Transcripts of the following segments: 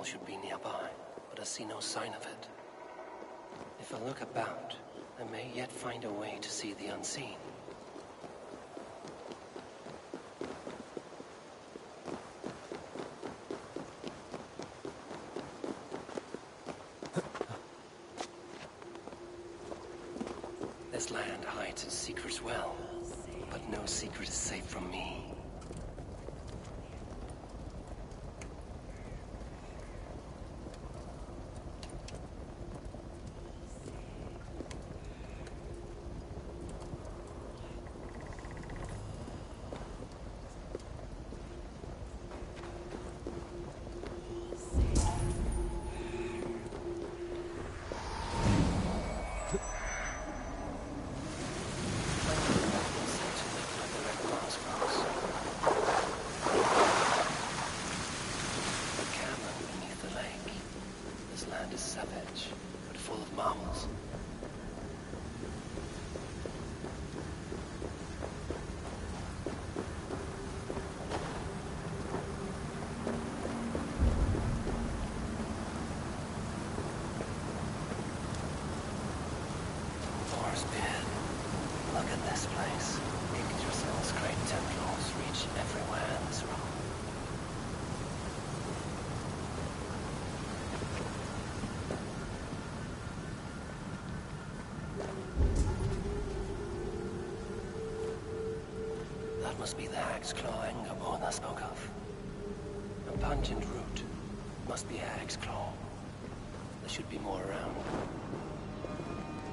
signal should be nearby, but I see no sign of it. If I look about, I may yet find a way to see the unseen. This land hides its secrets well, but no secret is safe from me. Must be the hag's claw Engerborn I spoke of. A pungent root. Must be hag's claw. There should be more around.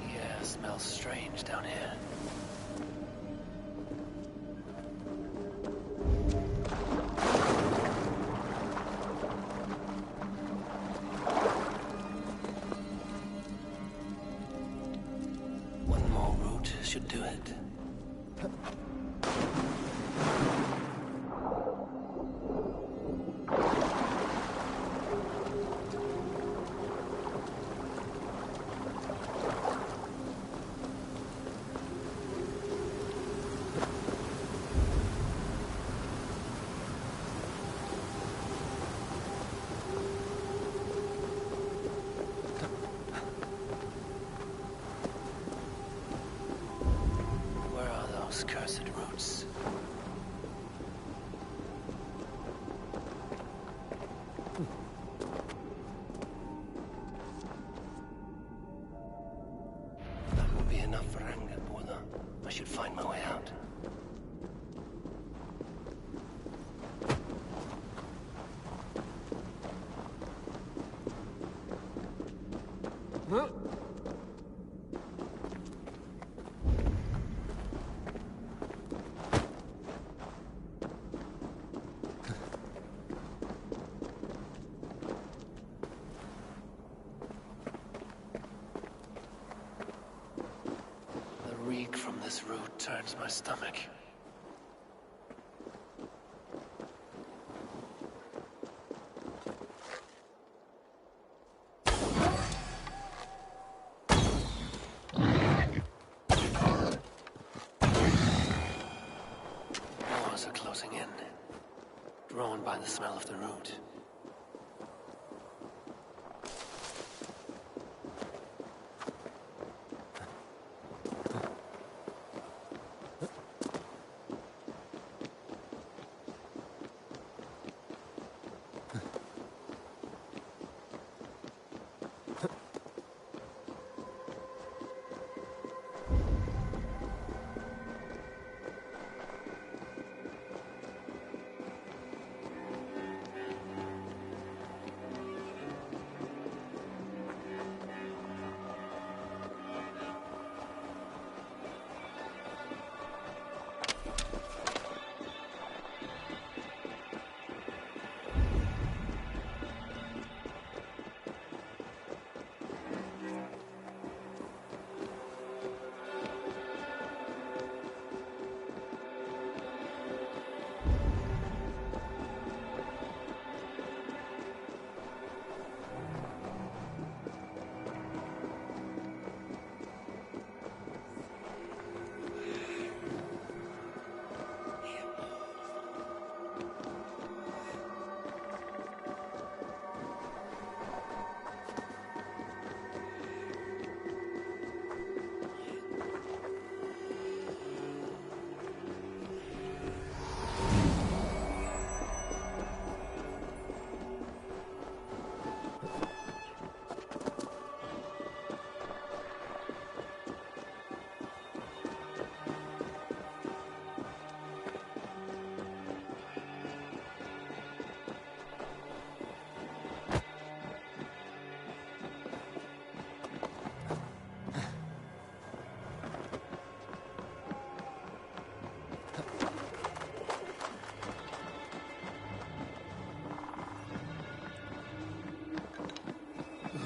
The air smells strange down here. One more root should do it. Cursed roots. That will be enough for Engerborn. I should find my way out. From this root turns my stomach. Doors are closing in, drawn by the smell of the root.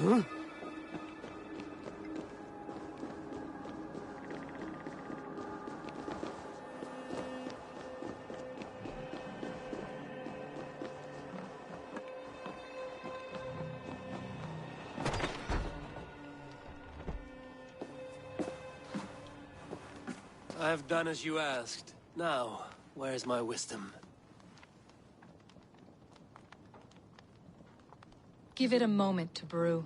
I have done as you asked. Now, where's my wisdom? Give it a moment to brew.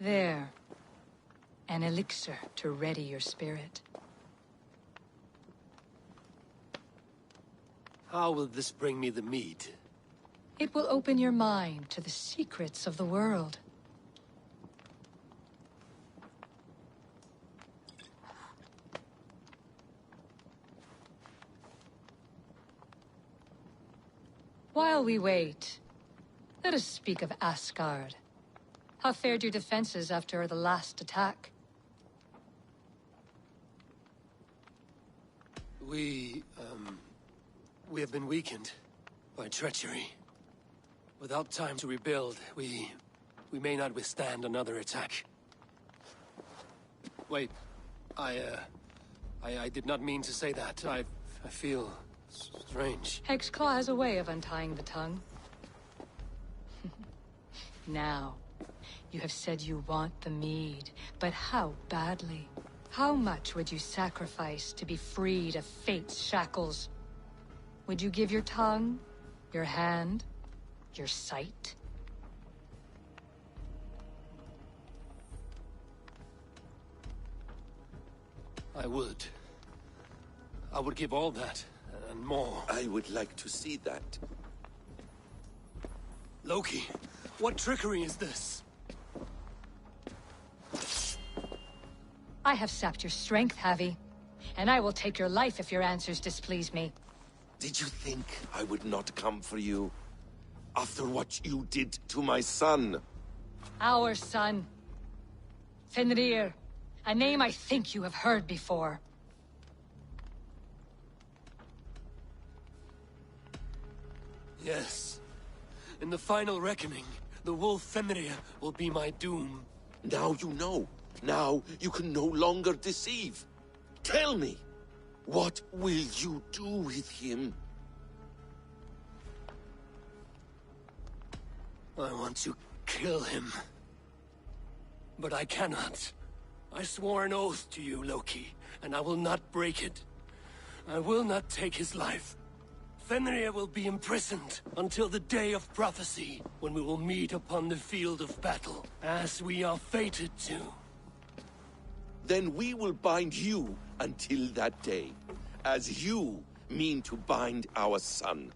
There. An elixir to ready your spirit. How will this bring me the mead? It will open your mind to the secrets of the world. While we wait, let us speak of Asgard. How fared your defenses after the last attack? We have been weakened by treachery. Without time to rebuild, we may not withstand another attack. Wait, I did not mean to say that. I feel strange. Hexclaw has a way of untying the tongue. Now, you have said you want the mead, but how badly? How much would you sacrifice to be freed of fate's shackles? Would you give your tongue, your hand, your sight? I would. I would give all that, and more. I would like to see that. Loki, what trickery is this? I have sapped your strength, Havi. And I will take your life if your answers displease me. Did you think I would not come for you? After what you did to my son? Our son. Fenrir. A name I think you have heard before. Yes. In the final reckoning, the wolf Fenrir will be my doom. Now you know. Now you can no longer deceive. Tell me, what will you do with him? I want to kill him. But I cannot. I swore an oath to you, Loki, and I will not break it. I will not take his life. Fenrir will be imprisoned until the day of prophecy, when we will meet upon the field of battle, as we are fated to. Then we will bind you until that day, as you mean to bind our son.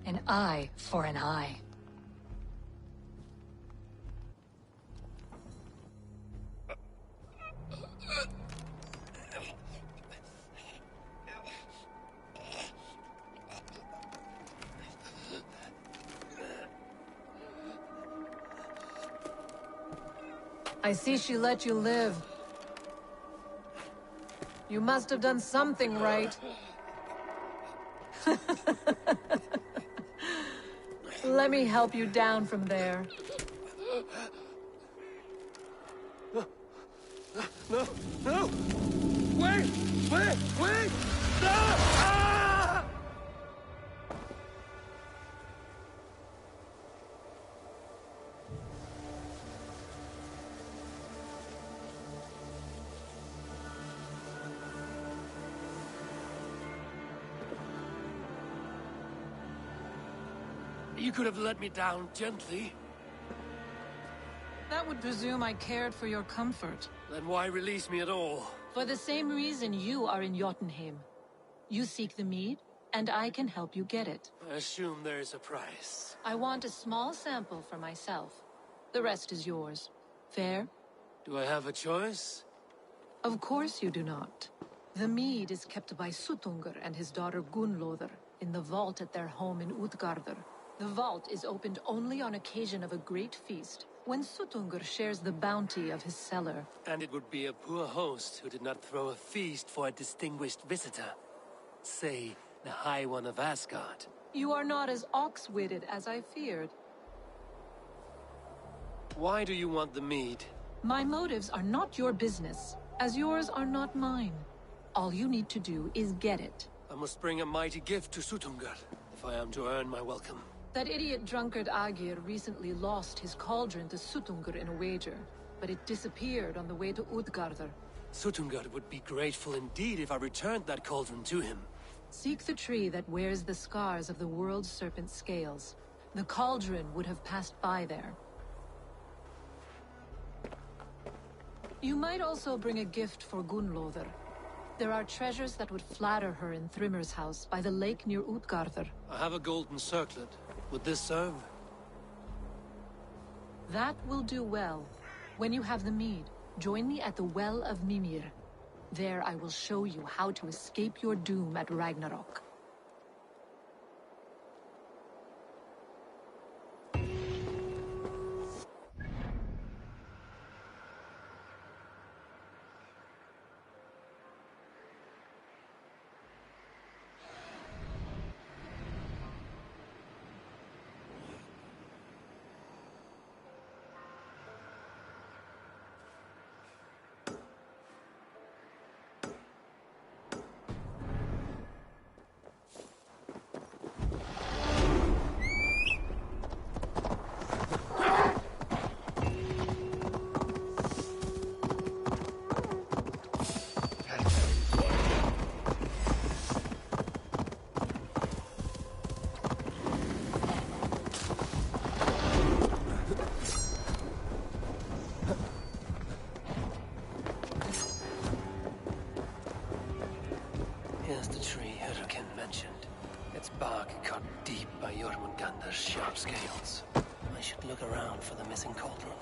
An eye for an eye. I see she let you live. You must have done something right. Let me help you down from there. No! No! Wait! Wait! Wait! No! Ah! You could have let me down gently. That would presume I cared for your comfort. Then why release me at all? For the same reason you are in Jotunheim. You seek the mead, and I can help you get it. I assume there is a price. I want a small sample for myself. The rest is yours. Fair? Do I have a choice? Of course you do not. The mead is kept by Suttungr and his daughter Gunnlóðr in the vault at their home in Utgardr. The vault is opened only on occasion of a great feast, When Sutungur shares the bounty of his cellar, And it would be a poor host who did not throw a feast for a distinguished visitor. Say, the High One of Asgard. you are not as ox-witted as I feared. Why do you want the mead? My motives are not your business, as yours are not mine. All you need to do is get it. I must bring a mighty gift to Sutungar, if I am to earn my welcome. That idiot drunkard Agir recently lost his cauldron to Sutungur in a wager, but it disappeared on the way to Utgardr. Sutungar would be grateful indeed if I returned that cauldron to him. Seek the tree that wears the scars of the world's serpent scales. The cauldron would have passed by there. You might also bring a gift for Gunlother. There are treasures that would flatter her in Thrimmer's house by the lake near Utgardr. I have a golden circlet. Would this serve? That will do well. When you have the mead, join me at the Well of Mimir. There I will show you how to escape your doom at Ragnarok. Here's the tree Hurricane mentioned. Its bark cut deep by Jormungandr's sharp scales. I should look around for the missing cauldron.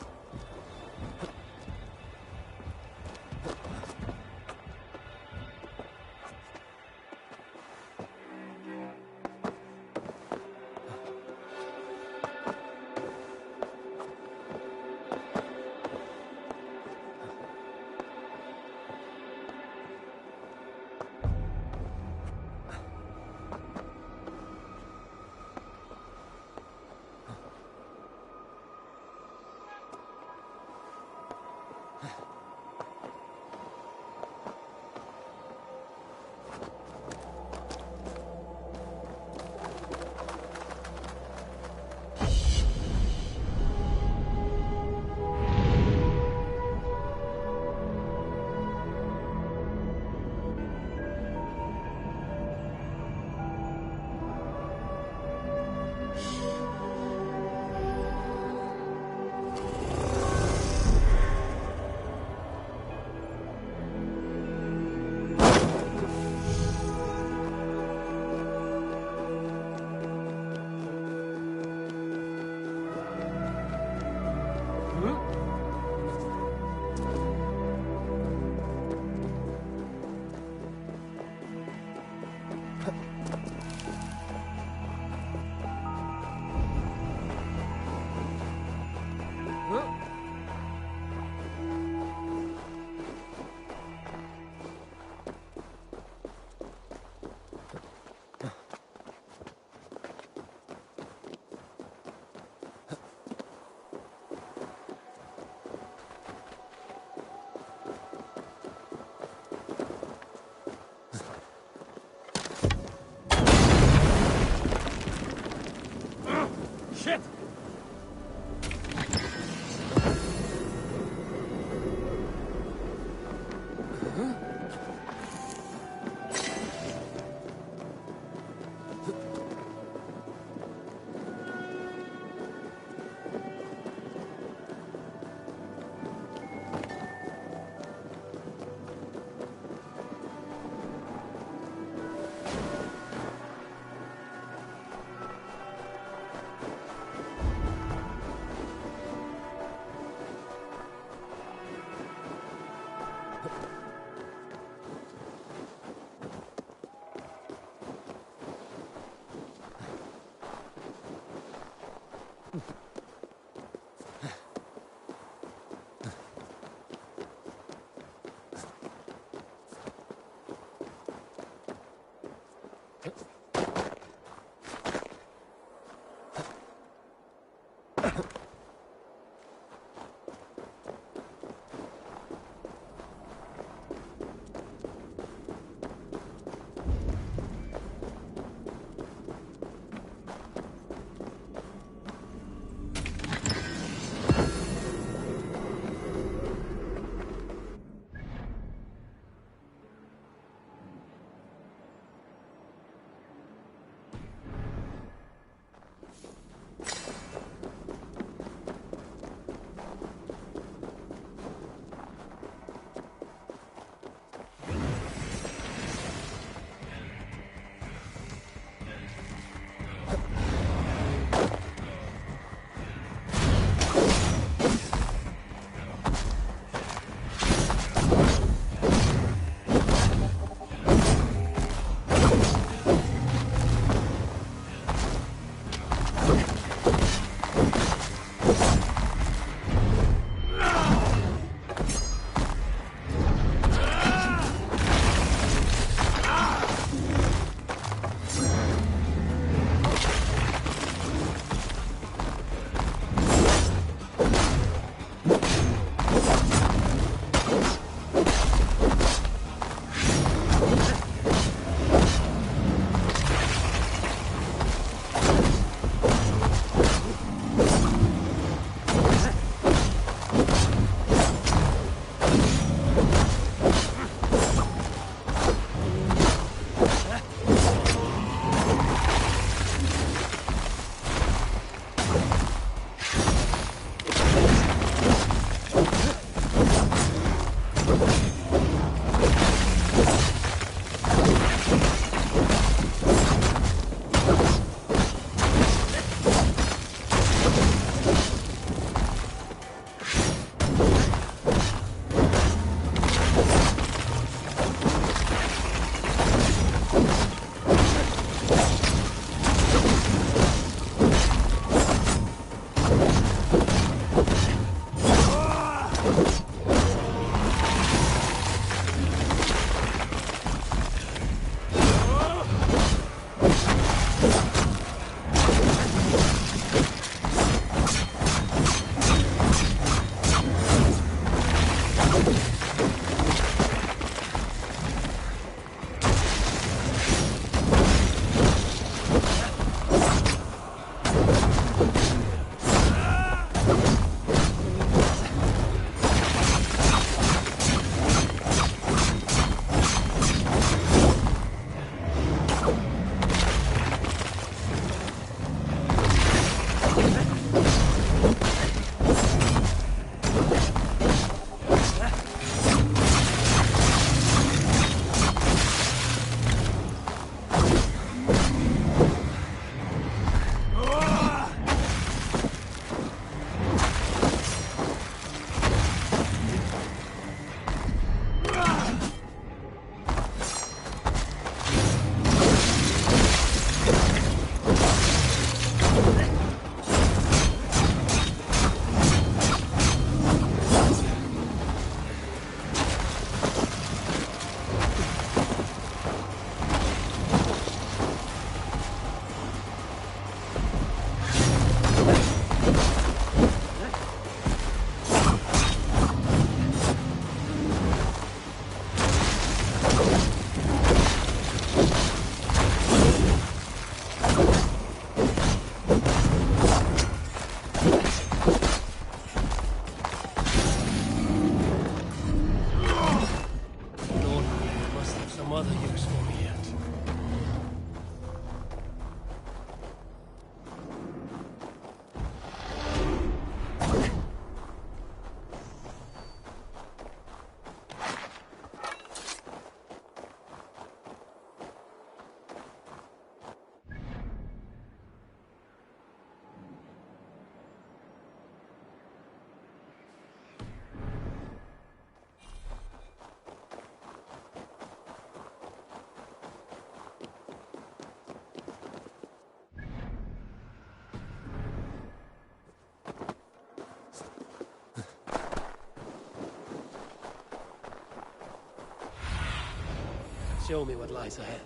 Show me what lies ahead.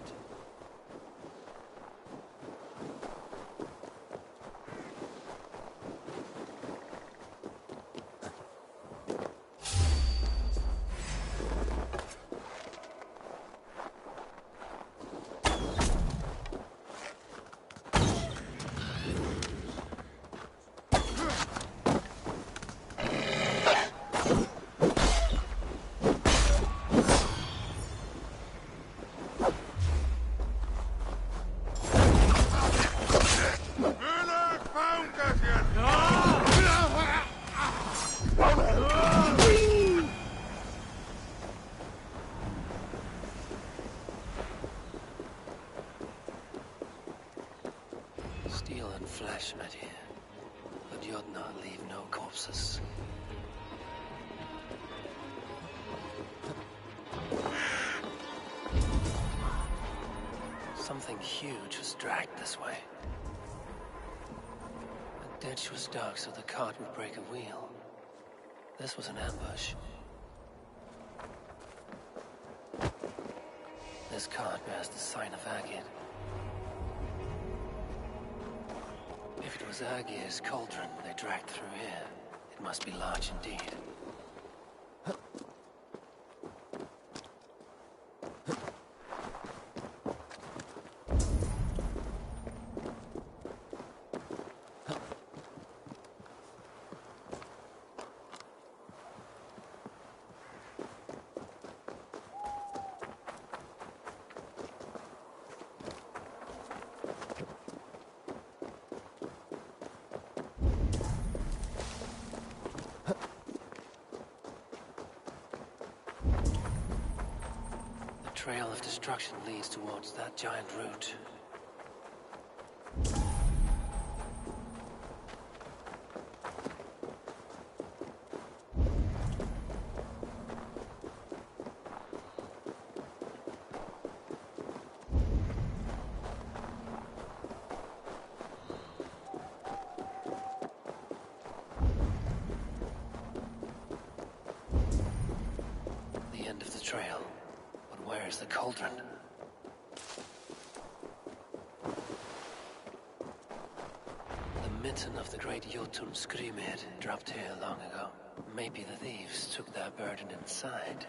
flesh, my dear. But you'd not leave no corpses. Something huge was dragged this way. The ditch was dark so the cart would break a wheel. This was an ambush. This cart bears the sign of Agid. If it was Agir's cauldron they dragged through here, it must be large indeed. The trail of destruction leads towards that giant root. The end of the trail. Where is the cauldron? The mitten of the great Jotun Skrimir dropped here long ago. Maybe the thieves took their burden inside.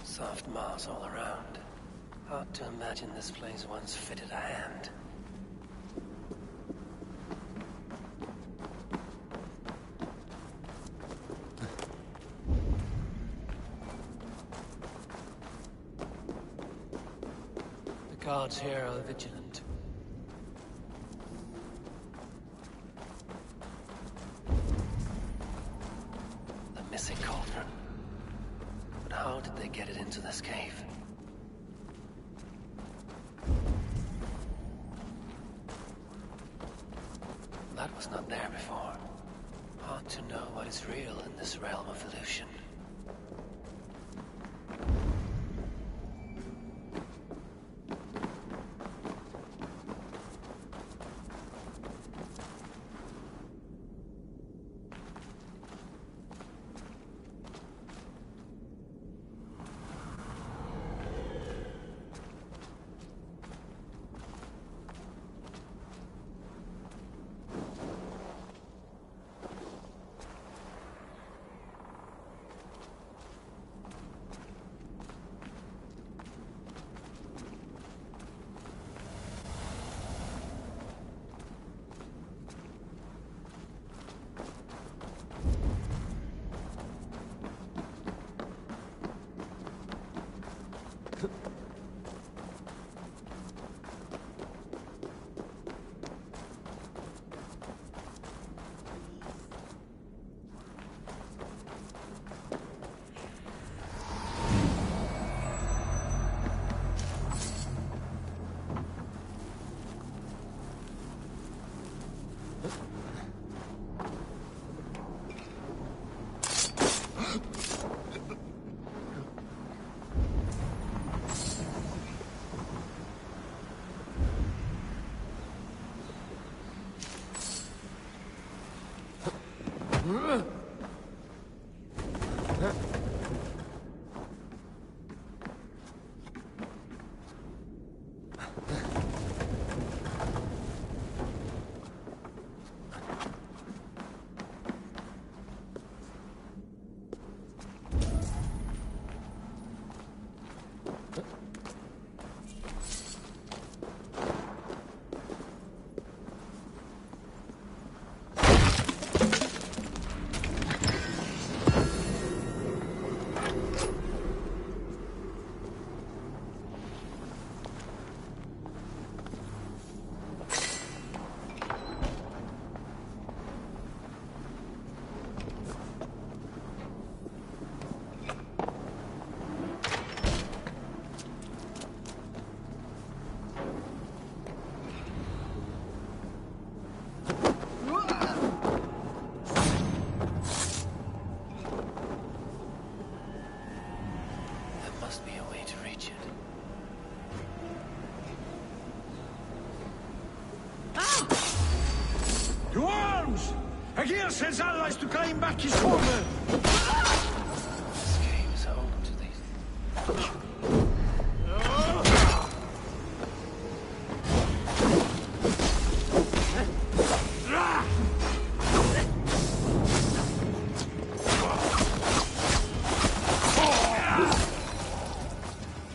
Soft moss all around. Hard to imagine this place once fitted a hand. The guards here are vigilant. The missing cauldron. How did they get it into this cave? That was not there before. Hard to know what is real in this realm of illusion. Agir sends allies to claim back his homeland! This cave is home to these...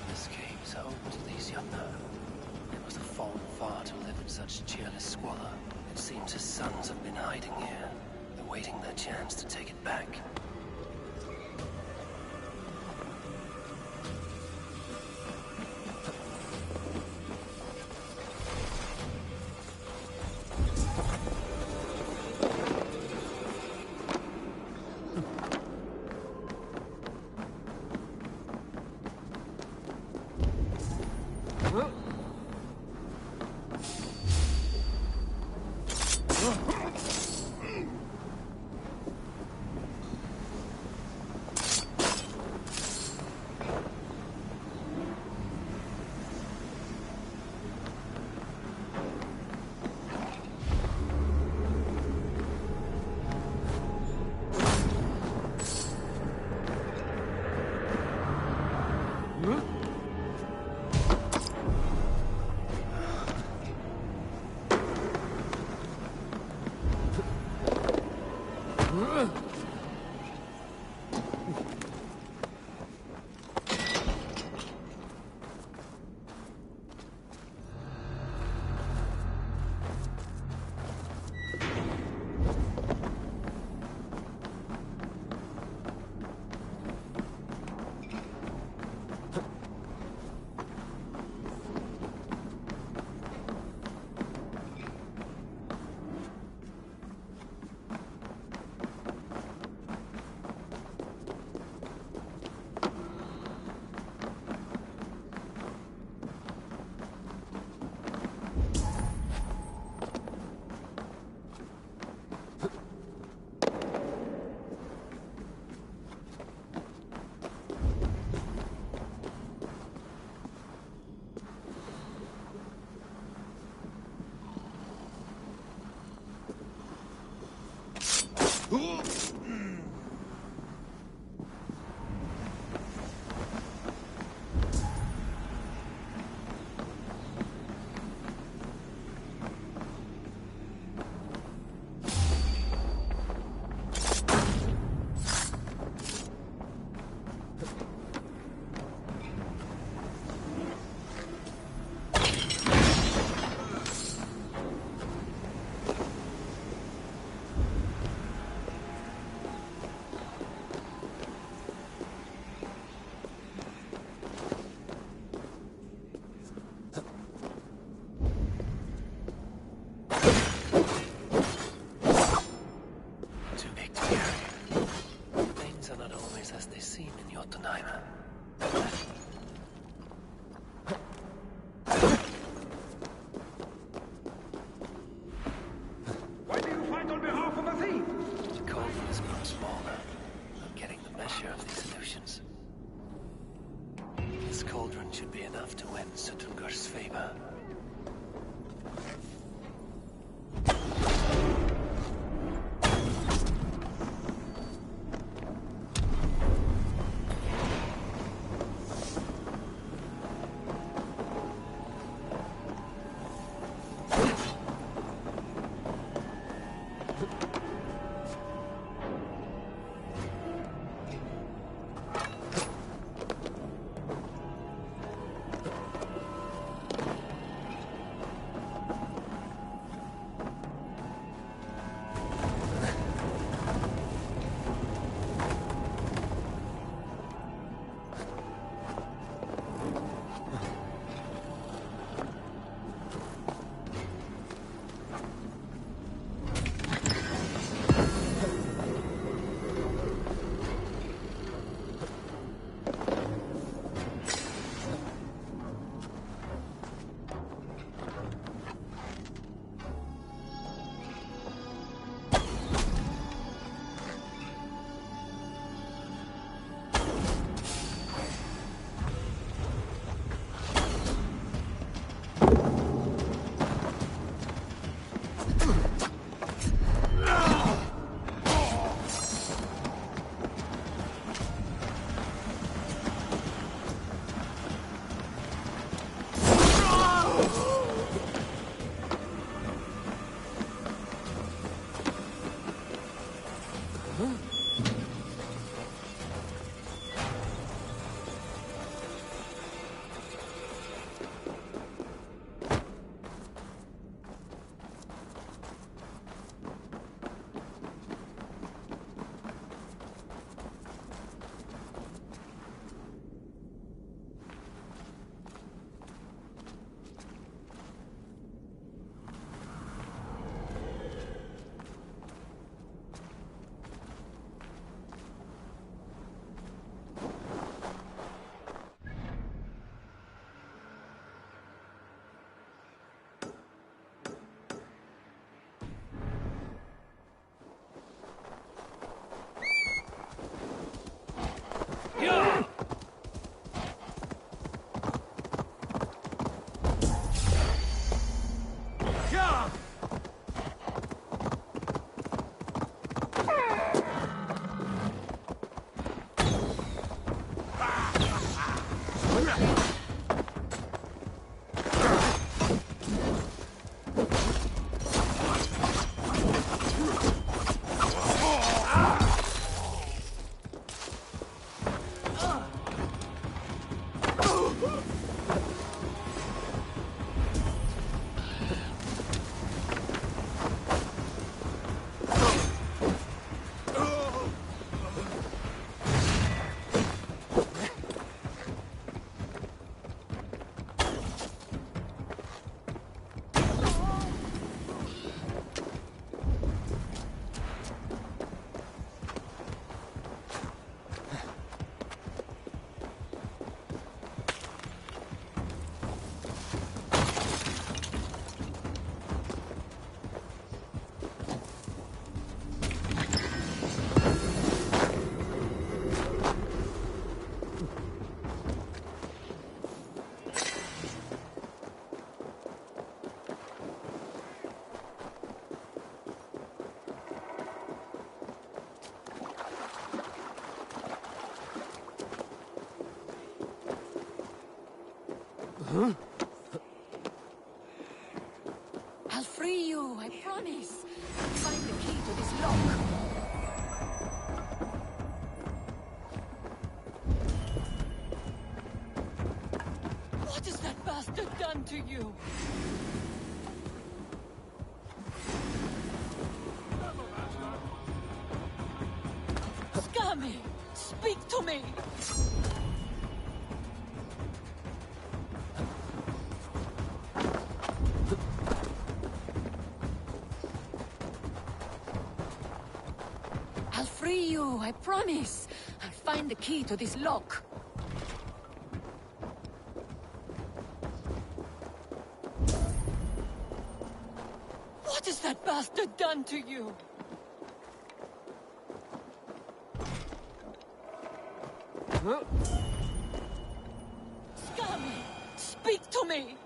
This cave is home to these young men. They must have fallen far to live in such cheerless squalor. It seems his sons have been hiding here, awaiting their chance to take it back. Should be enough to win Suttungur's favor. I'll free you, I promise. Find the key to this lock. What has that bastard done to you? Scummy! Speak to me! I'll free you, I promise. I'll find the key to this lock. What has that bastard done to you? Scummy! Speak to me!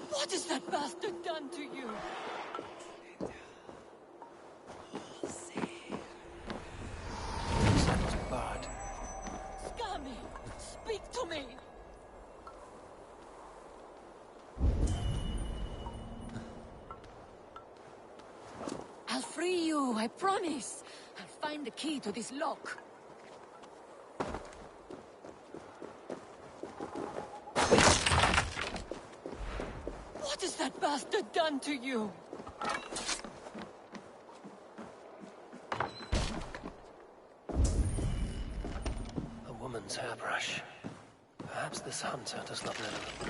What has that bastard done to you? Saddle's barred. Scummy! Speak to me! I'll free you, I promise. I'll find the key to this lock. What has that bastard done to you? A woman's hairbrush. Perhaps this hunter does not live.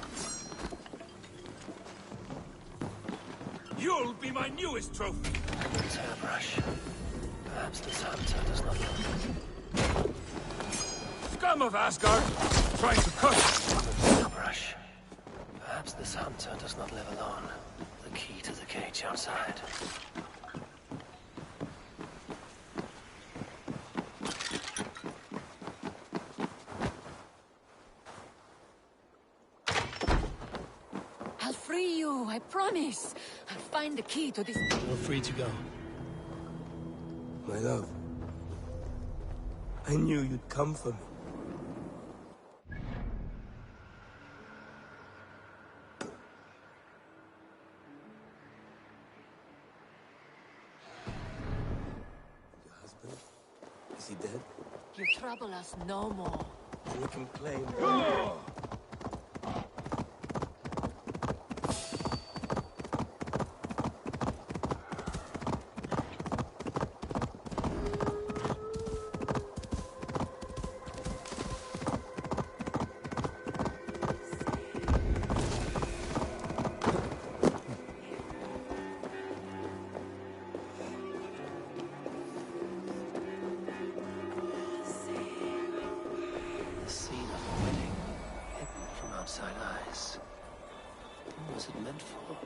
You'll be my newest trophy. A woman's hairbrush. Perhaps this hunter does not live. Scum of Asgard, trying to cut. Hairbrush. Perhaps this hunter does not live alone. The key to the cage outside. I'll free you, I promise. I'll find the key to this... You're free to go. My love, I knew you'd come for me. Your husband? Is he dead? You trouble us no more. And you can claim... The scene of a wedding, hidden from outside eyes. What was it meant for?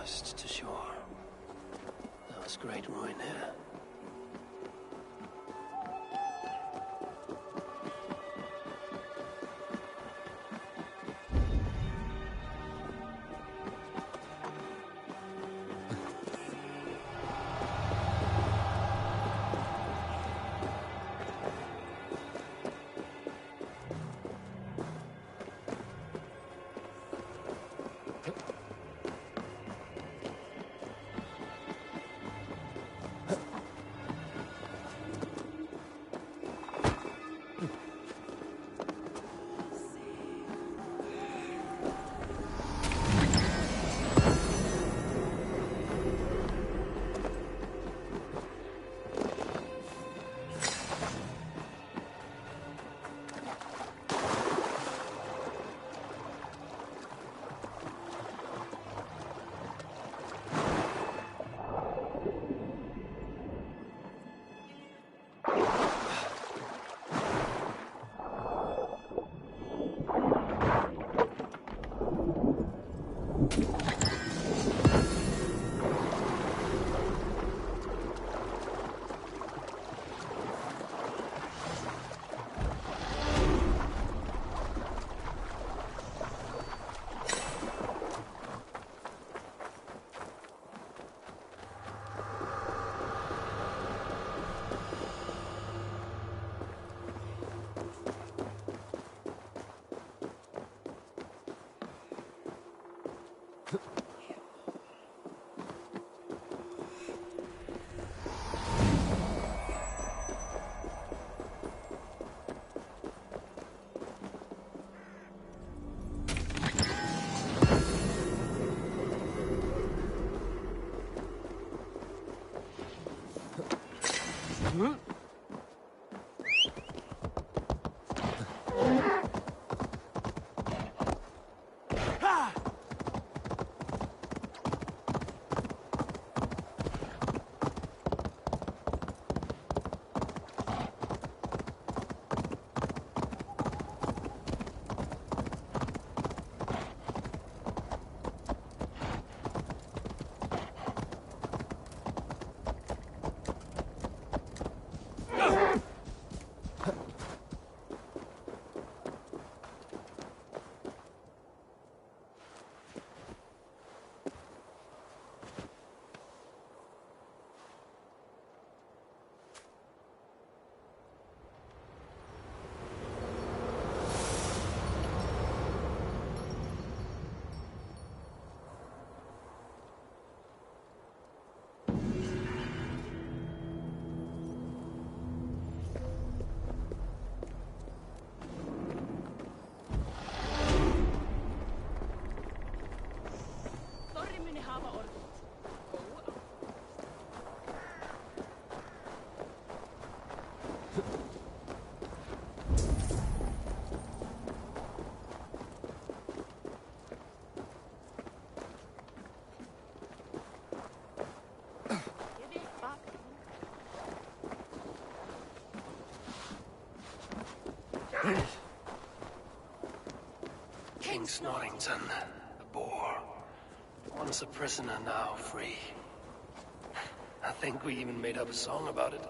Farthest to shore. There was great ruin here. King Snorrington, the boar. Once a prisoner, now free. I think we even made up a song about it.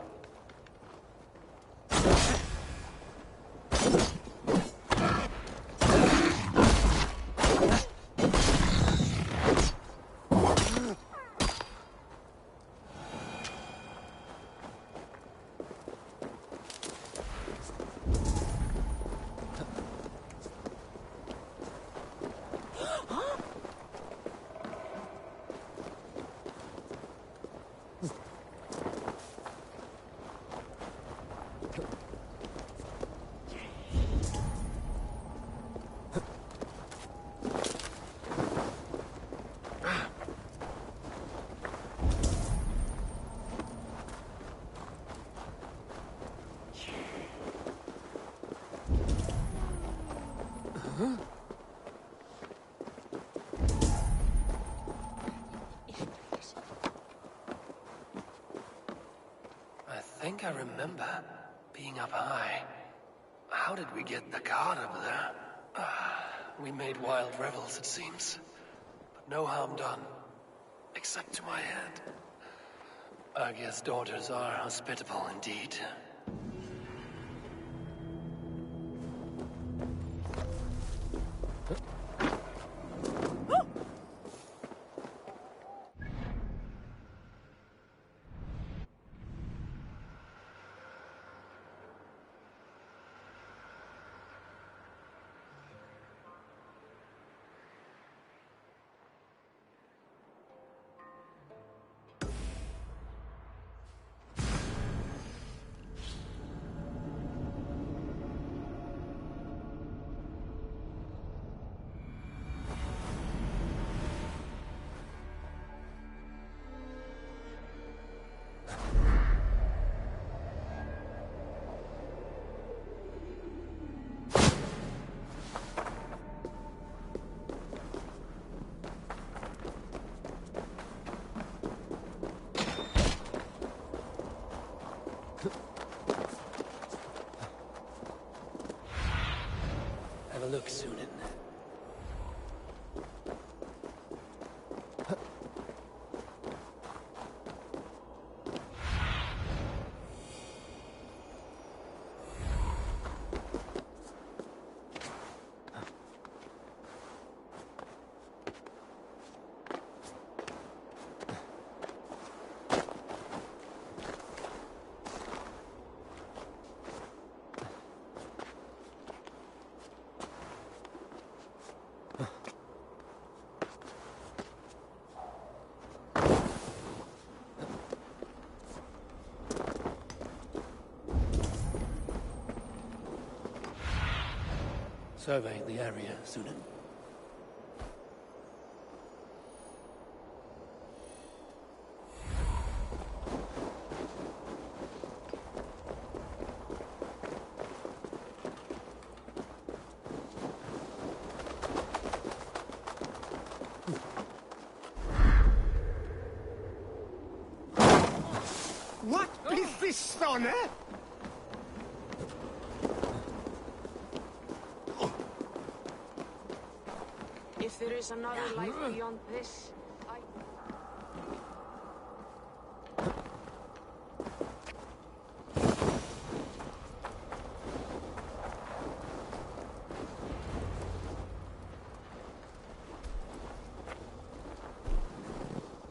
I think I remember being up high. How did we get the cart up there? We made wild revels, it seems. But no harm done. except to my head. Argia's daughters are hospitable indeed. Have a look, Sunan. Survey the area, Sunan. What blir sistone? If there is another life beyond this, I...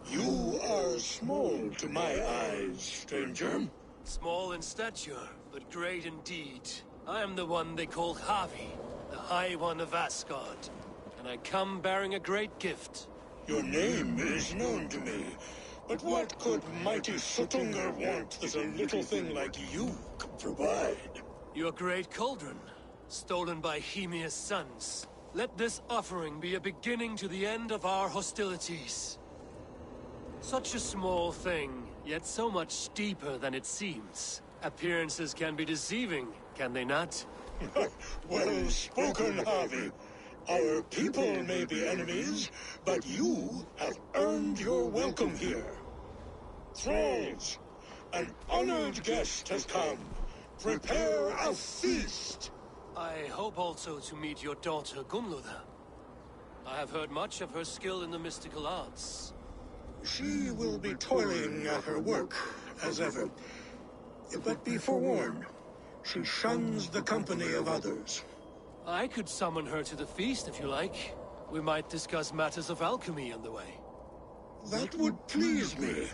You are small to my eyes, stranger. Small in stature, but great in deed. I am the one they call Havi, the High One of Asgard. And I come bearing a great gift. Your name is known to me, but what could mighty Suttungr want that a little thing like you could provide? Your great cauldron, stolen by Hymir's sons. Let this offering be a beginning to the end of our hostilities. Such a small thing, yet so much deeper than it seems. Appearances can be deceiving, can they not? Well spoken, Harvey. Our people may be enemies, but you have earned your welcome here. Thralls, an honored guest has come. Prepare a feast. I hope also to meet your daughter Gunlotha. I have heard much of her skill in the mystical arts. She will be toiling at her work, as ever. But be forewarned, she shuns the company of others. I could summon her to the feast if you like. We might discuss matters of alchemy on the way. That would please me.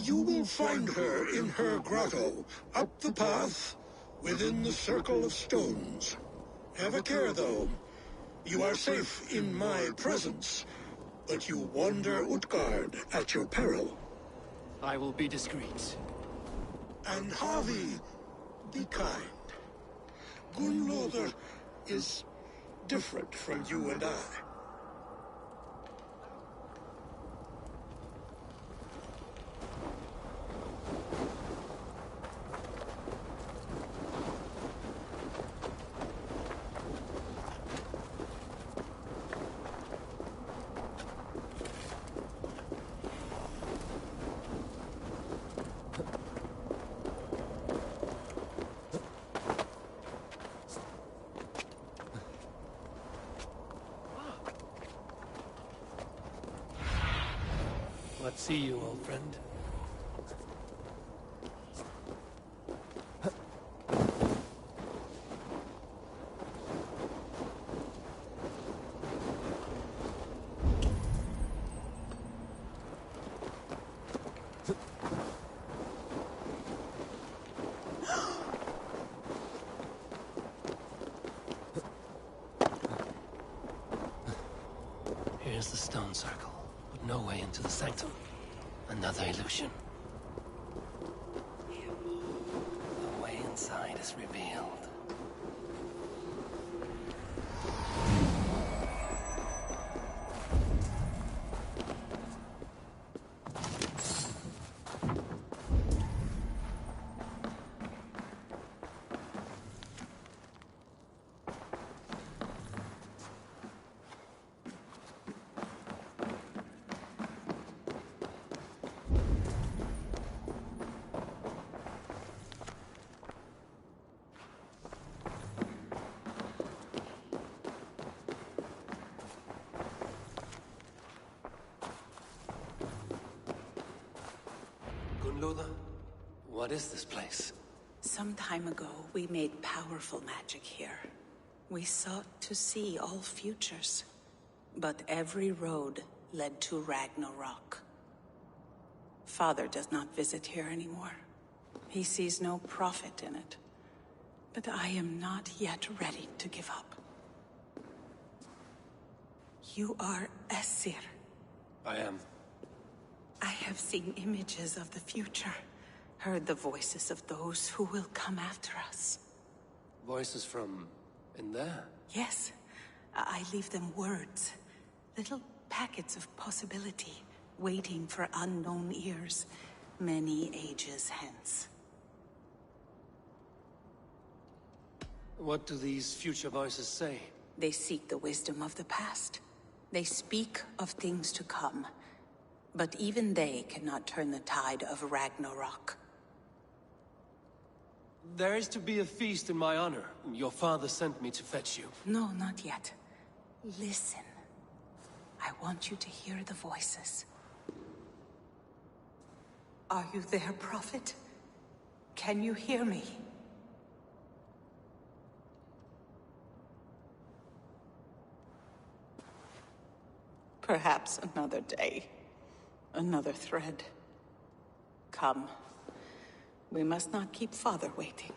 You will find her in her grotto, up the path, within the circle of stones. Have a care, though. You are safe in my presence, but you wander Utgard at your peril. I will be discreet. And Harvey, be kind. Gunlother is different from you and I. Let's see you, old friend. Here's the stone circle, but no way into the sanctum. Another illusion. The way inside is revealed. What is this place? Some time ago, we made powerful magic here. We sought to see all futures. But every road led to Ragnarok. Father does not visit here anymore. He sees no profit in it. But I am not yet ready to give up. You are Esir. I am. I have seen images of the future. Heard the voices of those who will come after us. Voices from in there? Yes. I leave them words. Little packets of possibility, waiting for unknown ears, many ages hence. What do these future voices say? They seek the wisdom of the past. They speak of things to come. But even they cannot turn the tide of Ragnarok. There is to be a feast in my honor. Your father sent me to fetch you. No, not yet. Listen. I want you to hear the voices. Are you there, Prophet? Can you hear me? Perhaps another day. Another thread. Come. We must not keep Father waiting.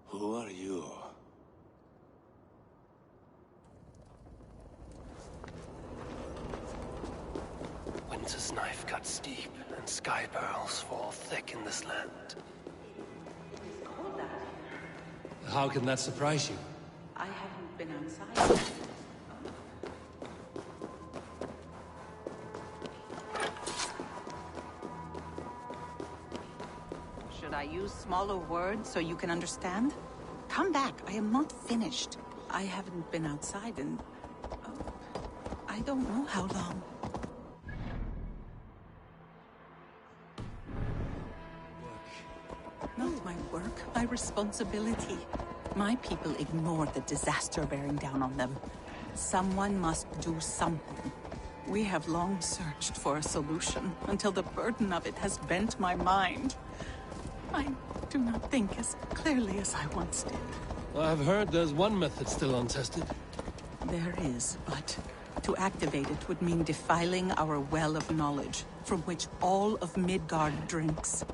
Who are you? Winter's knife cuts deep, and sky pearls fall thick in this land. How can that surprise you? I haven't been outside. Should I use smaller words so you can understand? Come back, I am not finished. I haven't been outside in... I don't know how long. Not my work, my responsibility. My people ignored the disaster bearing down on them. Someone must do something. We have long searched for a solution, until the burden of it has bent my mind. I do not think as clearly as I once did. I've heard there's one method still untested. There is, but to activate it would mean defiling our well of knowledge, from which all of Midgard drinks.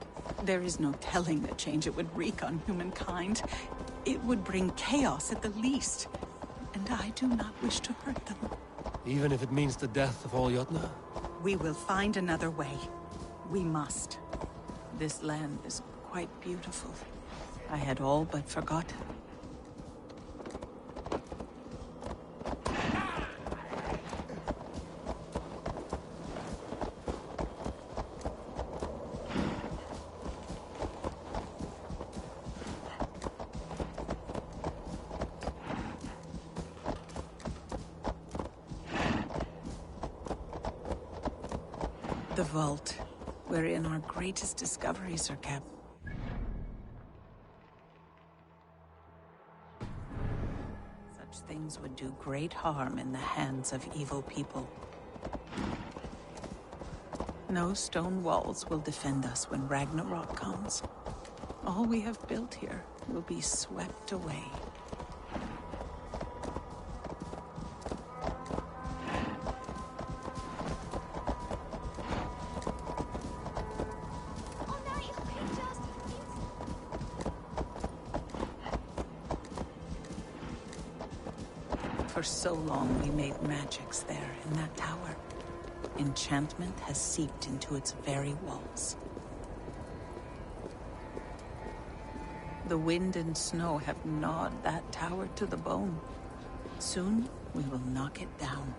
There is no telling the change it would wreak on humankind. It would bring chaos at the least, and I do not wish to hurt them. Even if it means the death of all Jotnar? We will find another way. We must. This land is quite beautiful. I had all but forgotten. The vault. wherein our greatest discoveries are kept. Such things would do great harm in the hands of evil people. No stone walls will defend us when Ragnarok comes. All we have built here will be swept away. For so long we made magics there in that tower. Enchantment has seeped into its very walls. The wind and snow have gnawed that tower to the bone. Soon, we will knock it down.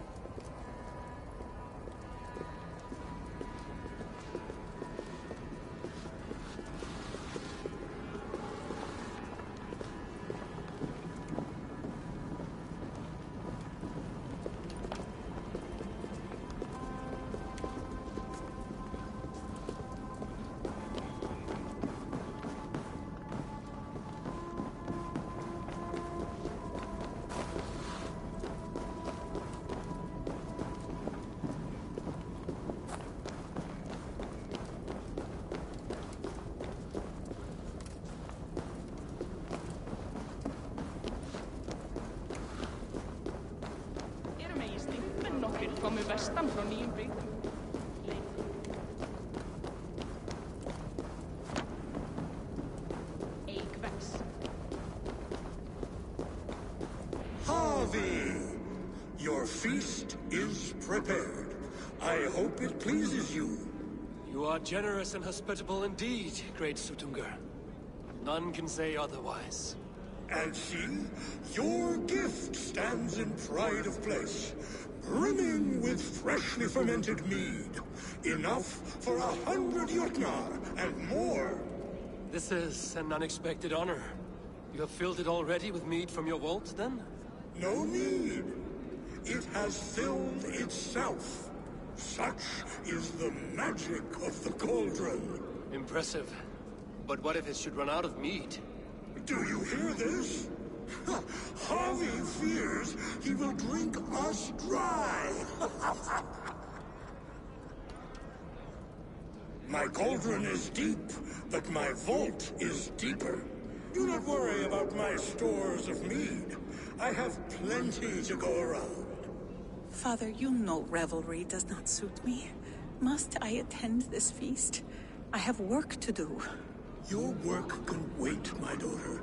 Kommer västan från Nybygg. Harvey! Your feast is prepared. I hope it pleases you. You are generous and hospitable indeed, great Sutungar. None can say otherwise. And see, your gift stands in pride of place, brimming with freshly fermented mead. Enough for 100 Jotnar and more. This is an unexpected honor. You have filled it already with mead from your vault, then? No need. It has filled itself. Such is the magic of the cauldron. Impressive. But what if it should run out of mead? Do you hear this? Harvey fears he will drink us dry. My cauldron is deep, but my vault is deeper. Do not worry about my stores of mead. I have plenty to go around. Father, you know revelry does not suit me. Must I attend this feast? I have work to do. Your work can wait, my daughter.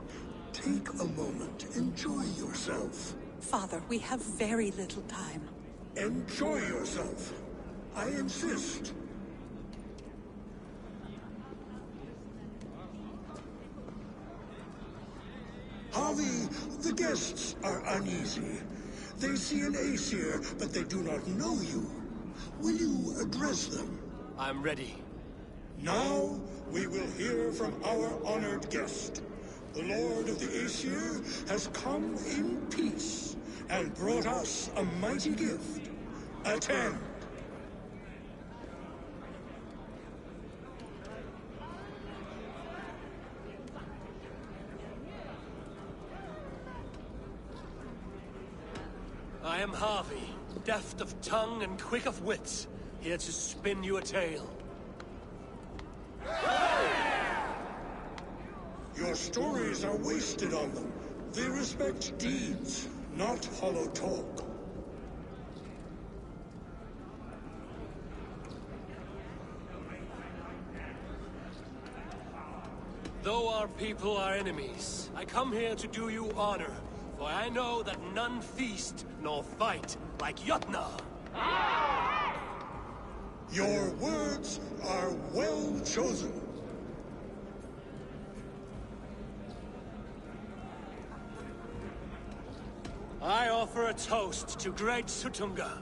Take a moment. Enjoy yourself. Father, we have very little time. Enjoy yourself. I insist. Harvey, the guests are uneasy. They see an Aesir, but they do not know you. Will you address them? I'm ready. Now, we will hear from our honored guest. The Lord of the Aesir has come in peace and brought us a mighty gift. Attend. I am Harvey, deft of tongue and quick of wits, here to spin you a tale. Your stories are wasted on them. They respect deeds, not hollow talk. Though our people are enemies, I come here to do you honor, for I know that none feast nor fight like Jotnar. Your words are well chosen. I offer a toast to great Sutunga.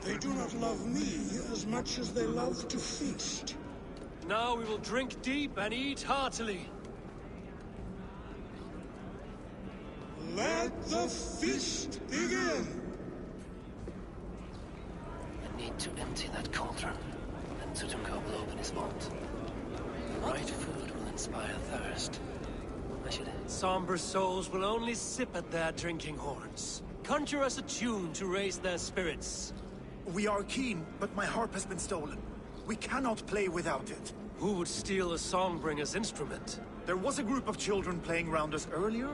They do not love me as much as they love to feast. Now we will drink deep and eat heartily. Let the feast begin! I need need to empty that cauldron. Then Tutunko will open his vault. The right food will inspire thirst. I should... Somber souls will only sip at their drinking horns. Conjure us a tune to raise their spirits. We are keen, but my harp has been stolen. We cannot play without it. Who would steal a songbringer's instrument? There was a group of children playing around us earlier,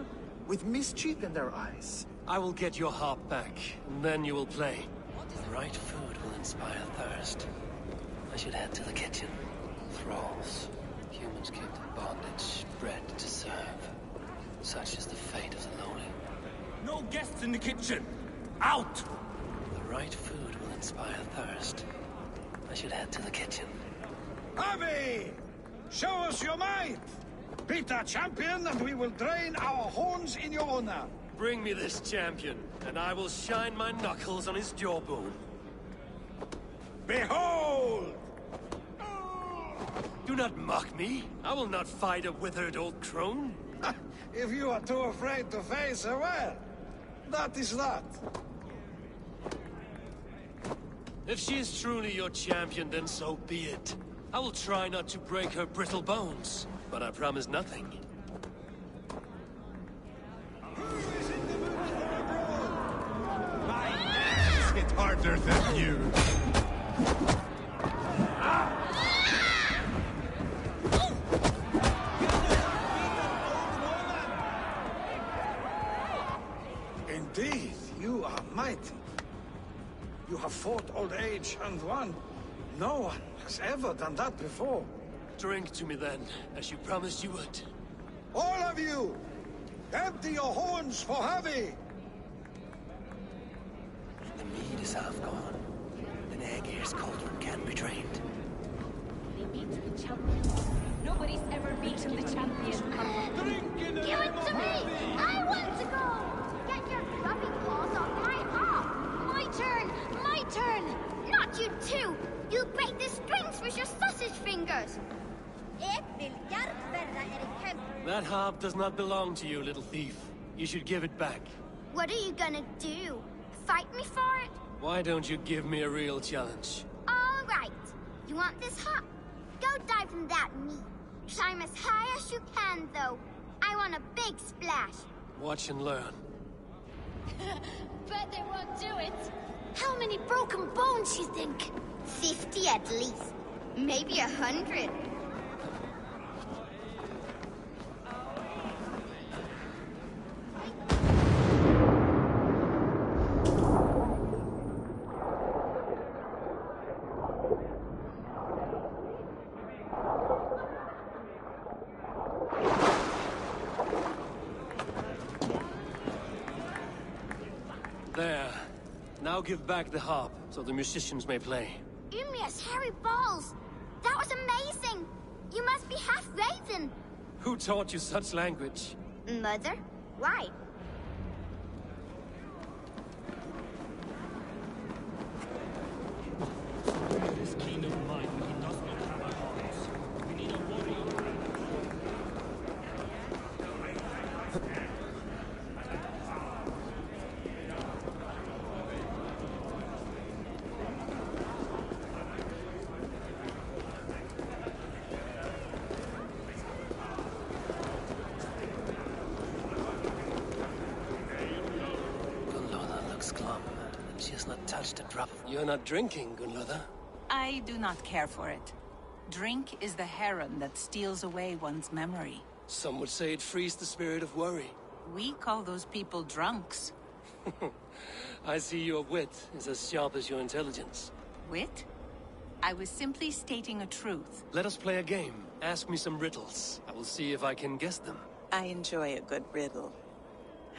with mischief in their eyes. I will get your harp back, and then you will play. The right food will inspire thirst. I should head to the kitchen. Thralls. Humans kept in bondage, bred to serve. Such is the fate of the lowly. No guests in the kitchen! Out! The right food will inspire thirst. I should head to the kitchen. Avi! Show us your might! Beat our champion and we will drain our horns in your honor. Bring me this champion, and I will shine my knuckles on his jawbone. Behold! Do not mock me. I will not fight a withered old crone. If you are too afraid to face her, well, that is that. If she is truly your champion, then so be it. I will try not to break her brittle bones, but I promise nothing. Hit harder than you. Indeed, you are mighty. You have fought old age and won. No one has ever done that before. Drink to me then, as you promised you would. All of you! Empty your horns for Javi! The mead is half gone. An Aegir's cauldron can't be drained. They beat the champion. Nobody's ever beaten the champion. Give it to me! I want to go! Get your grubby claws off my harp! My turn! My turn! Not you too! You'll break the strings with your sausage fingers! That harp does not belong to you, little thief. You should give it back. What are you gonna do? Fight me for it? Why don't you give me a real challenge? All right. You want this harp? Go dive in that meat. Climb as high as you can, though. I want a big splash. Watch and learn. Bet they won't do it. How many broken bones, you think? 50 at least. Maybe 100. There. Now give back the harp, so the musicians may play. Ymir's hairy balls! That was amazing! You must be half raven! Who taught you such language? Mother? Why? This king of mine, he does not have our hearts. We need a warrior. Gunloda looks glum, and she has not touched a drop of... You're not drinking, Gunloda. I do not care for it. Drink is the heron that steals away one's memory. Some would say it frees the spirit of worry. We call those people drunks. I see your wit is as sharp as your intelligence. Wit? I was simply stating a truth. Let us play a game. Ask me some riddles. I will see if I can guess them. I enjoy a good riddle.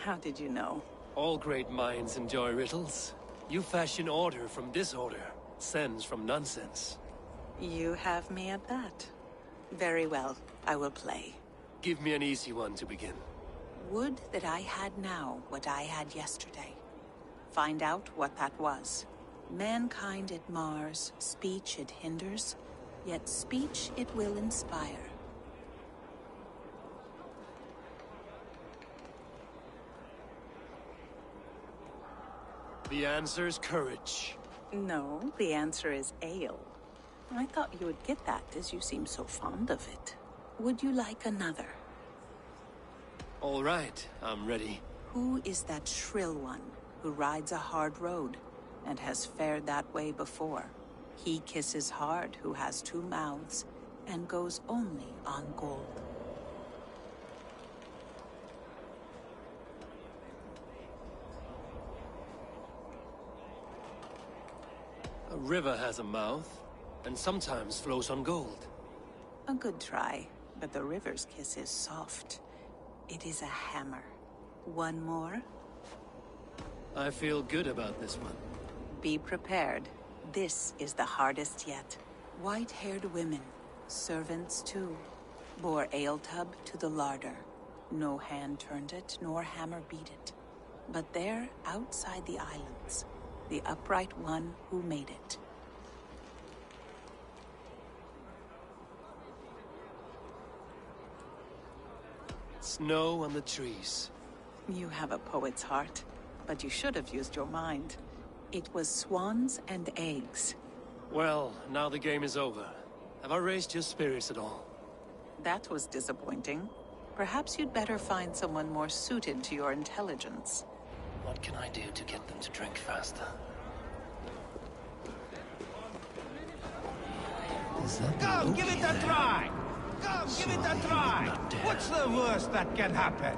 How did you know? All great minds enjoy riddles. You fashion order from disorder, sense from nonsense. You have me at that. Very well, I will play. Give me an easy one to begin. Would that I had now what I had yesterday. Find out what that was. Mankind it mars, speech it hinders, yet speech it will inspire. The answer's courage. No, the answer is ale. I thought you would get that, as you seem so fond of it. Would you like another? All right, I'm ready. Who is that shrill one who rides a hard road and has fared that way before? He kisses hard who has two mouths and goes only on gold. A river has a mouth, and sometimes flows on gold. A good try, but the river's kiss is soft. It is a hammer. One more? I feel good about this one. Be prepared. This is the hardest yet. White-haired women, servants too, bore ale tub to the larder. No hand turned it, nor hammer beat it. But there, outside the islands, the upright one who made it. Snow on the trees. You have a poet's heart, but you should have used your mind. It was swans and eggs. Well, now the game is over. Have I raised your spirits at all? That was disappointing. Perhaps you'd better find someone more suited to your intelligence. What can I do to get them to drink faster? Come, give it a try! Come, give it a try! What's the worst that can happen?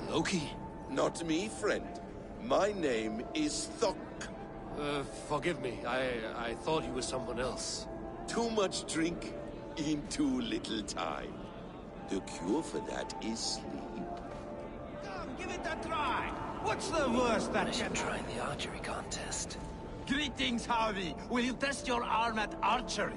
Loki? Not me, friend. My name is Thok. Forgive me. I thought he was someone else. Too much drink in too little time. The cure for that is sleep. Come, give it a try! What's the worst that I can should try the archery contest. Greetings, Harvey. Will you test your arm at archery?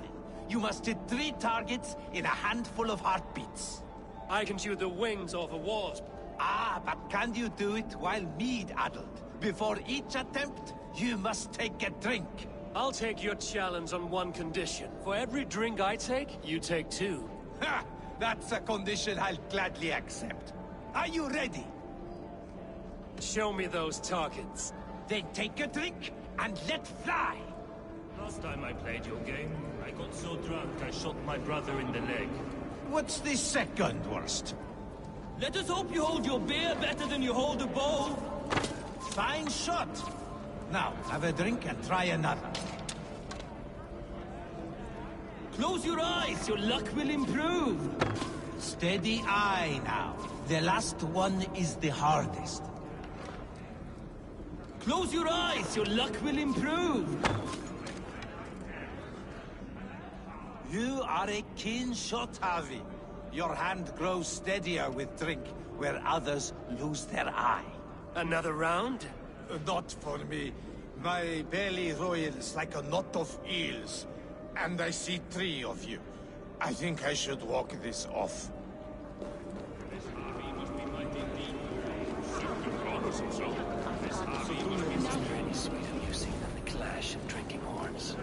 You must hit 3 targets in a handful of heartbeats. I can shoot the wings off a wasp. Ah, but can you do it while mead-addled? Before each attempt, you must take a drink. I'll take your challenge on one condition. For every drink I take, you take 2. Ha! That's a condition I'll gladly accept. Are you ready? Show me those targets. Then take a drink and let fly. Last time I played your game, I got so drunk I shot my brother in the leg. What's the second worst? Let us hope you hold your beer better than you hold a bow. Fine shot. Now, have a drink and try another. Close your eyes, your luck will improve. Steady eye now. The last one is the hardest. Close your eyes, your luck will improve. You are a keen shot, Harvey. Your hand grows steadier with drink, where others lose their eye. Another round? Not for me. My belly roils like a knot of eels. And I see 3 of you. I think I should walk this off. Is there any sweeter music than the clash of drinking horns?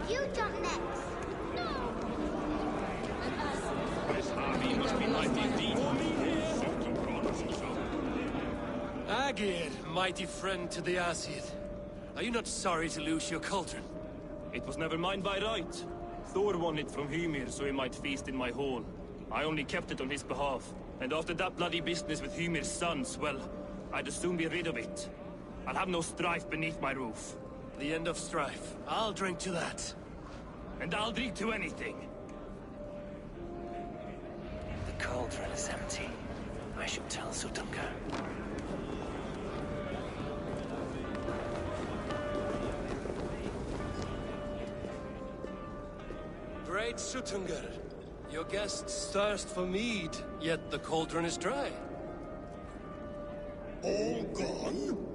You jump next. Agir, mighty friend to the Aesir. Are you not sorry to lose your cauldron? It was never mine by right. Thor won it from Hymir so he might feast in my hall. I only kept it on his behalf. And after that bloody business with Hymir's sons, well, I'd as soon be rid of it. I'll have no strife beneath my roof. The end of strife. I'll drink to that. And I'll drink to anything. The cauldron is empty. I should tell Sutunga. Great Sutungar, your guests thirst for mead, yet the cauldron is dry. All gone?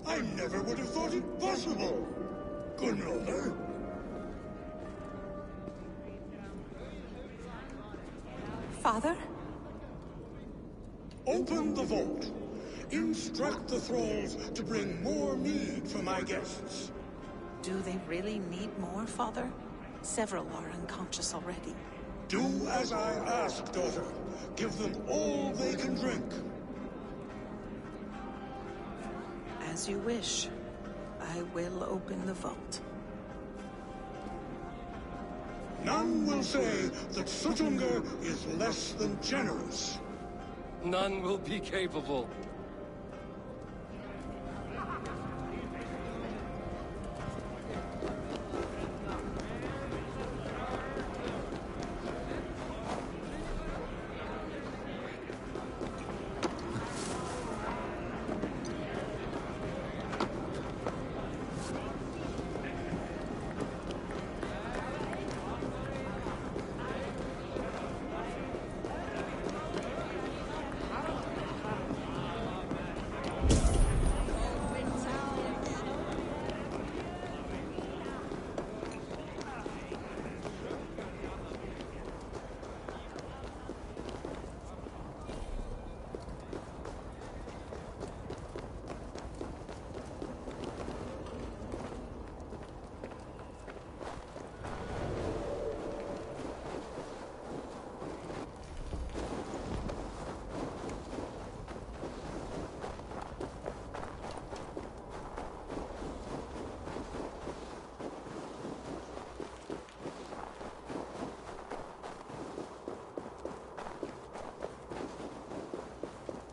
I never would have thought it possible. Gunlover. Father? Open the vault. Instruct the thralls to bring more mead for my guests. Do they really need more, Father? Several are unconscious already. Do as I ask, daughter. Give them all they can drink. As you wish. I will open the vault. None will say that Sutunga is less than generous. None will be capable.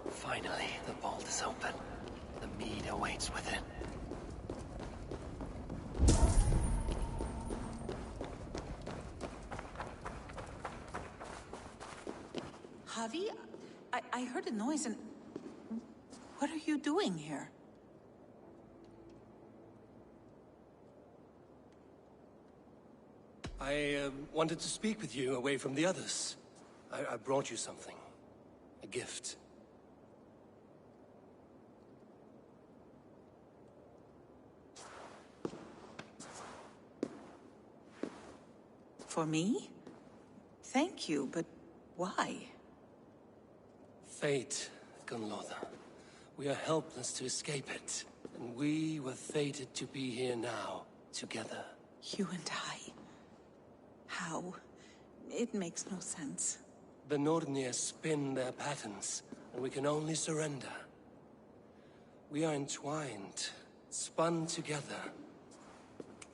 Finally, the vault is open. The mead awaits within. Javi? I heard a noise and... What are you doing here? I wanted to speak with you away from the others. I brought you something. A gift. For me? Thank you, but why? Fate, Gunlover. We are helpless to escape it. And we were fated to be here now, together. You and I? How? It makes no sense. The Nordnir spin their patterns, and we can only surrender. We are entwined, spun together.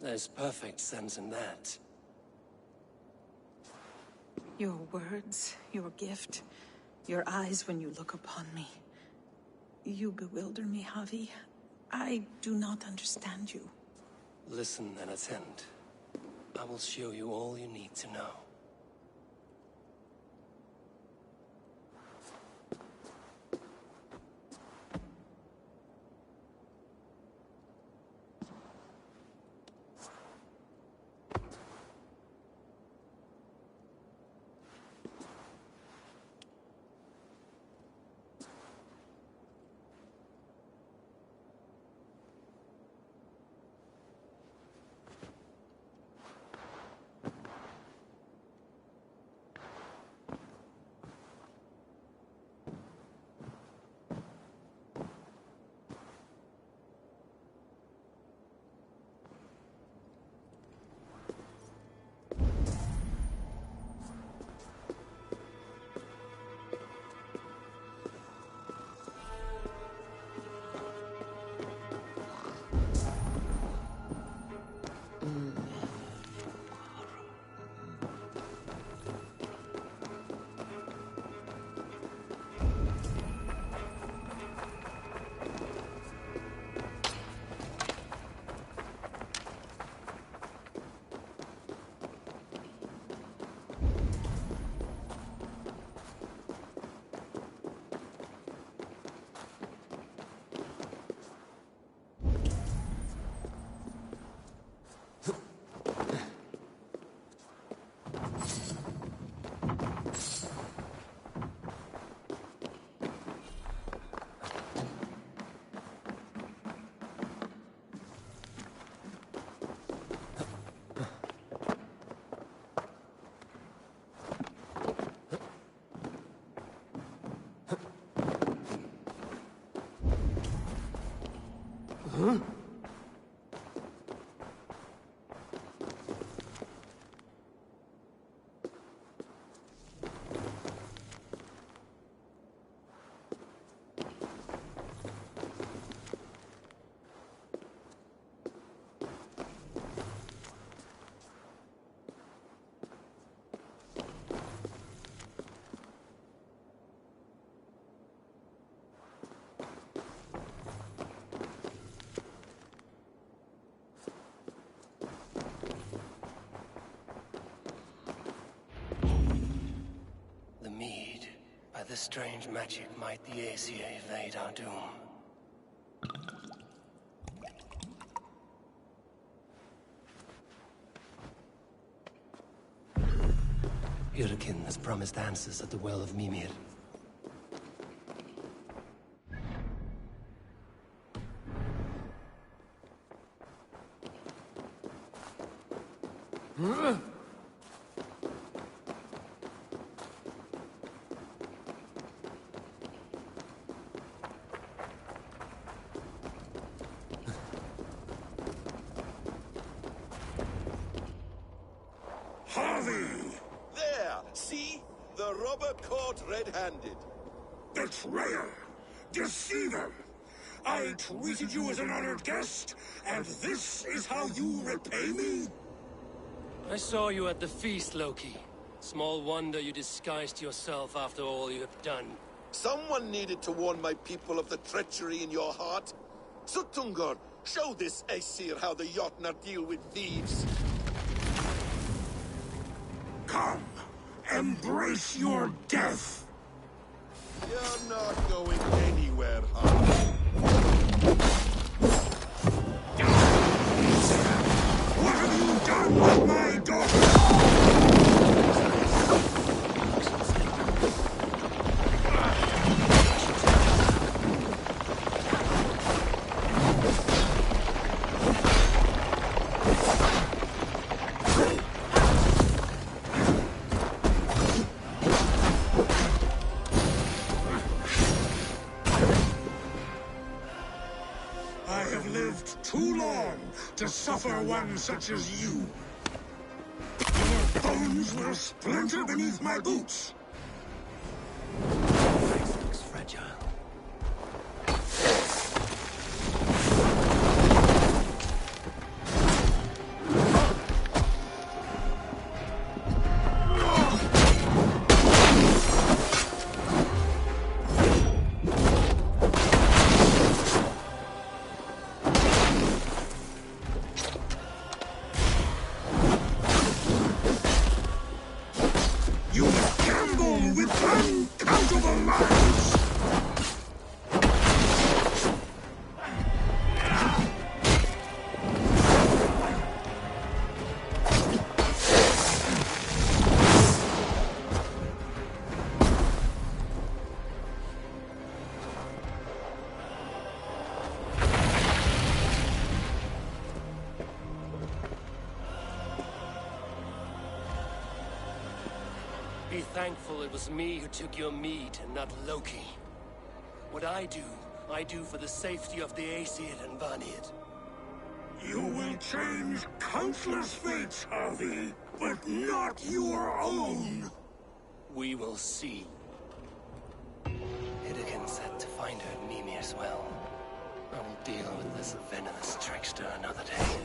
There's perfect sense in that. Your words, your gift, your eyes when you look upon me. You bewilder me, Javi. I do not understand you. Listen and attend. I will show you all you need to know. By this strange magic might the Aesir evade our doom. Hyrkin has promised answers at the Well of Mimir. There! See? The robber caught red-handed. Betrayer! Deceiver! I treated you as an honored guest, and this is how you repay me? I saw you at the feast, Loki. Small wonder you disguised yourself after all you have done. Someone needed to warn my people of the treachery in your heart. Suttungr, show this Aesir how the Jotnar deal with thieves. Come, embrace your death! You're not going anywhere, Harvey. What have you done with my daughter? To suffer one such as you. Your bones will splinter beneath my boots. Looks fragile. Be thankful it was me who took your mead and not Loki. What I do for the safety of the Aesir and Vanir. You will change countless fates, Harvey, but not your own. We will see. Hyrkin said to find her at Mimir's well. I will deal with this venomous trickster another day.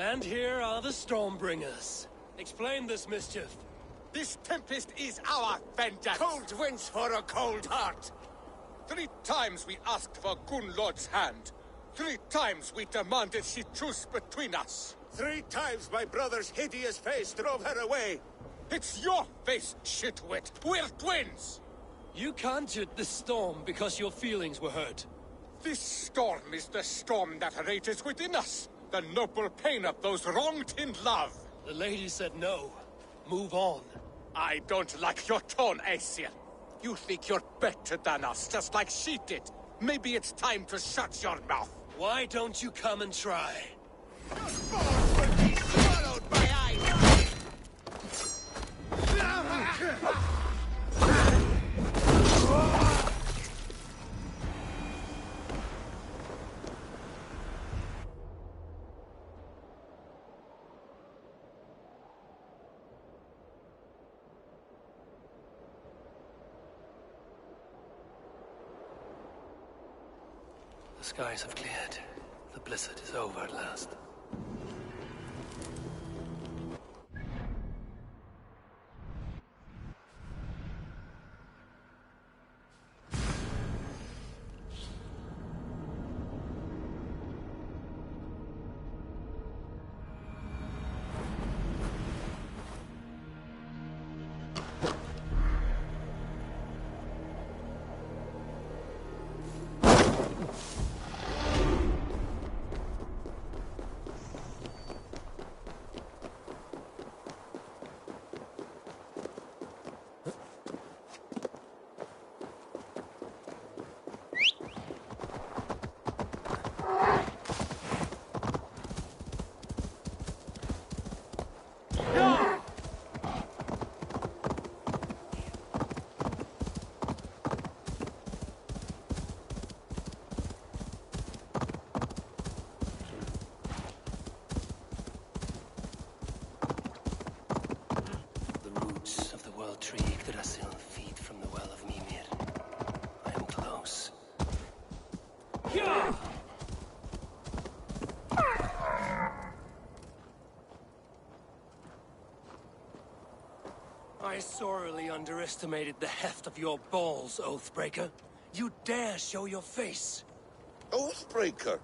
And here are the Stormbringers. Explain this mischief. This tempest is our vengeance! Cold winds for a cold heart! 3 times we asked for Gunlord's hand. 3 times we demanded she choose between us. 3 times my brother's hideous face drove her away. It's your face, shitwit! We're twins! You conjured the storm because your feelings were hurt. This storm is the storm that rages within us. The noble pain of those wronged in love. The lady said no. Move on. I don't like your tone, Aesir. You think you're better than us, just like she did. Maybe it's time to shut your mouth. Why don't you come and try? Your bones will be swallowed by ice! The skies have cleared. The blizzard is over at last. I sorely underestimated the heft of your balls, Oathbreaker. You dare show your face? Oathbreaker,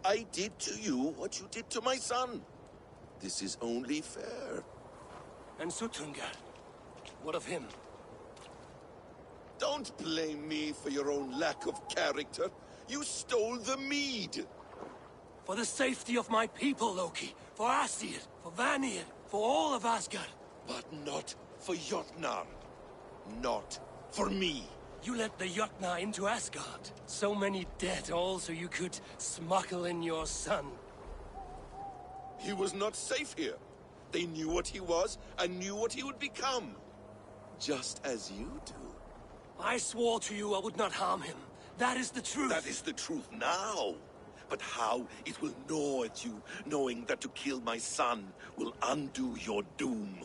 I did to you what you did to my son. This is only fair. And Sutunga? What of him? Don't blame me for your own lack of character. You stole the mead. For the safety of my people, Loki. For Aesir, for Vanir, for all of Asgard. But not for Jotnar. Not for me. You let the Jotnar into Asgard. So many dead, all so you could smuggle in your son. He was not safe here. They knew what he was and knew what he would become. Just as you do. I swore to you I would not harm him. That is the truth. That is the truth now. But how it will gnaw at you, knowing that to kill my son will undo your doom.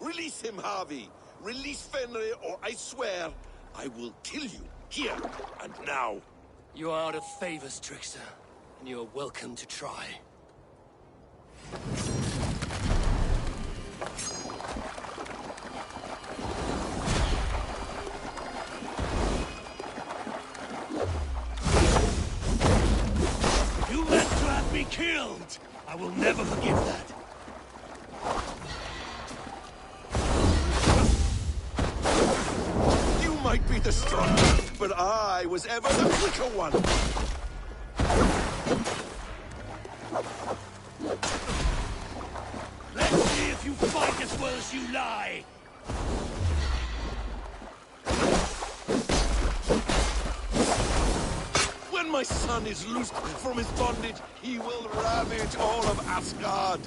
Release him, Harvey. Release Fenrir, or I swear, I will kill you, here and now. You are out of favors, trickster, and you are welcome to try. You meant to have me killed! I will never forgive that. You might be the strongest, but I was ever the weaker one. Let's see if you fight as well as you lie! When my son is loosed from his bondage, he will ravage all of Asgard.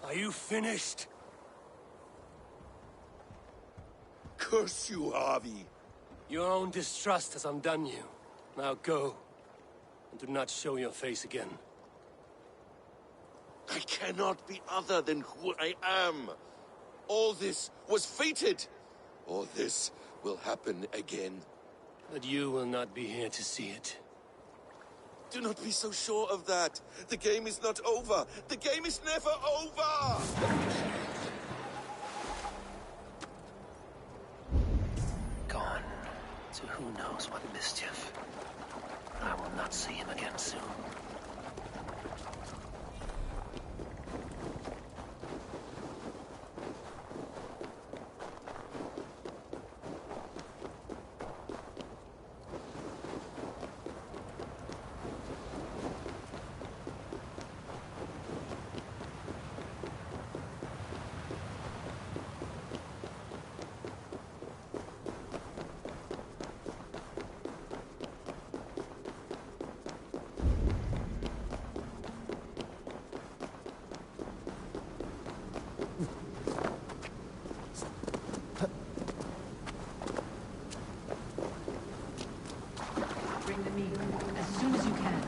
Are you finished? Curse you, Harvey. Your own distrust has undone you. Now go. And do not show your face again. I cannot be other than who I am. All this was fated. All this will happen again. But you will not be here to see it. Do not be so sure of that. The game is not over. The game is never over! Gone to who knows what mischief. I will not see him again soon. Bring the meat as soon as you can.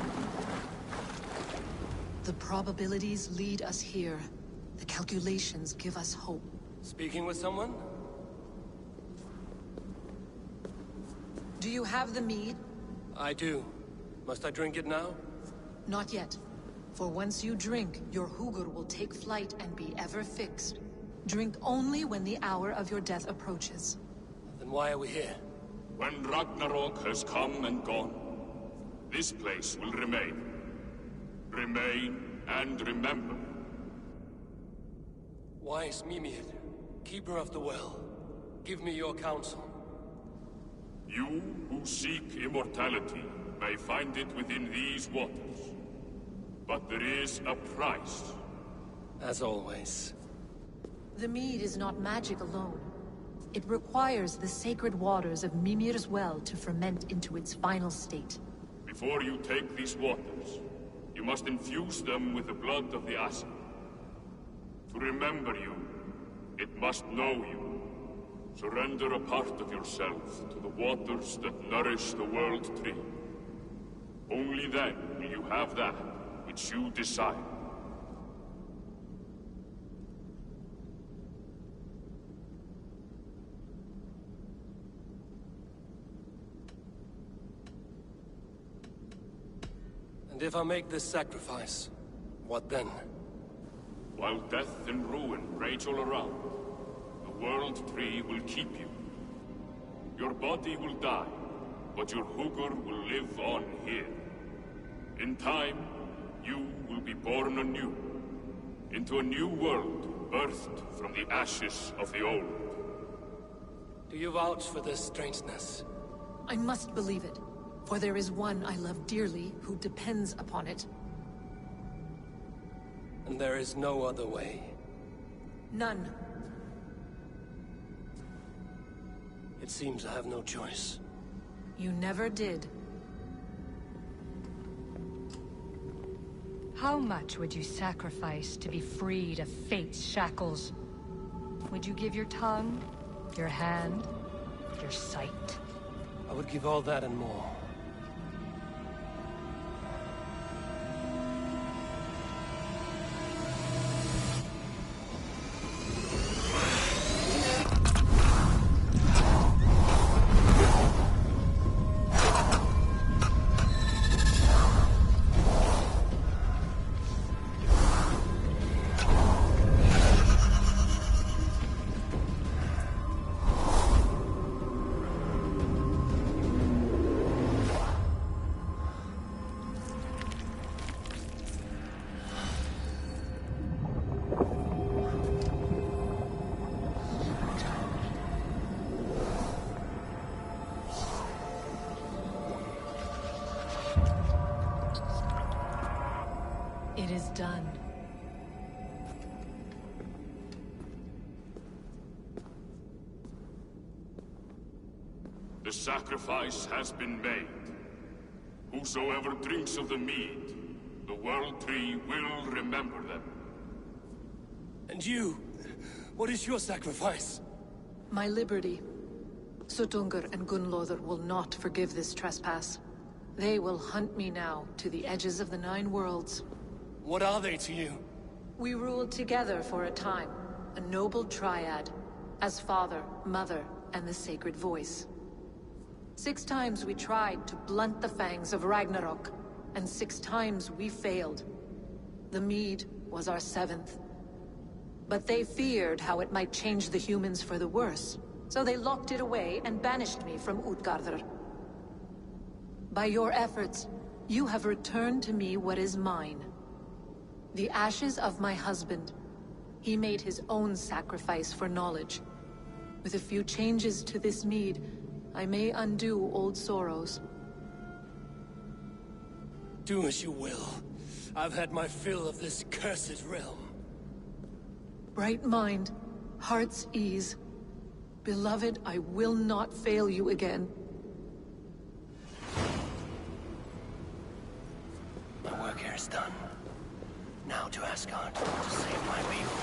The probabilities lead us here. The calculations give us hope. Speaking with someone? Do you have the mead? I do. Must I drink it now? Not yet. For once you drink, your Hugur will take flight and be ever fixed. Drink only when the hour of your death approaches. Then why are we here? When Ragnarok has come and gone, this place will remain. Remain and remember. Wise Mimir, keeper of the well, give me your counsel. You who seek immortality may find it within these waters. But there is a price. As always. The mead is not magic alone. It requires the sacred waters of Mimir's well to ferment into its final state. Before you take these waters, you must infuse them with the blood of the Asa. To remember you, it must know you. Surrender a part of yourself to the waters that nourish the World Tree. Only then will you have that which you desire. And if I make this sacrifice, what then? While death and ruin rage all around, the World Tree will keep you. Your body will die, but your Hugur will live on here. In time, you will be born anew, into a new world birthed from the ashes of the old. Do you vouch for this strangeness? I must believe it, for there is one I love dearly who depends upon it. And there is no other way? None. It seems I have no choice. You never did. How much would you sacrifice to be freed of fate's shackles? Would you give your tongue, your hand, your sight? I would give all that and more. It is done. The sacrifice has been made. Whosoever drinks of the mead, the World Tree will remember them. And you? What is your sacrifice? My liberty. Suttungr and Gunnlóðr will not forgive this trespass. They will hunt me now to the edges of the Nine Worlds. What are they to you? We ruled together for a time, a noble triad, as father, mother, and the sacred voice. 6 times we tried to blunt the fangs of Ragnarok, and 6 times we failed. The Mead was our 7th. But they feared how it might change the humans for the worse, so they locked it away and banished me from Utgardr. By your efforts, you have returned to me what is mine. The ashes of my husband. He made his own sacrifice for knowledge. With a few changes to this mead, I may undo old sorrows. Do as you will. I've had my fill of this cursed realm. Bright mind, heart's ease. Beloved, I will not fail you again. My work here is done. Now to Asgard, to save my people.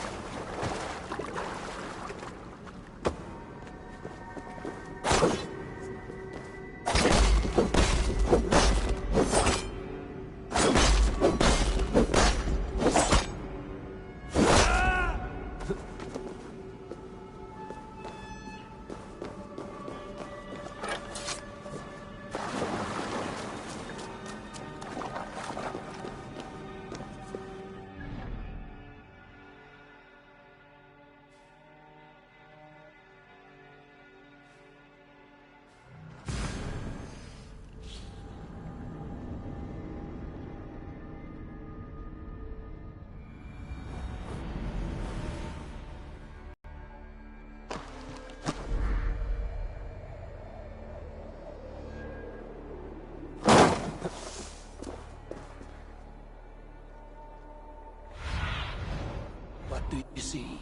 What do you see?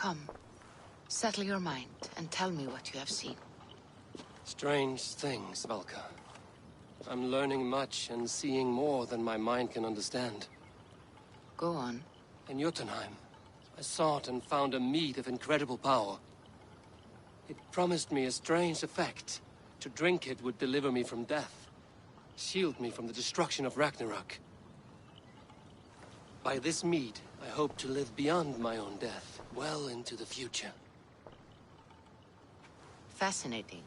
Come, settle your mind and tell me what you have seen. Strange things, Valka. I'm learning much and seeing more than my mind can understand. Go on. In Jotunheim, I sought and found a mead of incredible power. It promised me a strange effect. To drink it would deliver me from death, shield me from the destruction of Ragnarok. By this mead, I hope to live beyond my own death, well into the future. Fascinating.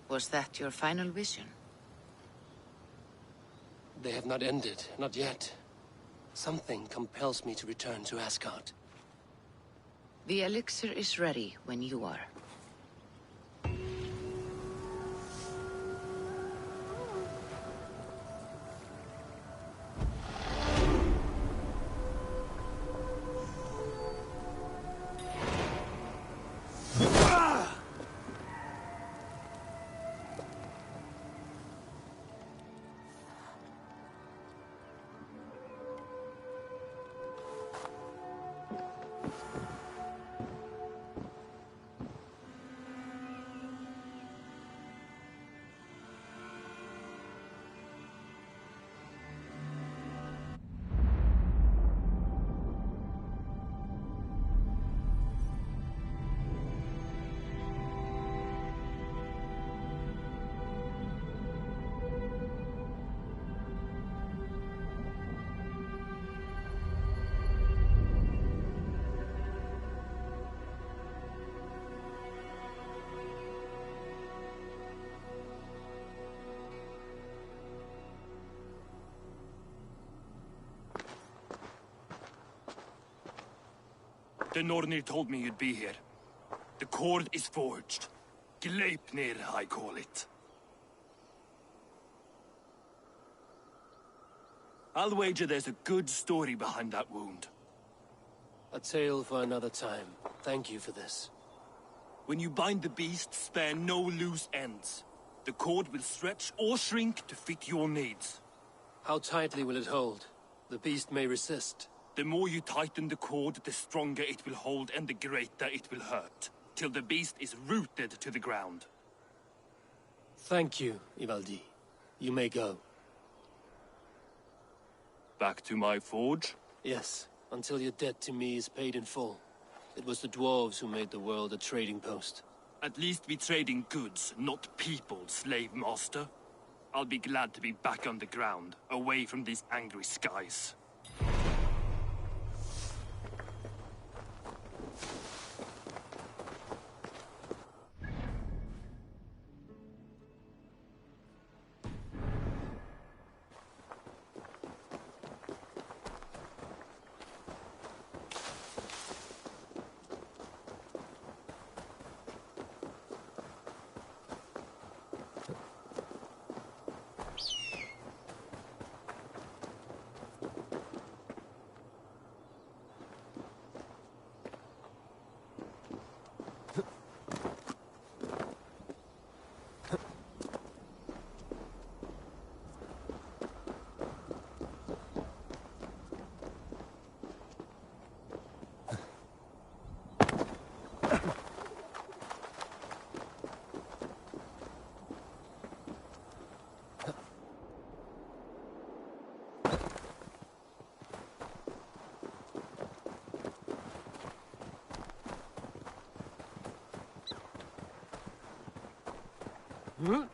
Was that your final vision? They have not ended, not yet. Something compels me to return to Asgard. The elixir is ready when you are. The Nornir told me you'd be here. The cord is forged. Gleipnir, I call it. I'll wager there's a good story behind that wound. A tale for another time. Thank you for this. When you bind the beast, spare no loose ends. The cord will stretch or shrink to fit your needs. How tightly will it hold? The beast may resist. The more you tighten the cord, the stronger it will hold and the greater it will hurt, till the beast is rooted to the ground. Thank you, Ivaldi. You may go. Back to my forge? Yes, until your debt to me is paid in full. It was the dwarves who made the world a trading post. At least we trade in goods, not people, slave master. I'll be glad to be back on the ground, away from these angry skies. Huh?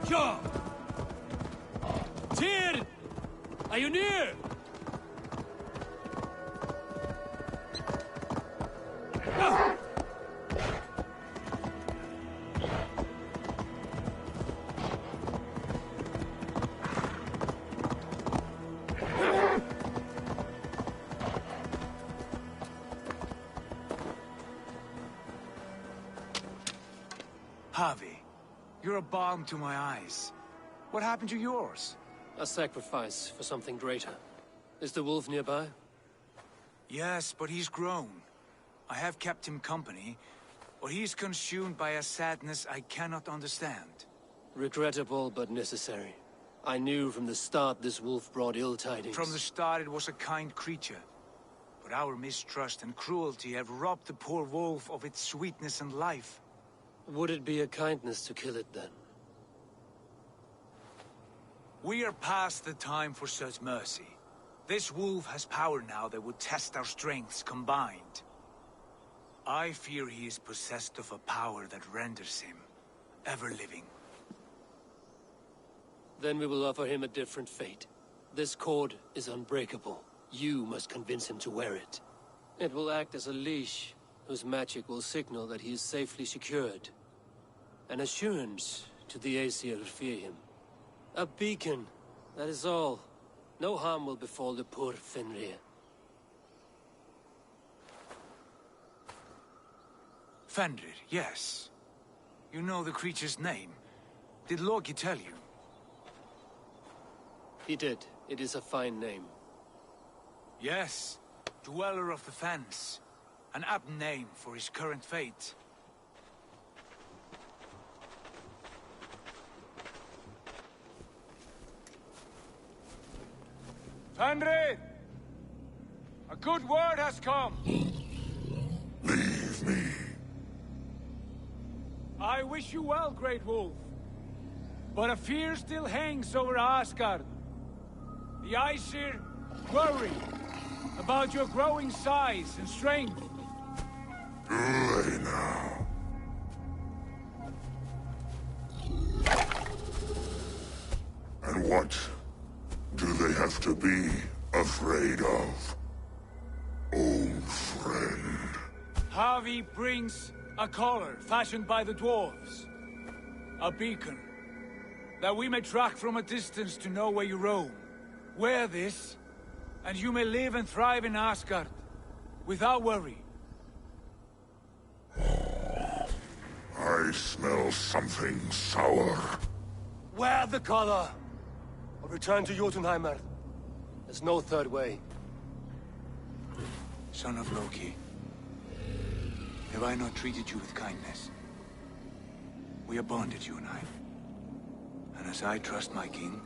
Ja! Tyr! Are you near? Javi, you're a balm to my eyes. What happened to yours? A sacrifice for something greater. Is the wolf nearby? Yes, but he's grown. I have kept him company, but he's consumed by a sadness I cannot understand. Regrettable, but necessary. I knew from the start this wolf brought ill tidings. From the start it was a kind creature. But our mistrust and cruelty have robbed the poor wolf of its sweetness and life. Would it be a kindness to kill it, then? We are past the time for such mercy. This wolf has power now that would test our strengths combined. I fear he is possessed of a power that renders him ever-living. Then we will offer him a different fate. This cord is unbreakable. You must convince him to wear it. It will act as a leash, whose magic will signal that he is safely secured. An assurance to the Aesir who fear him. A beacon, that is all. No harm will befall the poor Fenrir. Fenrir, yes. You know the creature's name. Did Loki tell you? He did. It is a fine name. Yes. Dweller of the Fens. An apt name for his current fate. Fenrir! A good word has come! Leave me. I wish you well, Great Wolf. But a fear still hangs over Asgard. The Aesir worry about your growing size and strength. Do they now? And what do they have to be afraid of? Old friend. Javi brings a collar fashioned by the dwarves. A beacon, that we may track from a distance to know where you roam. Wear this, and you may live and thrive in Asgard, without worry. I smell something sour. Wear the collar! Or return to Jotunheimer. There's no third way. Son of Loki, have I not treated you with kindness? We are bonded, you and I. And as I trust my king,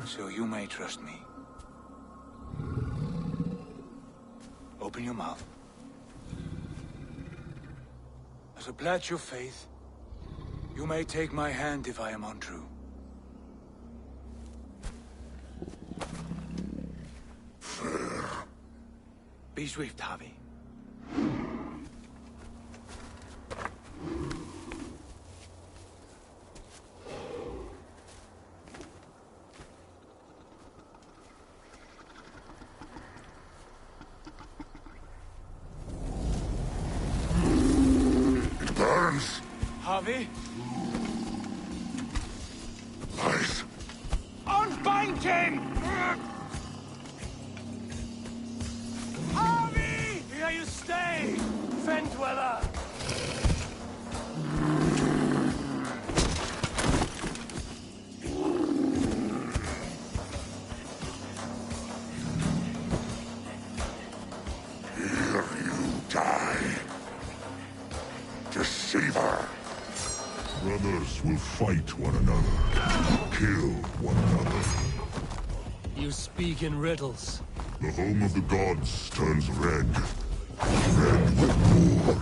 so you may trust me. Open your mouth. As a pledge of faith, you may take my hand if I am untrue. Fair. Be swift, Javi. It burns. Javi? Lies. Unbind him! Javi! Here you stay, Fen Dweller! Here you die. Deceiver. Brothers will fight one another. Kill one another. You speak in riddles. The home of the gods turns red. Red with war.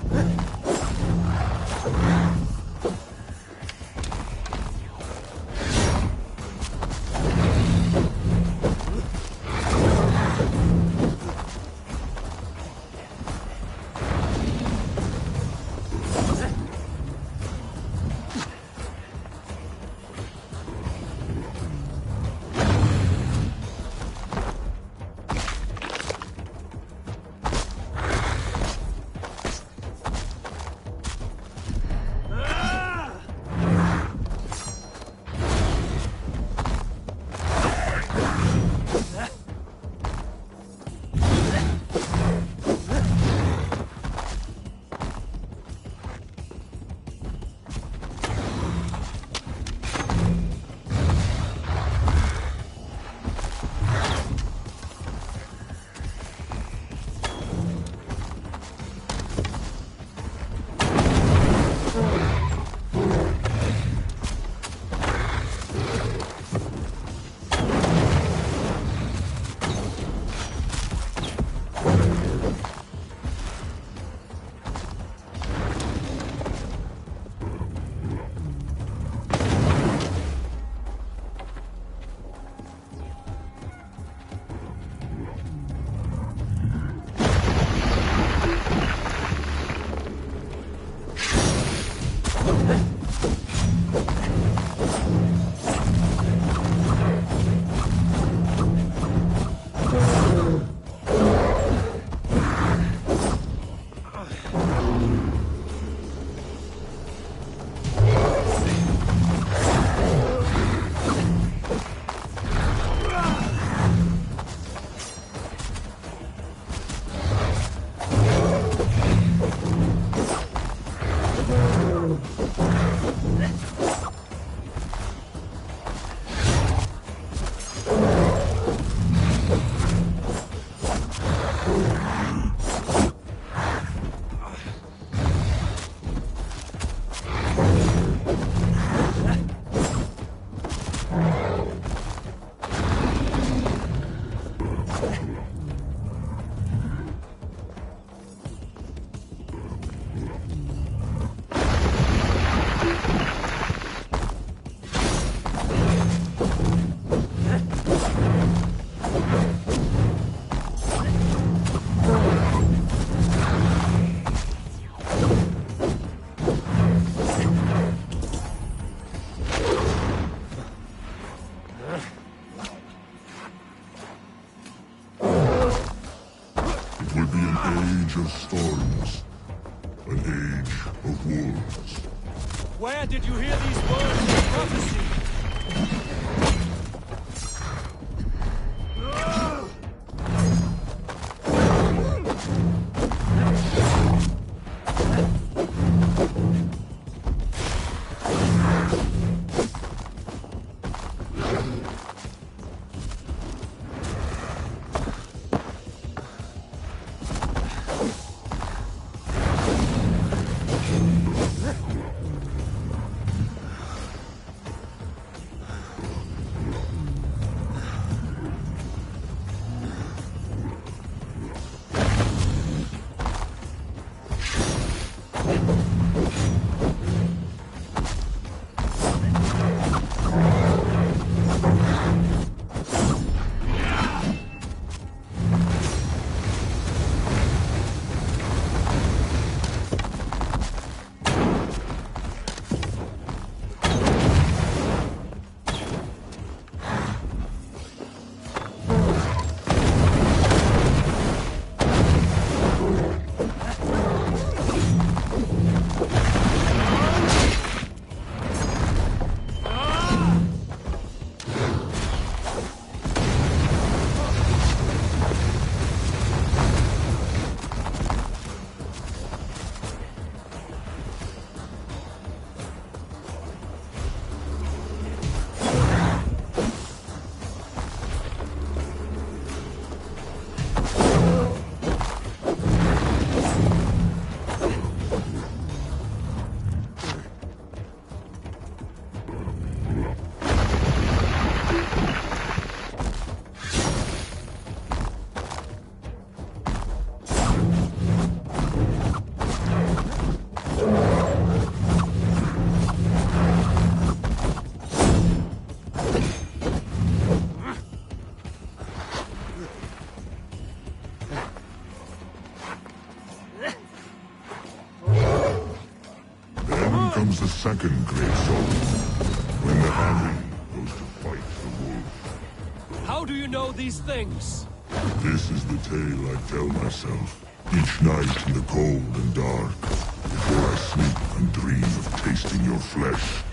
Will be an age of storms, an age of wolves. Where did you hear these words of prophecy? Comes the second great soul, when the Harry goes to fight the wolf. How do you know these things? This is the tale I tell myself, each night in the cold and dark, before I sleep and dream of tasting your flesh.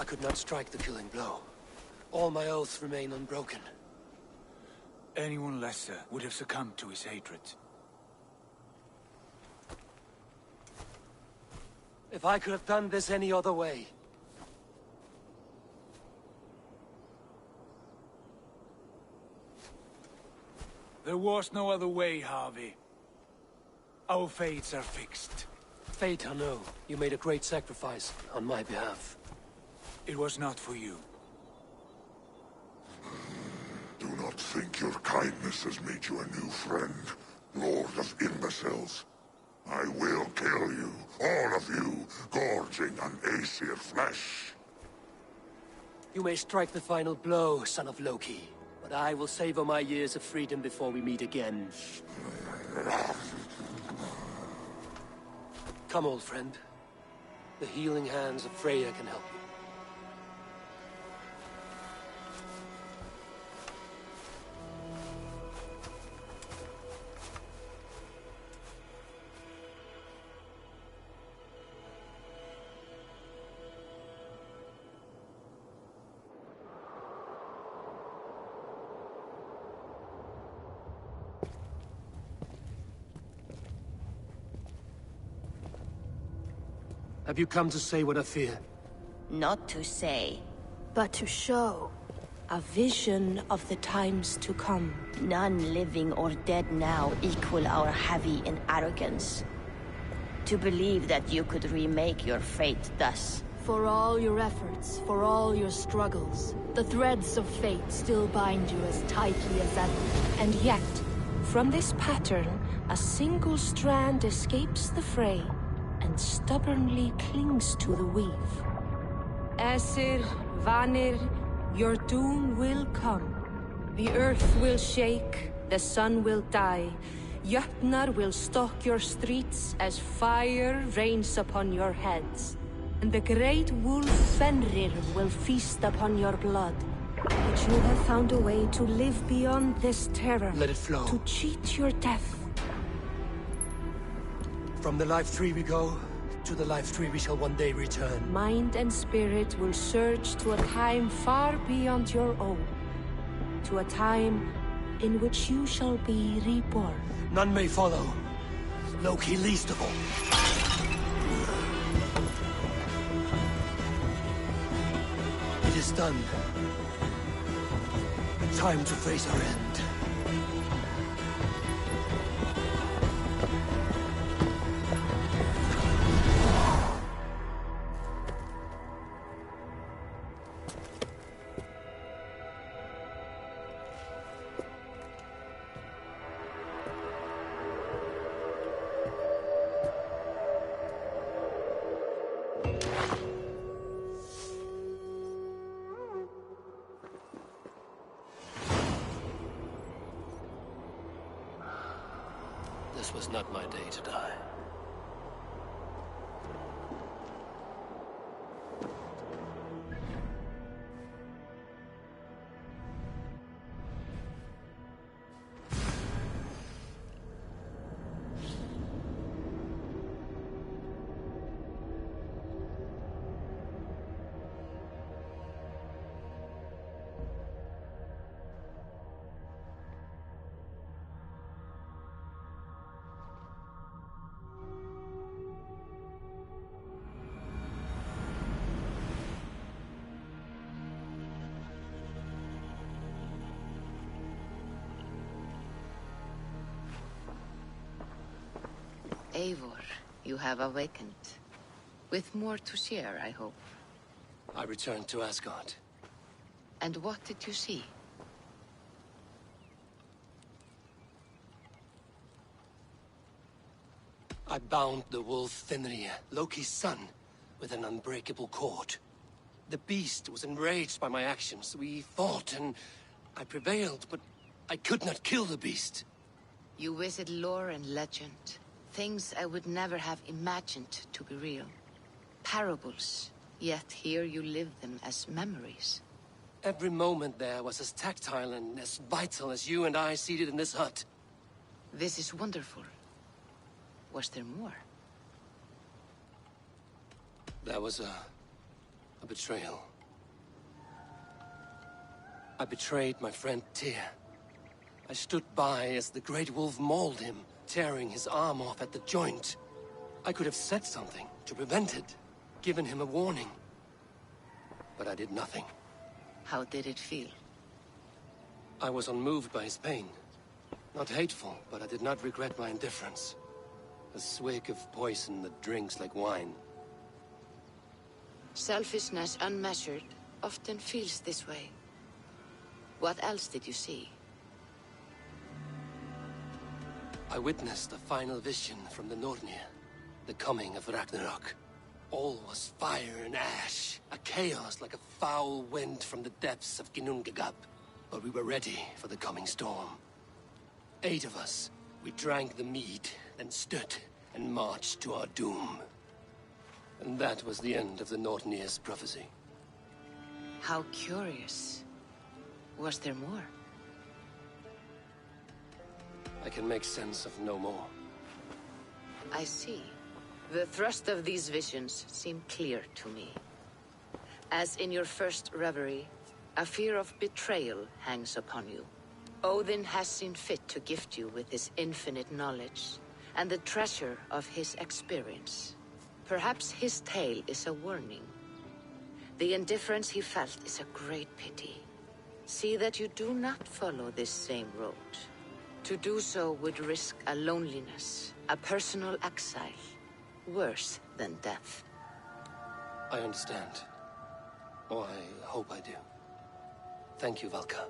could not strike the killing blow. All my oaths remain unbroken. Anyone lesser would have succumbed to his hatred. If I could have done this any other way... There was no other way, Harvey. Our fates are fixed. Fate, I know. You made a great sacrifice on my behalf. It was not for you. Do not think your kindness has made you a new friend, Lord of Imbeciles. I will kill you, all of you, gorging on Aesir flesh. You may strike the final blow, son of Loki, but I will savor my years of freedom before we meet again. Come, old friend. The healing hands of Freya can help you. Have you come to say what I fear? Not to say, but to show. A vision of the times to come. None living or dead now equal our heavy in arrogance. To believe that you could remake your fate thus. For all your efforts, for all your struggles, the threads of fate still bind you as tightly as ever. And yet, from this pattern, a single strand escapes the fray and stubbornly clings to the weave. Aesir, Vanir, your doom will come. The earth will shake, the sun will die. Jötnar will stalk your streets as fire rains upon your heads. And the great wolf Fenrir will feast upon your blood. But you have found a way to live beyond this terror. Let it flow. To cheat your death. From the life tree we go, to the life tree we shall one day return. Mind and spirit will surge to a time far beyond your own. To a time in which you shall be reborn. None may follow. Loki least of all. It is done. Time to face our end. This was not my day to die. Eivor, you have awakened. With more to share, I hope. I returned to Asgard. And what did you see? I bound the wolf Fenrir, Loki's son, with an unbreakable cord. The beast was enraged by my actions. We fought, and I prevailed, but I could not kill the beast. You visit lore and legend. Things I would never have imagined to be real. Parables, yet here you live them as memories. Every moment there was as tactile and as vital as you and I seated in this hut. This is wonderful. Was there more? There was a betrayal. I betrayed my friend Tyr. I stood by as the Great Wolf mauled him, tearing his arm off at the joint. I could have said something to prevent it, given him a warning. But I did nothing. How did it feel? I was unmoved by his pain. Not hateful, but I did not regret my indifference. A swig of poison that drinks like wine. Selfishness unmeasured often feels this way. What else did you see? I witnessed a final vision from the Nornir. The coming of Ragnarok. All was fire and ash. A chaos like a foul wind from the depths of Ginnungagap. But we were ready for the coming storm. 8 of us. We drank the mead, then stood and marched to our doom. And that was the end of the Nornir's prophecy. How curious. Was there more? I can make sense of no more. I see. The thrust of these visions seem clear to me. As in your first reverie, a fear of betrayal hangs upon you. Odin has seen fit to gift you with his infinite knowledge, and the treasure of his experience. Perhaps his tale is a warning. The indifference he felt is a great pity. See that you do not follow this same road. To do so would risk a loneliness, a personal exile, worse than death. I understand. Or I hope I do. Thank you, Valka.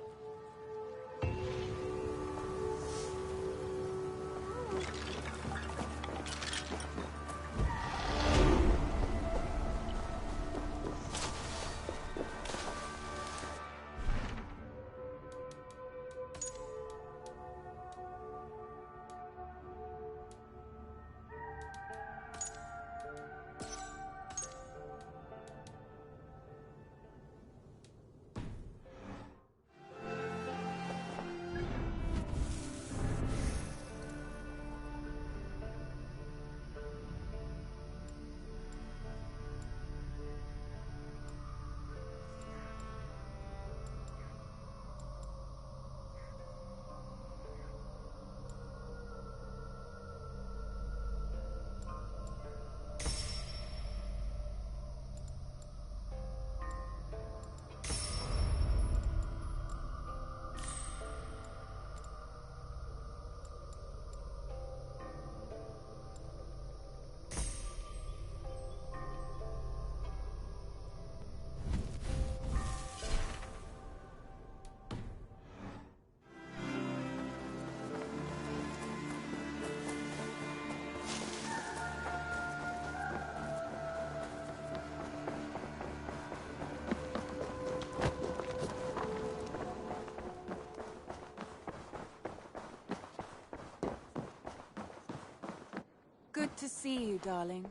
Good to see you, darling.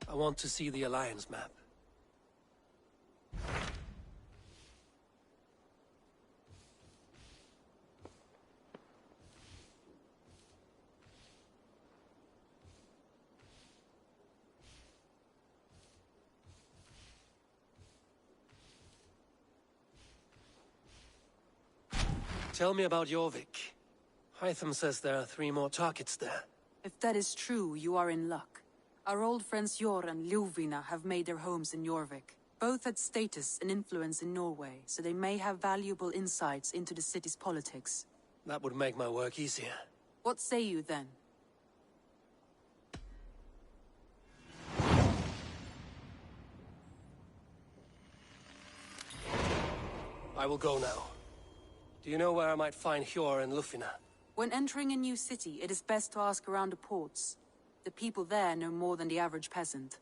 I want to see the Alliance map. Tell me about Jorvik. Hytham says there are 3 more targets there. If that is true, you are in luck. Our old friends Jor and Ljuvina have made their homes in Jorvik. Both had status and influence in Norway, so they may have valuable insights into the city's politics. That would make my work easier. What say you then? I will go now. Do you know where I might find Hjor and Lufina? When entering a new city, it is best to ask around the ports. The people there know more than the average peasant.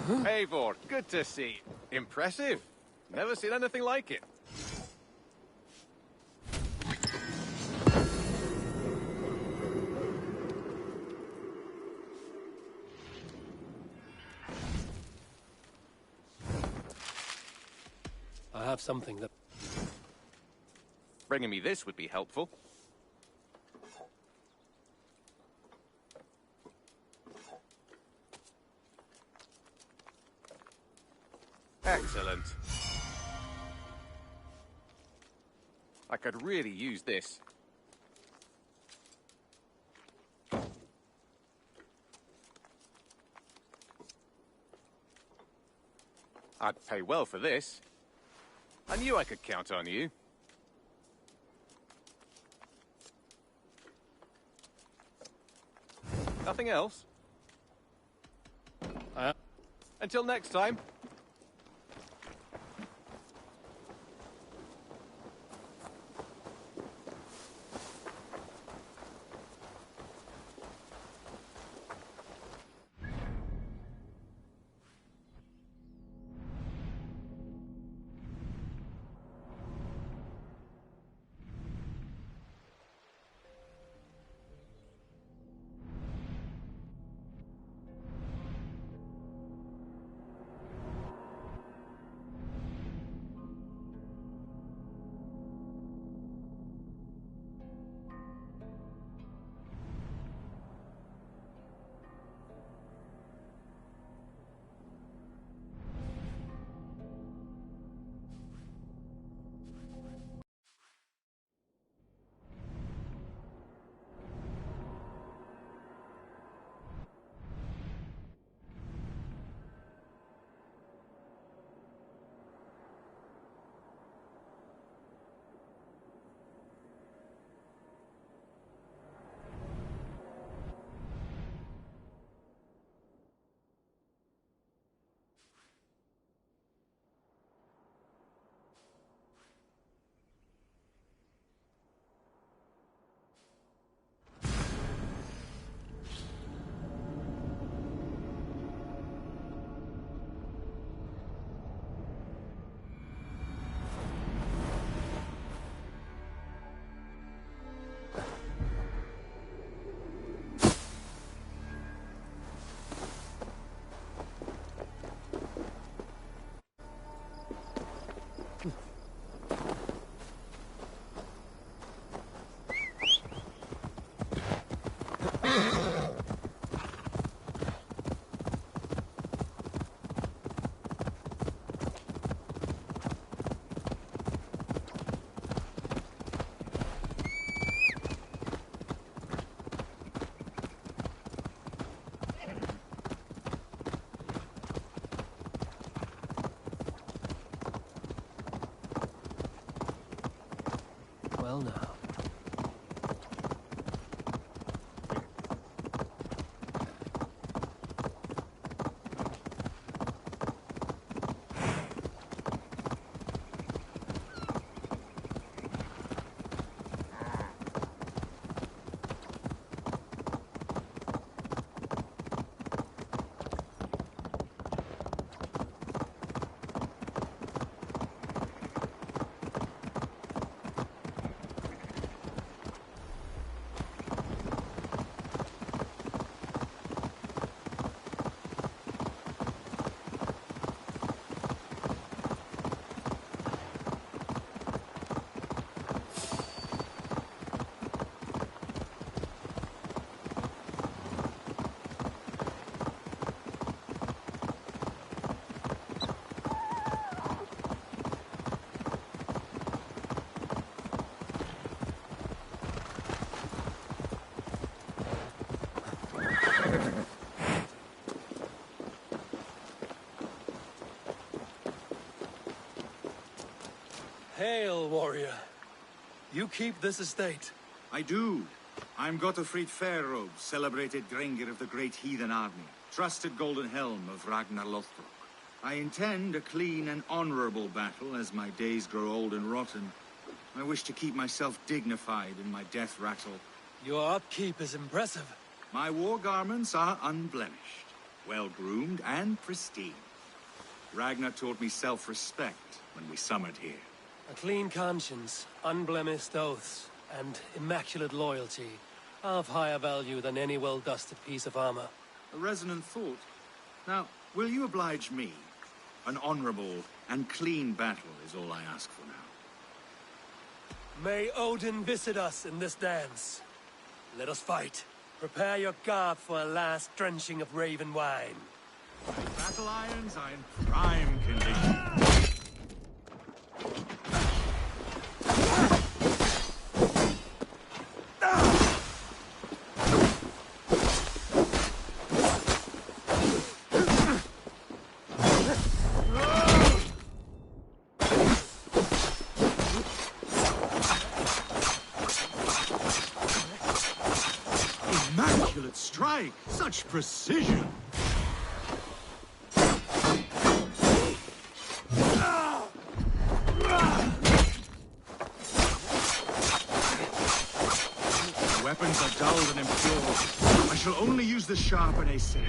Eivor, good to see you. Impressive. Never seen anything like it. I have something that... Bringing me this would be helpful. Excellent. I could really use this. I'd pay well for this. I knew I could count on you. Nothing else? Until next time. Well now. Hail, warrior. You keep this estate. I do. I'm Gottfried Fairrobe, celebrated Drengr of the Great Heathen Army, trusted Golden Helm of Ragnar Lothbrok. I intend a clean and honorable battle as my days grow old and rotten. I wish to keep myself dignified in my death rattle. Your upkeep is impressive. My war garments are unblemished. well-groomed and pristine. Ragnar taught me self-respect when we summered here. A clean conscience, unblemished oaths, and immaculate loyalty are of higher value than any well-dusted piece of armor. A resonant thought. Now, will you oblige me? An honorable and clean battle is all I ask for now. May Odin visit us in this dance. Let us fight. Prepare your garb for a last drenching of raven wine. My battle irons are in prime condition. Immaculate strike! Such precision! Weapons are dulled and impure. I shall only use the sharp and acer.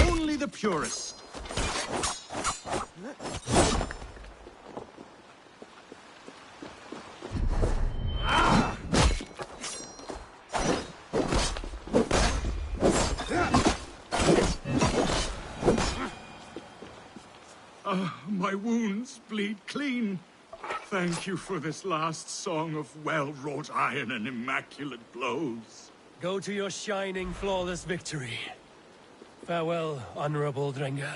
Only the purest. My wounds bleed clean. Thank you for this last song of well-wrought iron and immaculate blows. Go to your shining, flawless victory. Farewell, honorable Drenga.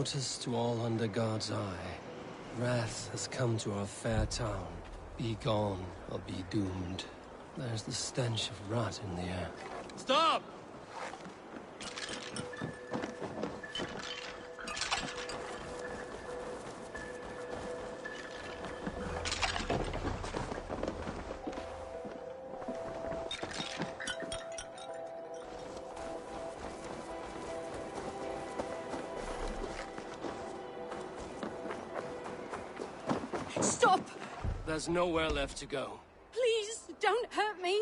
Notice to all under God's eye. Wrath has come to our fair town. Be gone or be doomed. There's the stench of rot in the air. Stop! Stop! There's nowhere left to go. Please, don't hurt me.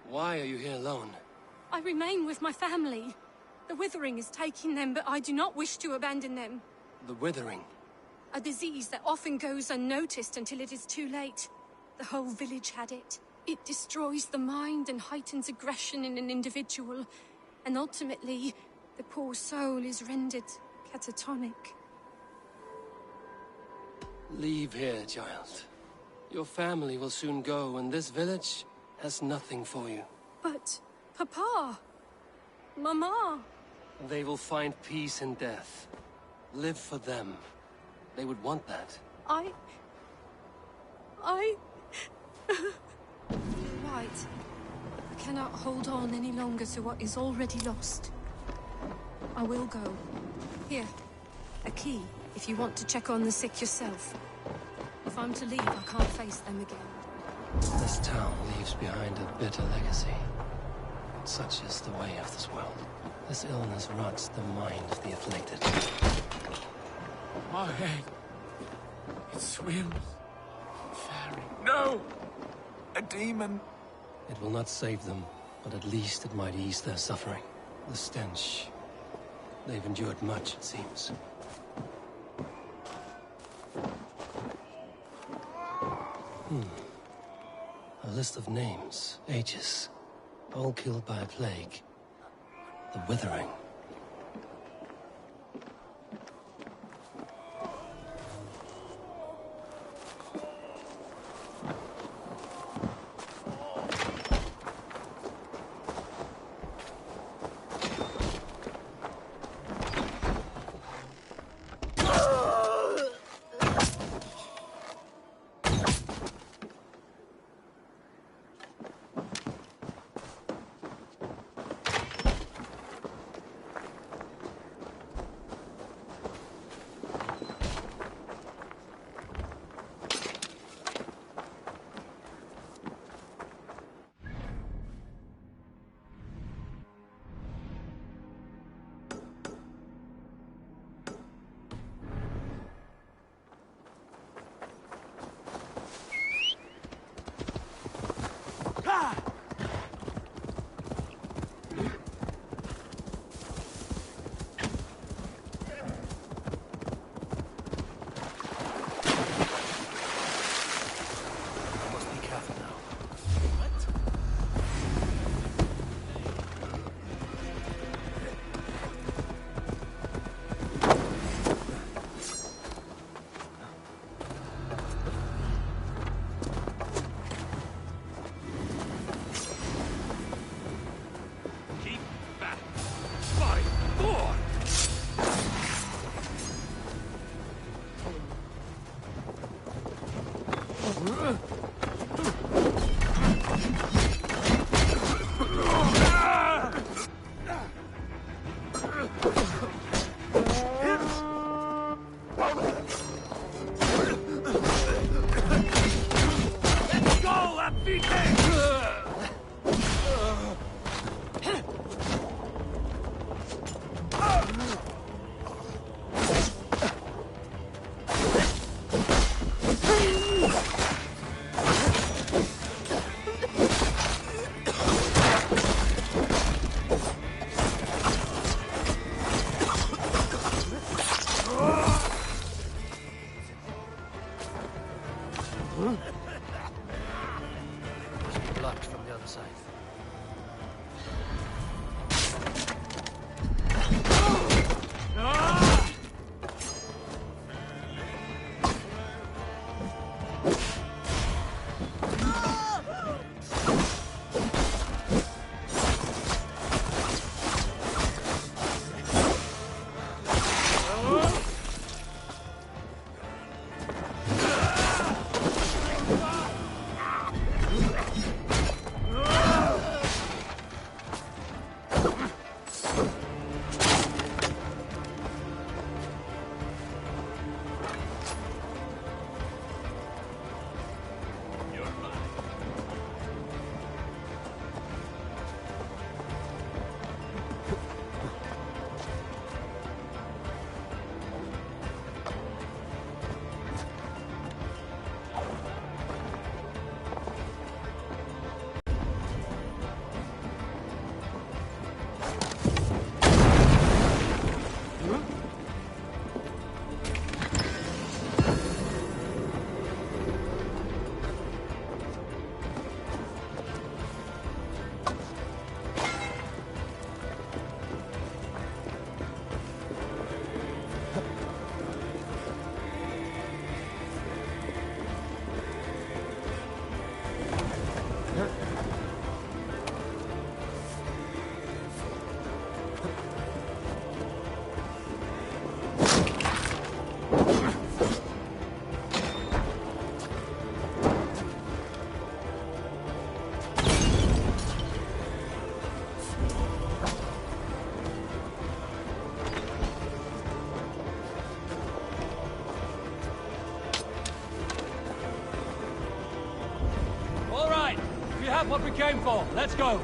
Why are you here alone? I remain with my family. The Withering is taking them, but I do not wish to abandon them. The Withering? A disease that often goes unnoticed until it is too late. The whole village had it. It destroys the mind and heightens aggression in an individual. And ultimately, the poor soul is rendered catatonic. Leave here, child. Your family will soon go, and this village has nothing for you. But, Papa... Mama... They will find peace in death. Live for them. They would want that. You're right. I cannot hold on any longer to what is already lost. I will go. Here, a key, if you want to check on the sick yourself. If I'm to leave, I can't face them again. This town leaves behind a bitter legacy. Such is the way of this world. This illness rots the mind of the afflicted. My head. It swims. Fairy. No! A demon. It will not save them, but at least it might ease their suffering. The stench. They've endured much, it seems. A list of names, ages, all killed by a plague. The Withering. Blocked from the other side. have what we came for. Let's go.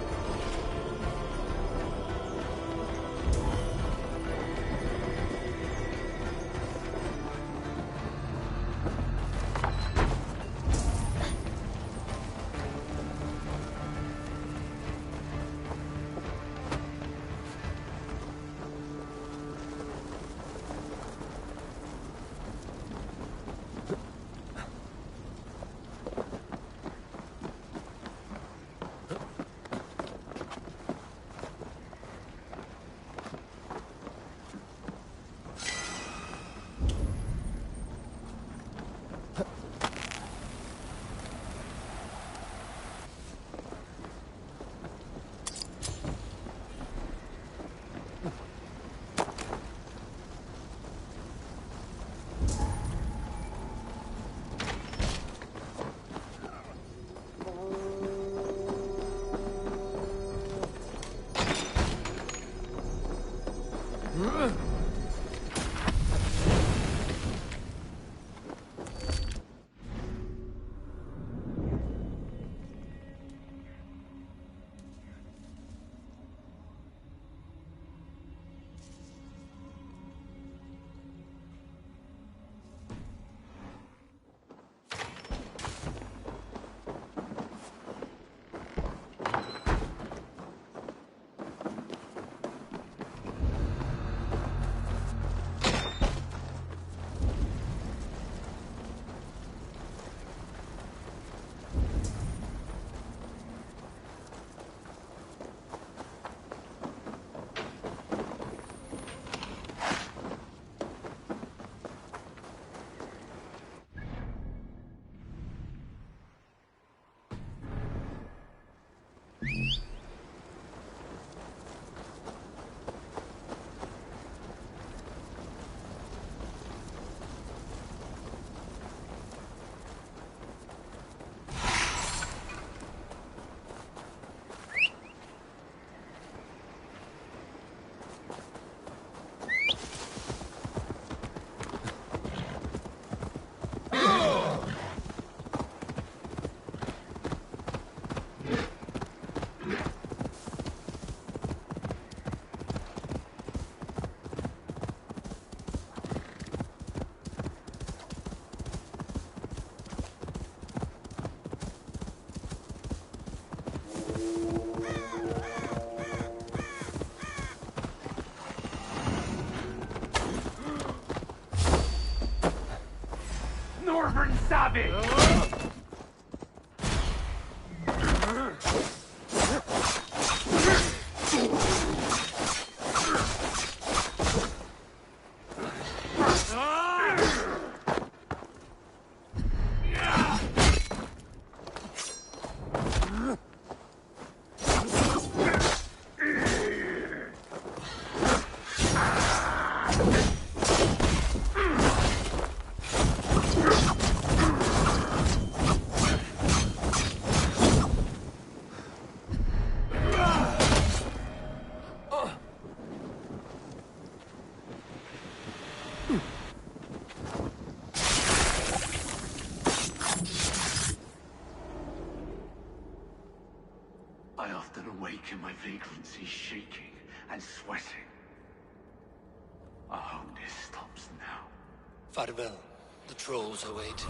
Savage! I often awake in my vagrancy, shaking and sweating. I hope this stops now. Farewell. The trolls await.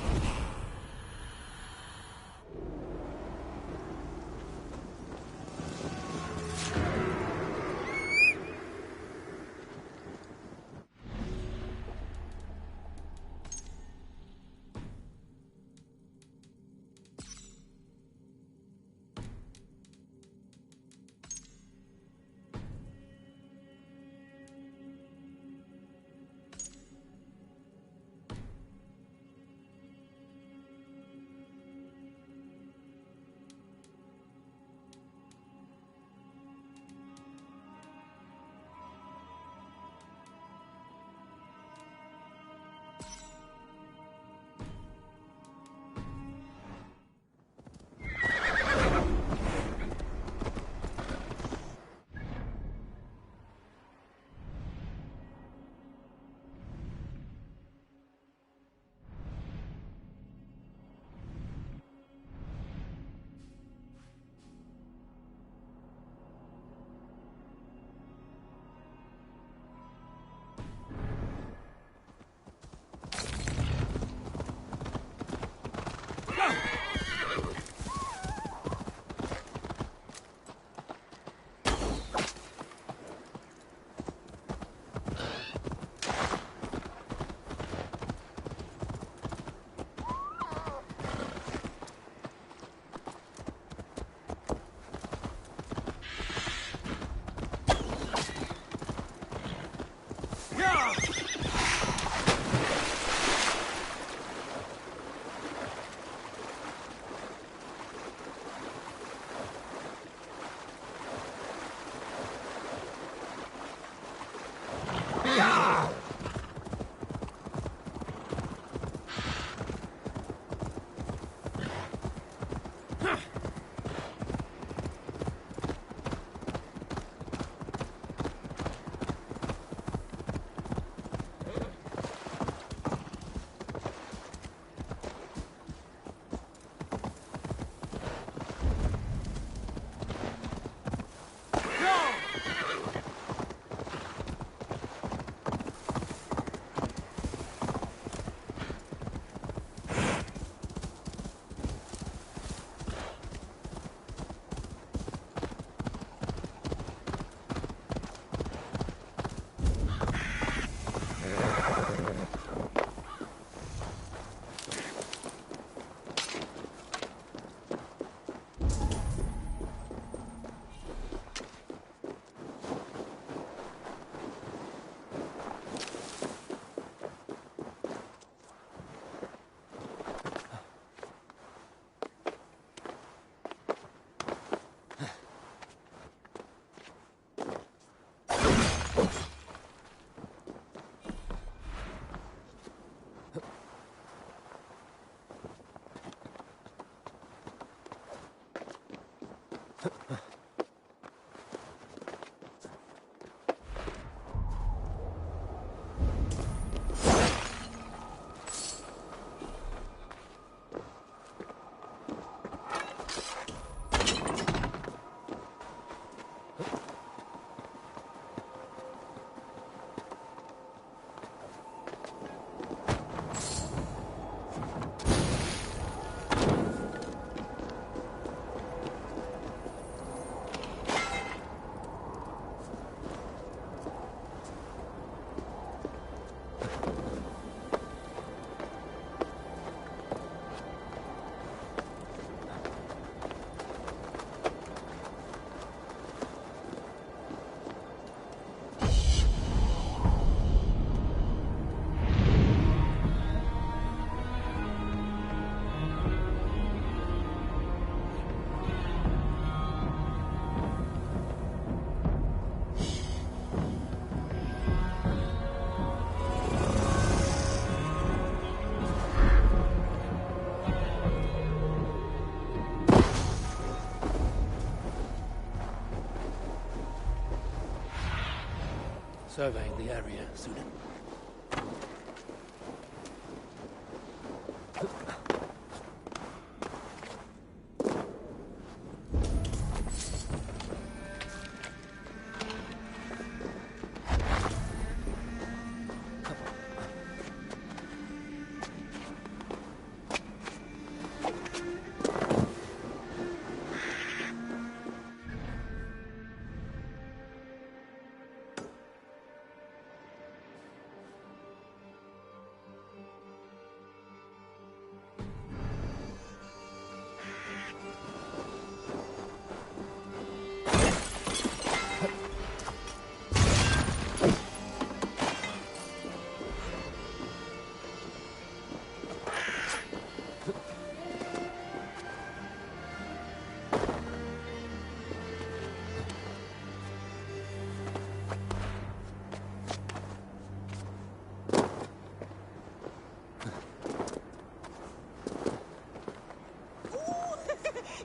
Survey the area, Sunan.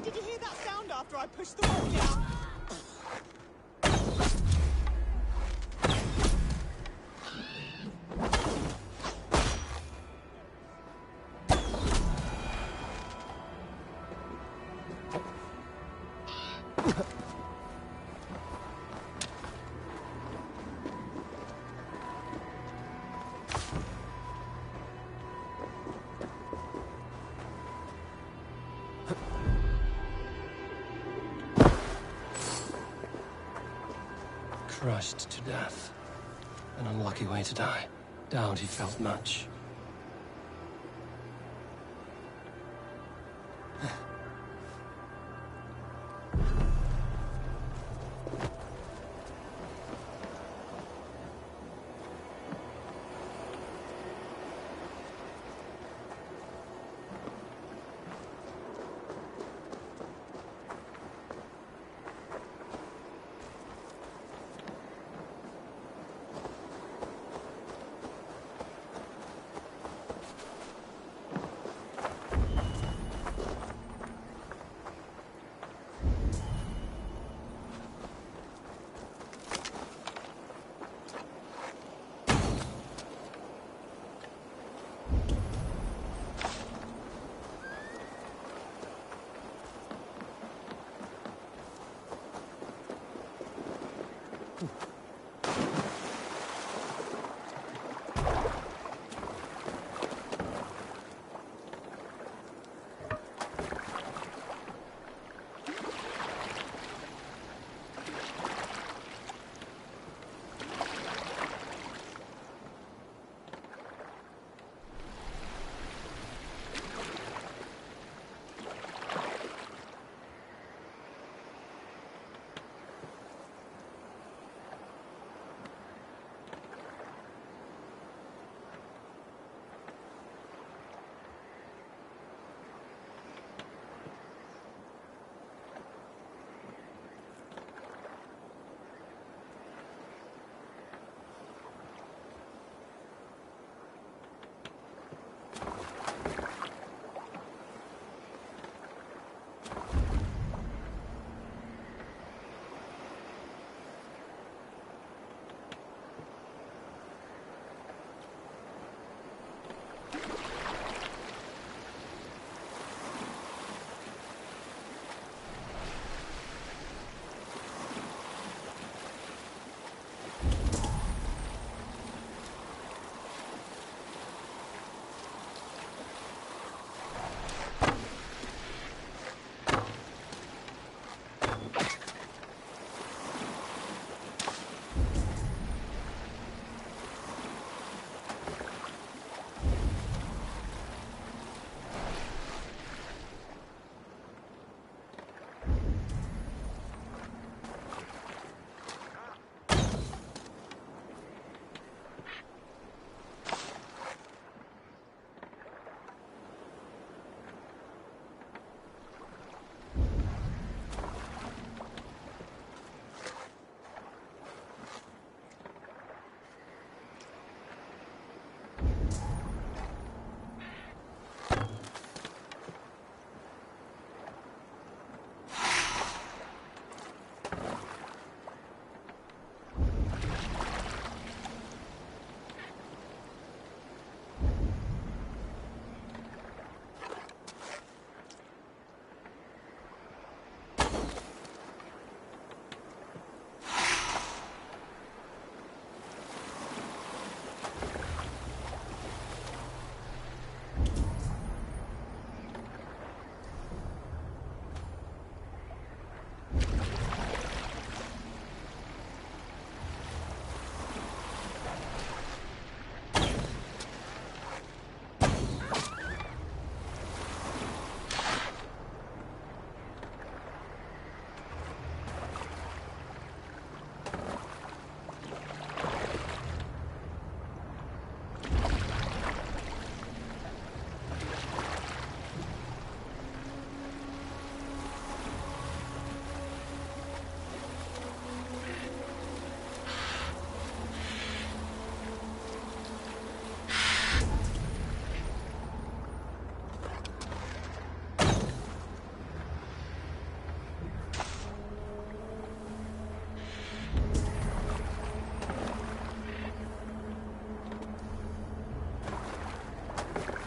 Did you hear that sound after I pushed the wall down? Crushed to death. An unlucky way to die. Doubt he felt much.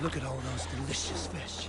Look at all those delicious fish.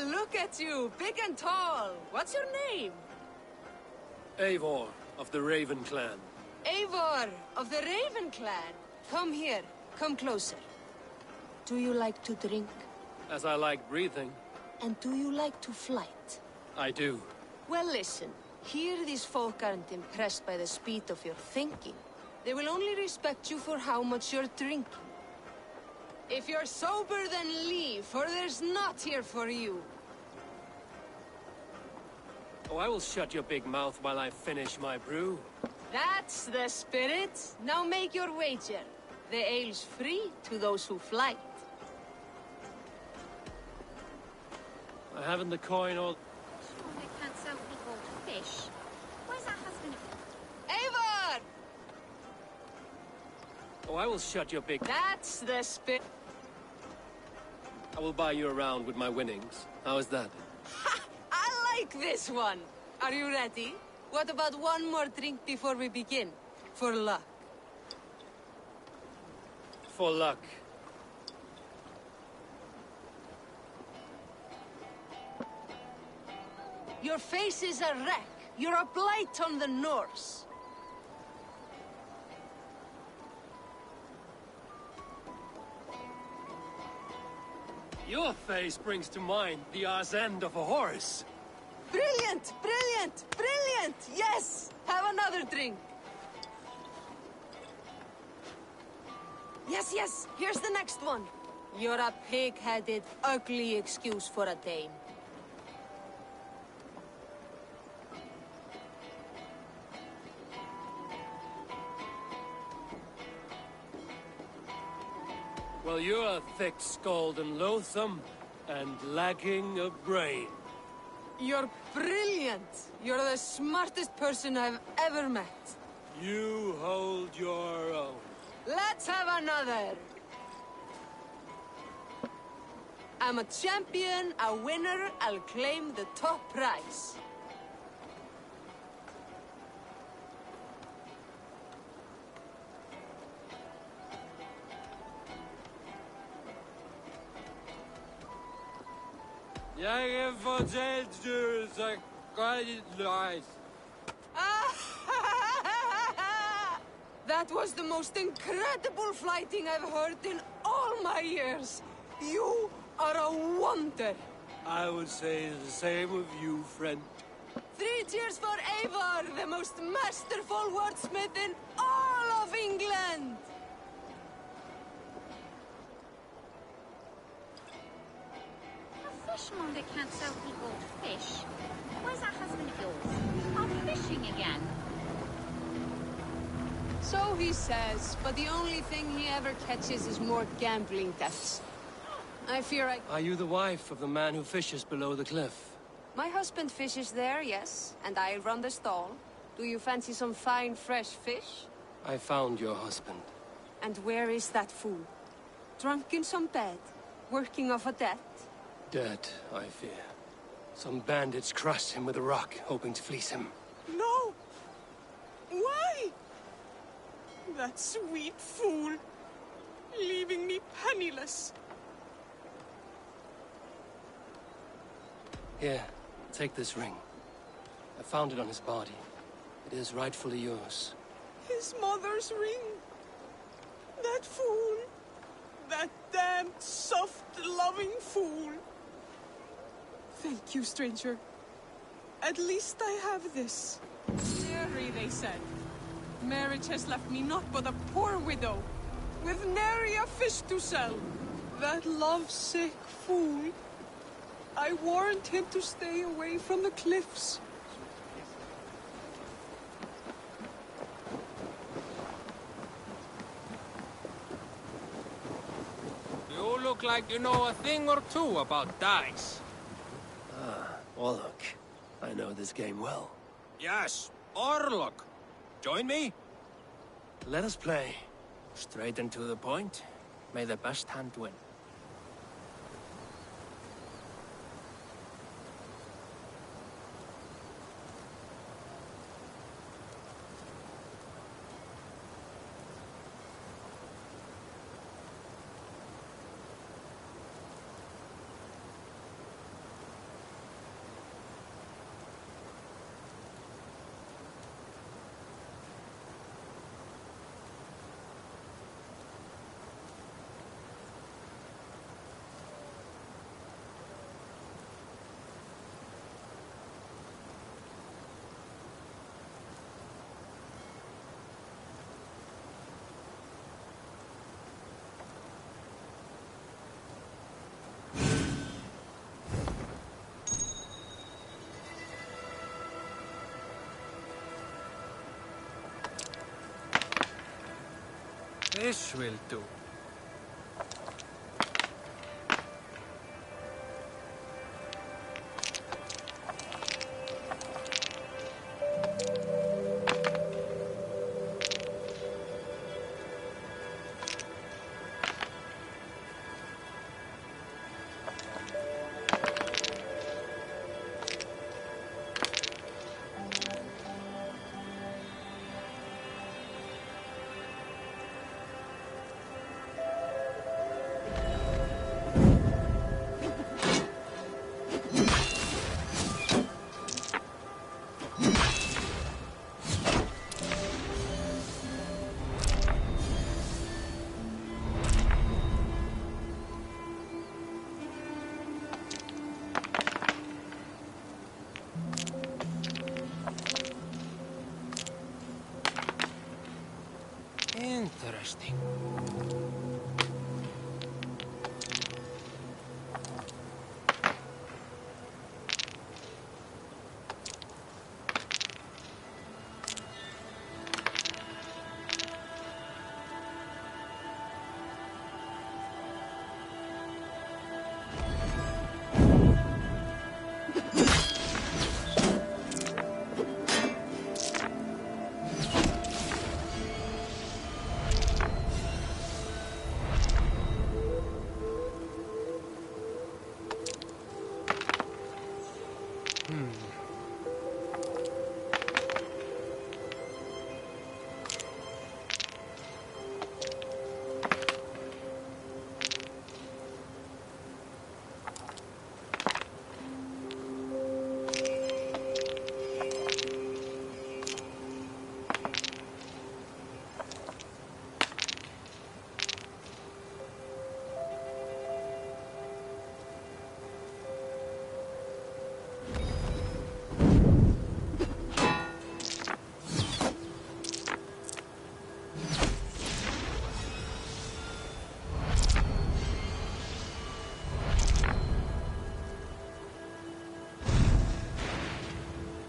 Look at you, big and tall. What's your name? Eivor, of the Raven Clan. Eivor, of the Raven Clan. Come here, come closer. Do you like to drink? As I like breathing. And do you like to flight? I do. Well, listen. Here these folk aren't impressed by the speed of your thinking. They will only respect you for how much you're drinking. If you're sober, then leave, for there's naught here for you. Oh, I will shut your big mouth while I finish my brew. That's the spirit. Now make your wager. The ale's free to those who flight. I haven't the coin or... Sure they can't sell people fish. Where's that husband? Eivor! Oh, I will shut your big... That's the spirit. I will buy you around with my winnings. How is that? Ha! I like this one. Are you ready? What about one more drink before we begin? For luck. For luck. Your face is a wreck. You're a blight on the Norse. Your face brings to mind the arse end of a horse. Brilliant! Brilliant! Brilliant! Yes! Have another drink. Yes, yes! Here's the next one. You're a pig-headed, ugly excuse for a dame. Well, you're thick-skulled and loathsome, and lacking of brain. You're brilliant! You're the smartest person I've ever met. You hold your own. Let's have another! I'm a champion, a winner, I'll claim the top prize. Jeg fortalt du så godt løs. That was the most incredible fighting I've heard in all my years. You are a wonder. I would say the same of you, friend. 3 cheers for Eivor, the most masterful wordsmith in all of England! A fishmonger can't sell people fish. Where's that husband of yours? I'm fishing again. So he says, but the only thing he ever catches is more gambling debts. I fear I... Are you the wife of the man who fishes below the cliff? My husband fishes there, yes, and I run the stall. Do you fancy some fine, fresh fish? I found your husband. And where is that fool? Drunk in some bed? Working off a debt? Dead, I fear. Some bandits crushed him with a rock, hoping to fleece him. No! Why? That sweet fool. Leaving me penniless. Here, take this ring. I found it on his body. It is rightfully yours. His mother's ring. That fool. That damned, soft, loving fool. Thank you, stranger. At least I have this. Nary, they said. Marriage has left me naught but a poor widow, with nary a fish to sell. That love-sick fool. I warned him to stay away from the cliffs. You look like you know a thing or two about dice. Ah, Orlok. I know this game well. Yes, Orlok. Join me? Let us play. Straight and to the point. May the best hand win. This will do.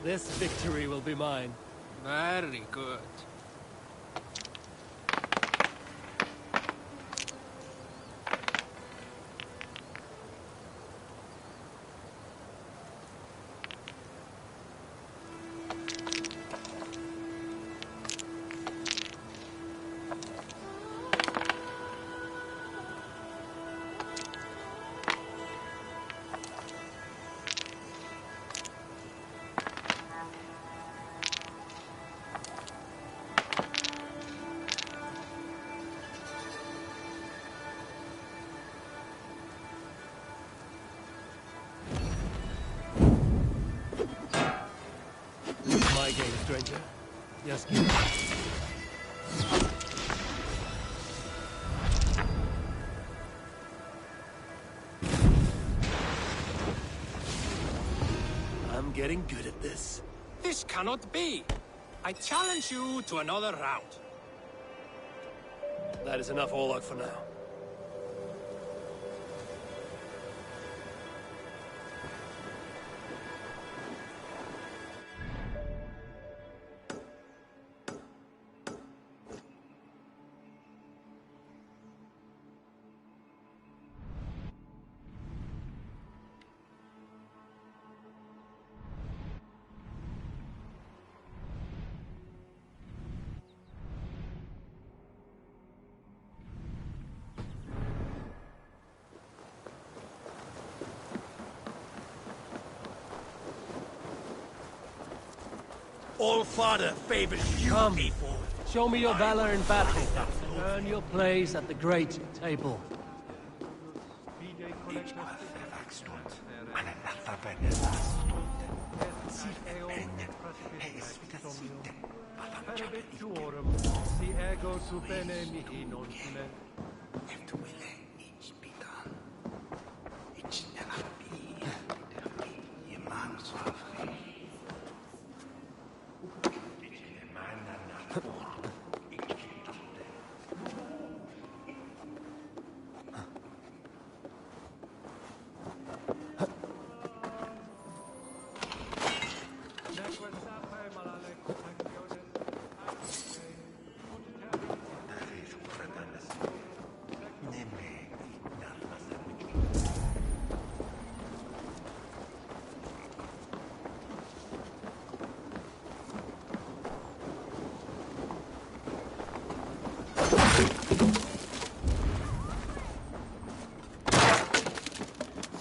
This victory will be mine. Very good. My game, stranger. Yes, give. I'm getting good at this. This cannot be. I challenge you to another round. That is enough Olog for now. All father favors you people. Show me your valor in battle. Earn your place at the great table.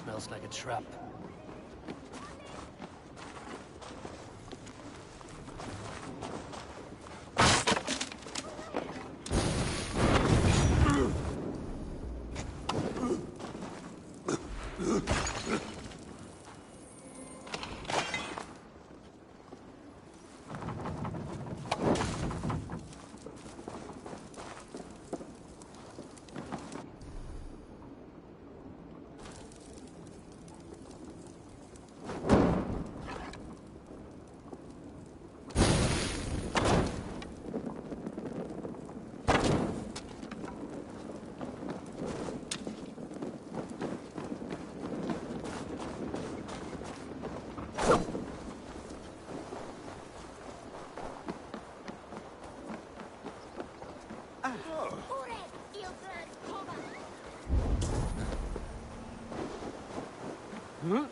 Smells like a trap. Huh?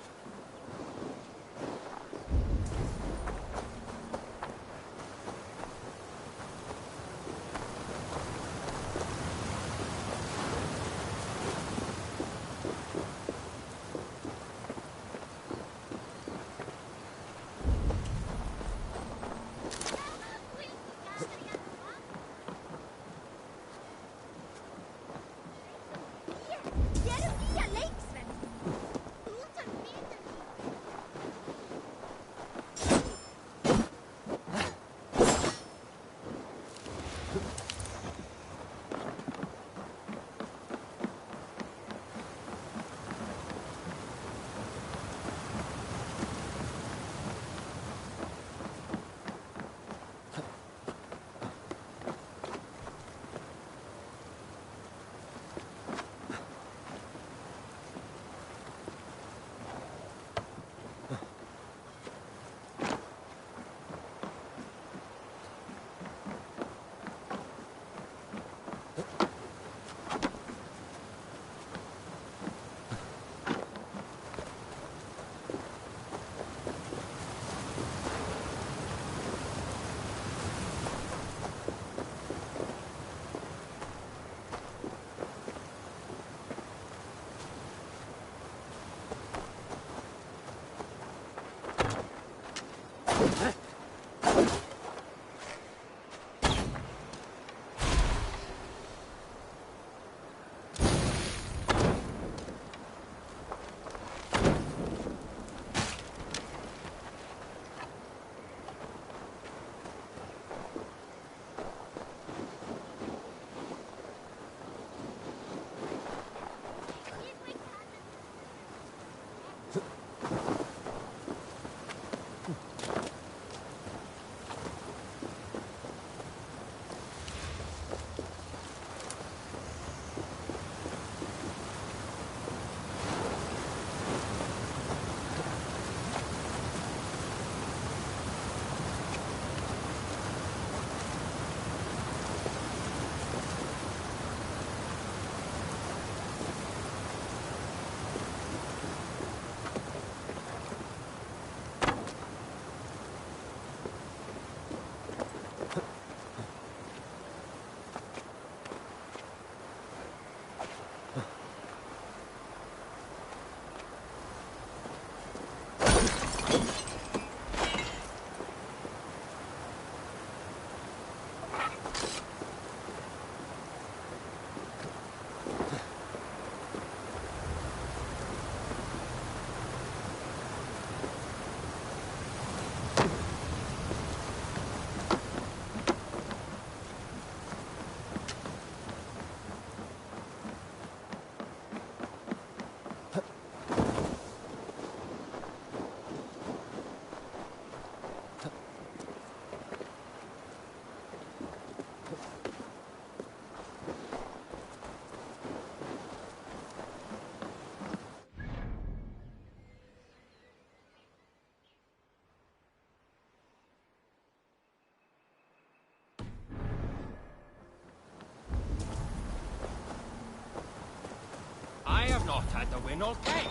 have not had the win all day.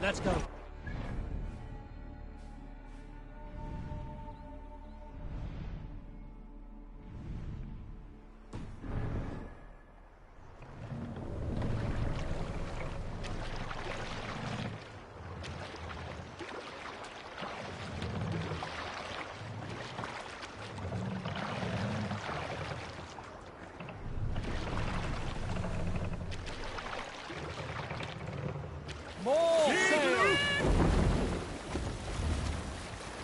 Let's go. More sail!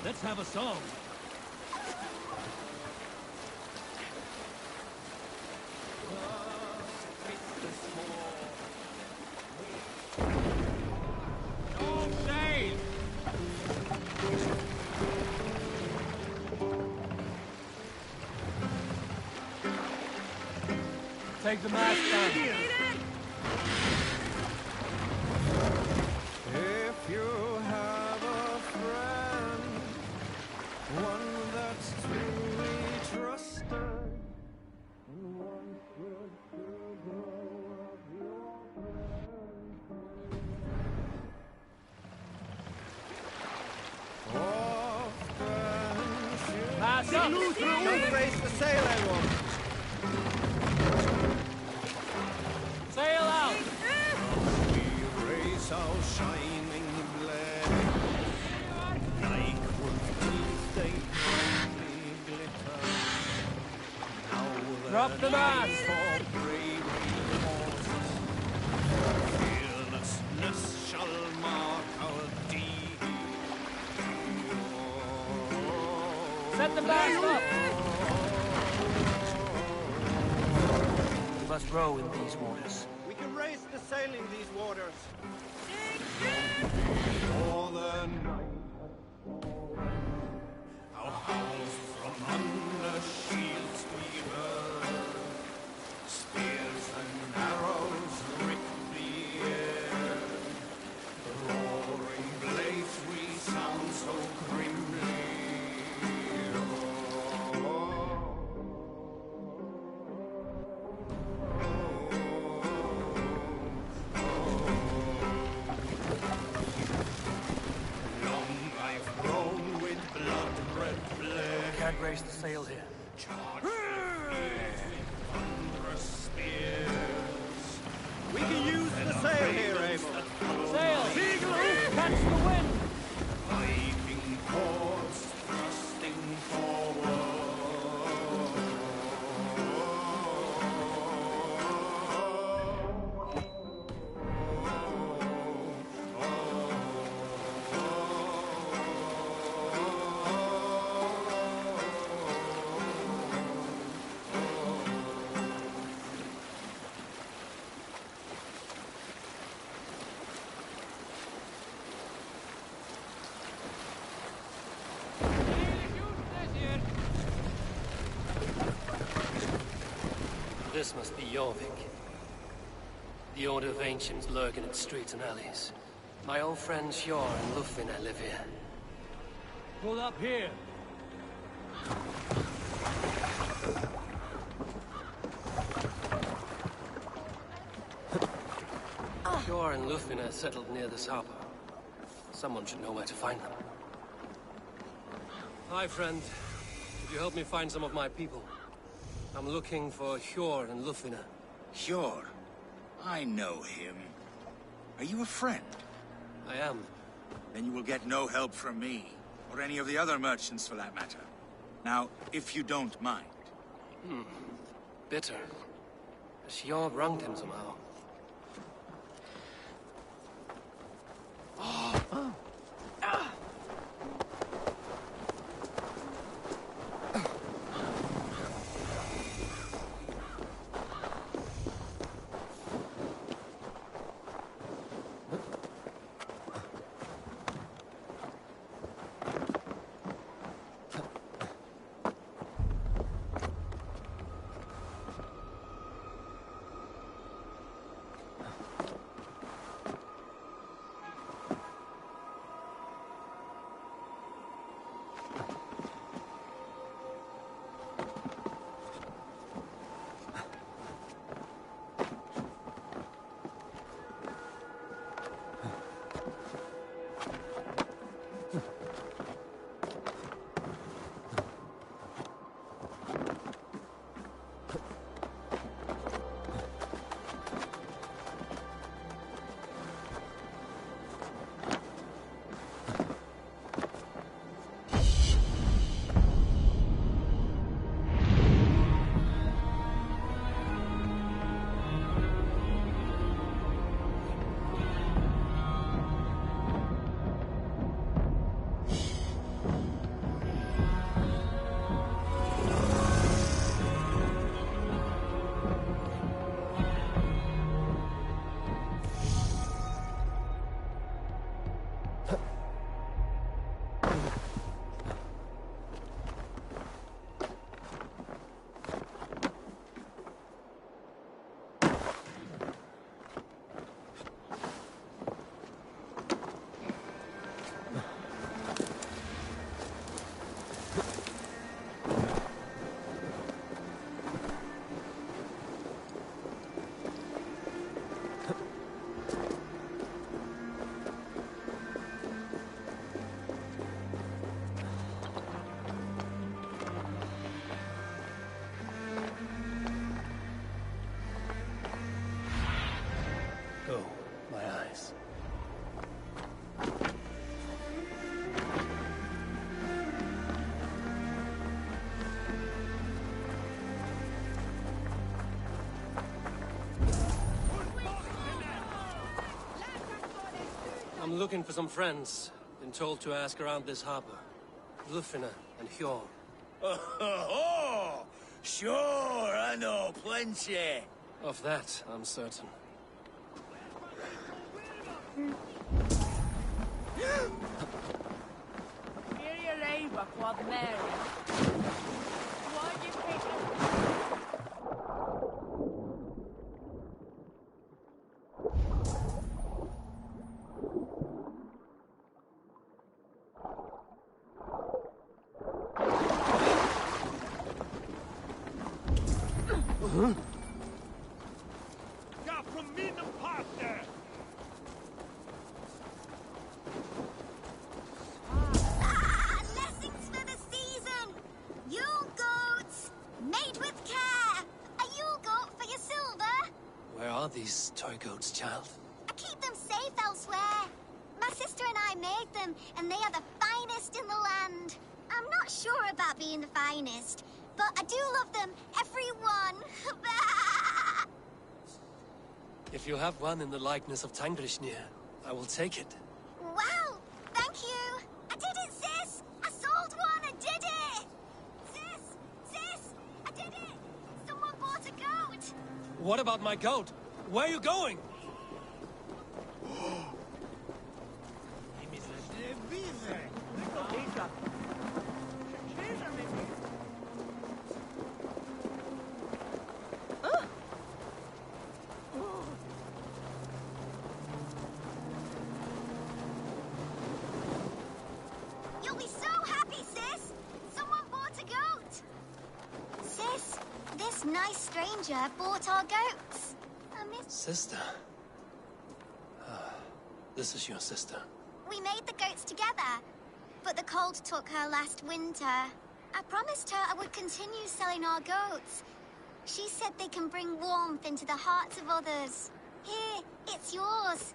Let's have a song. Take the mast down. If you have a friend, one that's truly trusted, and one good to grow of your often should Pass up! Don't raise the sail, everyone! Sail out! We raise our shining blade, like wolf teeth they brightly glitter. Now Drop the mast! for bravery horses, fearlessness shall mark our deed. Set the mast up! We must row in these waters. We can raise the sail in these waters. For the night has fallen, our howls from under shields we heard. Spears and arrows rip the air. The roaring blades resound so grimly. Long I've grown with blood-red blade. Can't raise the sail here. Charged with thunderous spears. We can use the sail here, Abel. Sail! Catch the wind! This must be Jorvik. The Order of Ancients lurk in its streets and alleys. My old friends Hjor and Lufvina live here. Pull up here. Hjor and Lufvina settled near this harbor. Someone should know where to find them. Hi, friend. Could you help me find some of my people? I'm looking for Hjor and Lufvina. Hjor? I know him. Are you a friend? I am. Then you will get no help from me, or any of the other merchants for that matter. Now, if you don't mind. Bitter. Hjor wronged him somehow. I'm looking for some friends. Been told to ask around this harbor. Lufvina and Hjor. Oh, sure, I know plenty. Of that, I'm certain. Lessons for the season! Yule goats! Made with care! A Yule goat for your silver! Where are these toy goats, child? I keep them safe elsewhere. My sister and I made them, and they are the finest in the land. I'm not sure about being the finest, but I do love them, every one. If you have one in the likeness of Tangrishnir, I will take it. Wow! Thank you! I did it, sis! I sold one! I did it! Sis! Sis! I did it! Someone bought a goat! What about my goat? Where are you going? this nice stranger bought our goats. Sister? This is your sister. We made the goats together, but the cold took her last winter. I promised her I would continue selling our goats. She said they can bring warmth into the hearts of others. Here, it's yours.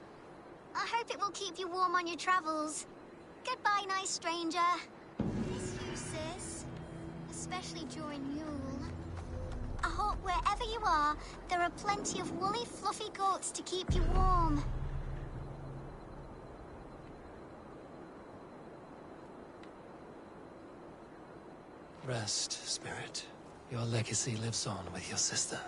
I hope it will keep you warm on your travels. Goodbye, nice stranger. Miss you, sis. Especially during Yule. I hope wherever you are, there are plenty of woolly, fluffy goats to keep you warm. Rest, spirit. Your legacy lives on with your sister.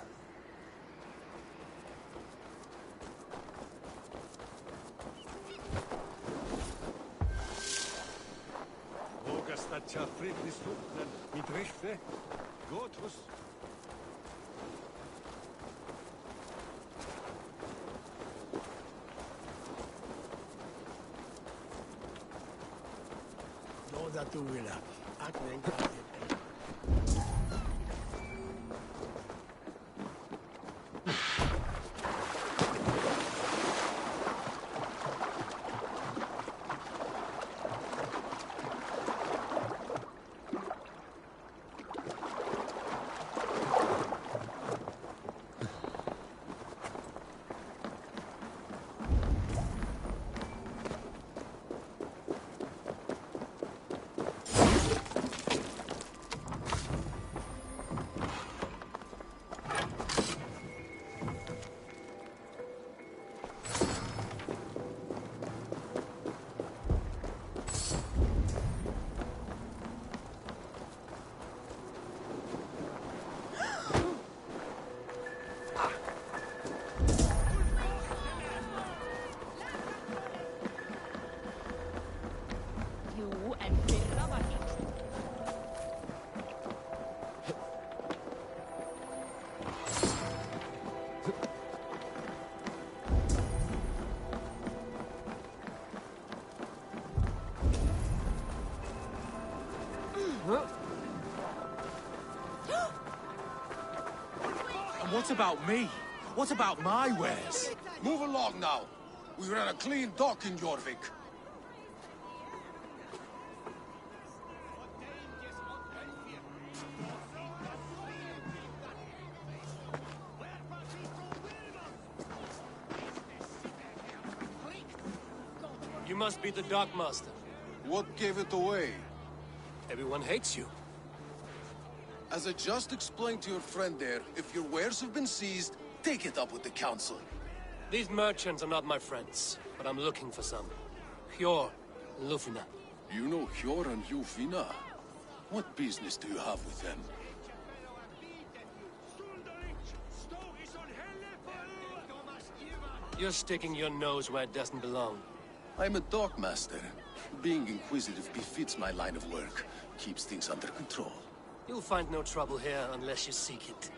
And what about me? What about my wares? Move along now. We ran a clean dock in Jorvik. You must be the Dockmaster. What gave it away? Everyone hates you. As I just explained to your friend there, if your wares have been seized, take it up with the council. These merchants are not my friends, but I'm looking for some. Hjor and Lufina. You know Hjor and Lufina? What business do you have with them? You're sticking your nose where it doesn't belong. I'm a dockmaster. Being inquisitive befits my line of work. Keeps things under control. You'll find no trouble here unless you seek it.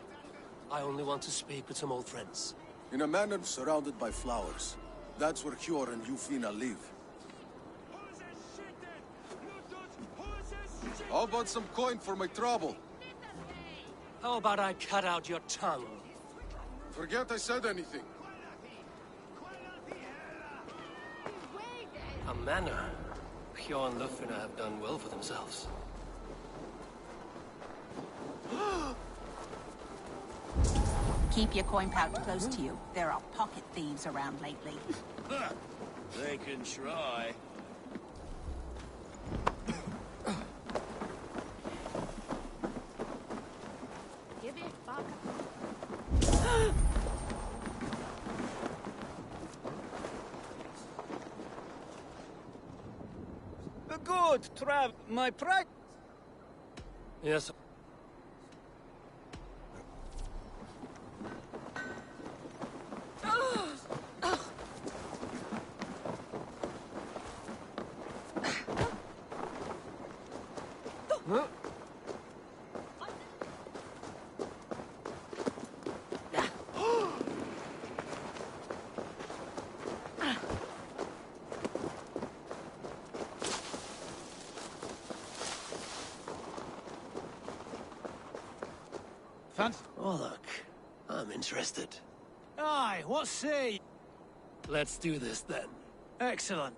I only want to speak with some old friends. In a manor surrounded by flowers. That's where Hjor and Lufina live. How about some coin for my trouble? How about I cut out your tongue? Forget I said anything. A manor. Hjor and Lufina have done well for themselves. Keep your coin pouch close to you. There are pocket thieves around lately. They can try. Give it back. Good, Trav. My pride. Yes. Fancy? Oh, look. I'm interested. Aye, what say? Let's do this then. Excellent.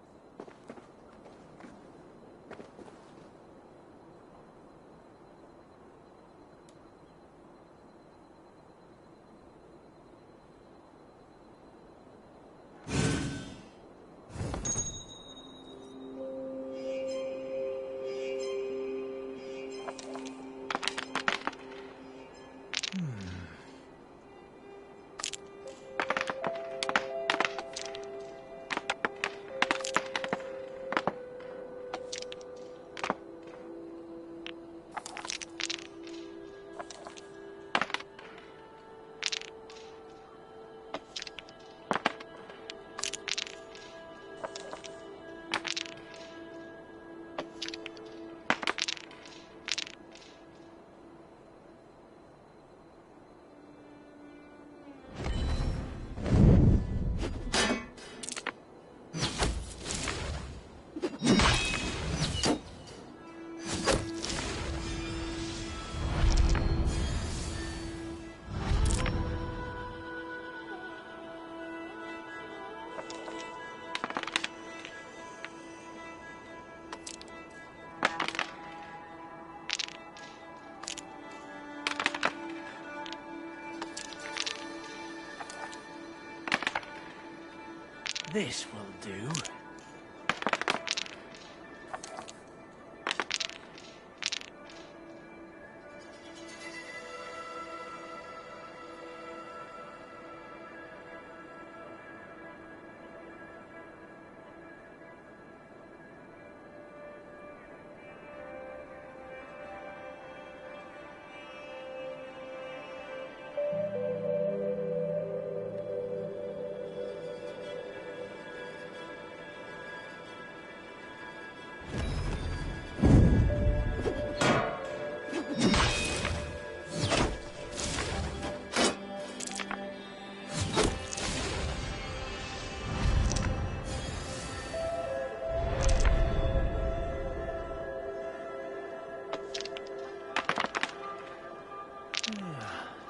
This will do.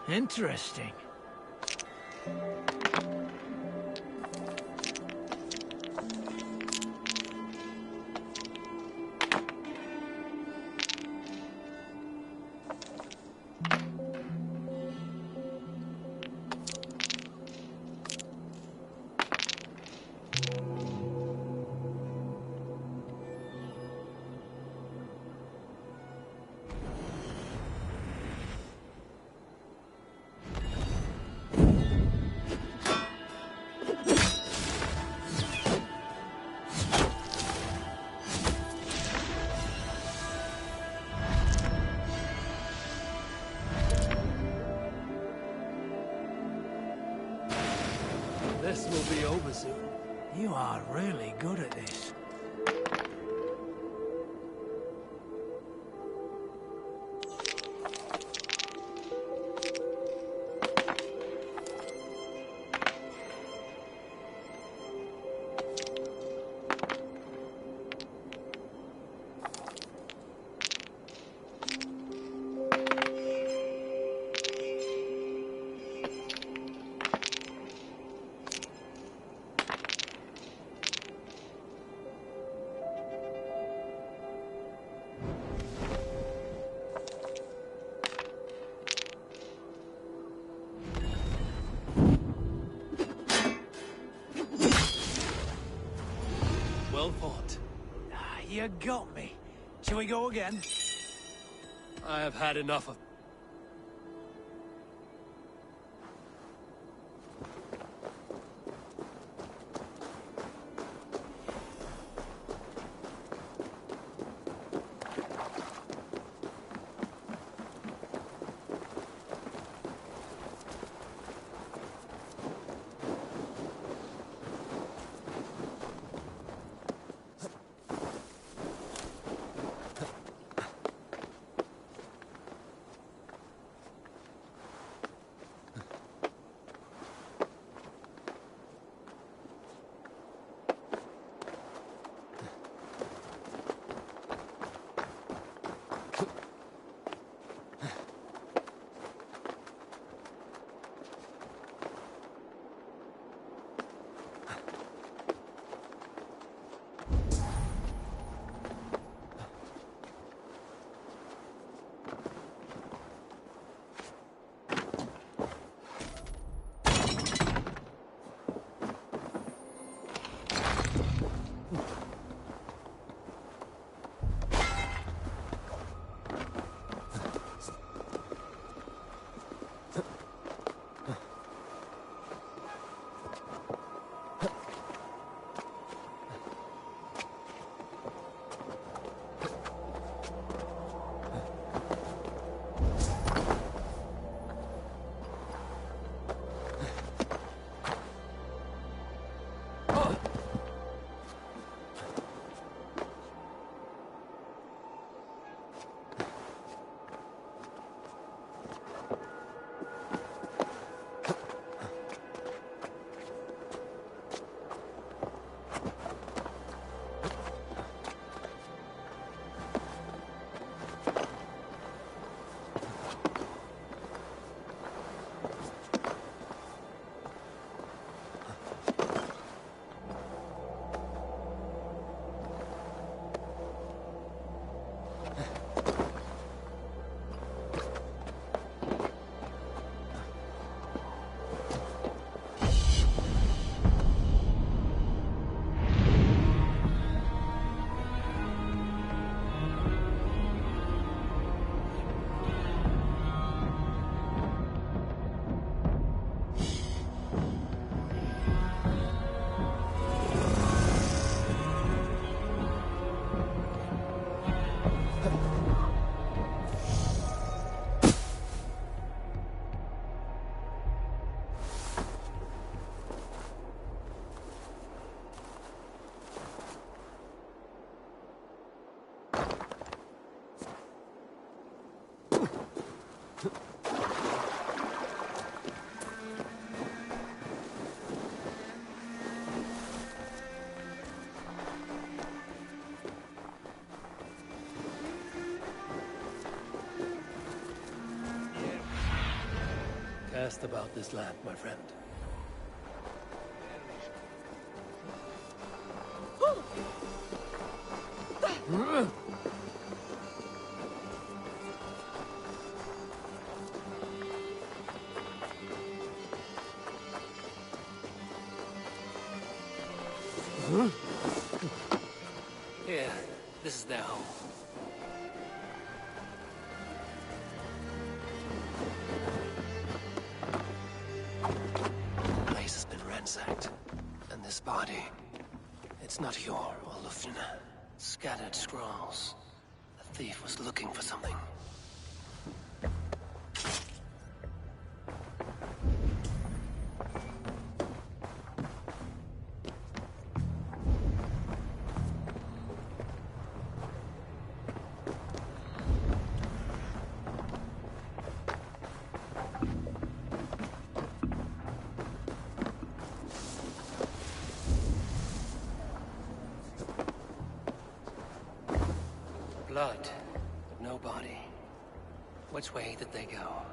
Interesting. This will be over soon. You are really good at this. Well fought. You got me. Shall we go again? I have had enough of... asked about this land, my friend. Here, this is their home. The place has been ransacked. And this body, it's not your Olufina. Scattered scrolls. The thief was looking for something. Blood, but no body. Which way did they go?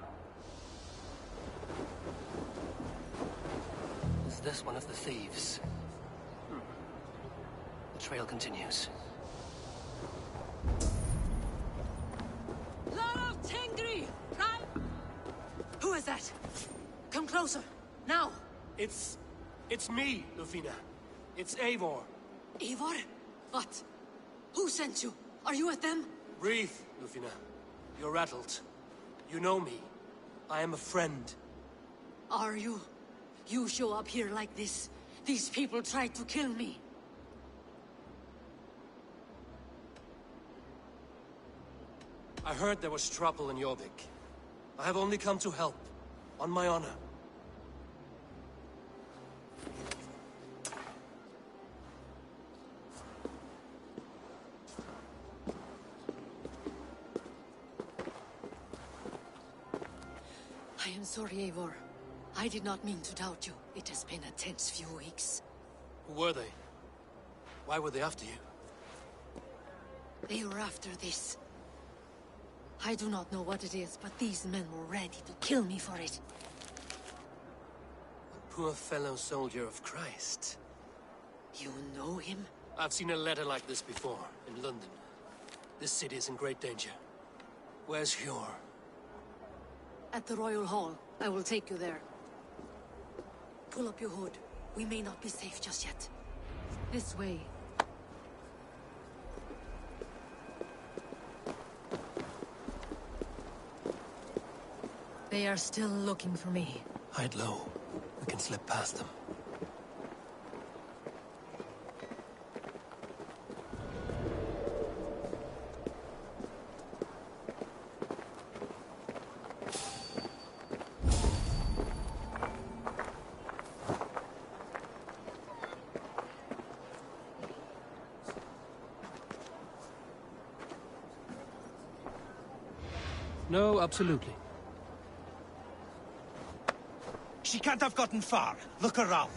Is this one of the thieves? The trail continues. Lord of Tengri! Right? Who is that? Come closer, now! It's me, Lufina. It's Eivor. Eivor? What? Who sent you? Are you with them? Breathe, Lufina. You're rattled. You know me. I am a friend. Are you? You show up here like this. These people tried to kill me. I heard there was trouble in Jorvik. I have only come to help. On my honor. I am sorry, Eivor. I did not mean to doubt you. It has been a tense few weeks. Who were they? Why were they after you? They were after this. I do not know what it is, but these men were ready to kill me for it. A poor fellow soldier of Christ. You know him? I've seen a letter like this before, in London. This city is in great danger. Where's Hjor? At the Royal Hall. I will take you there. Pull up your hood. We may not be safe just yet. This way. They are still looking for me. Hide low. We can slip past them. No, absolutely. She can't have gotten far. Look around.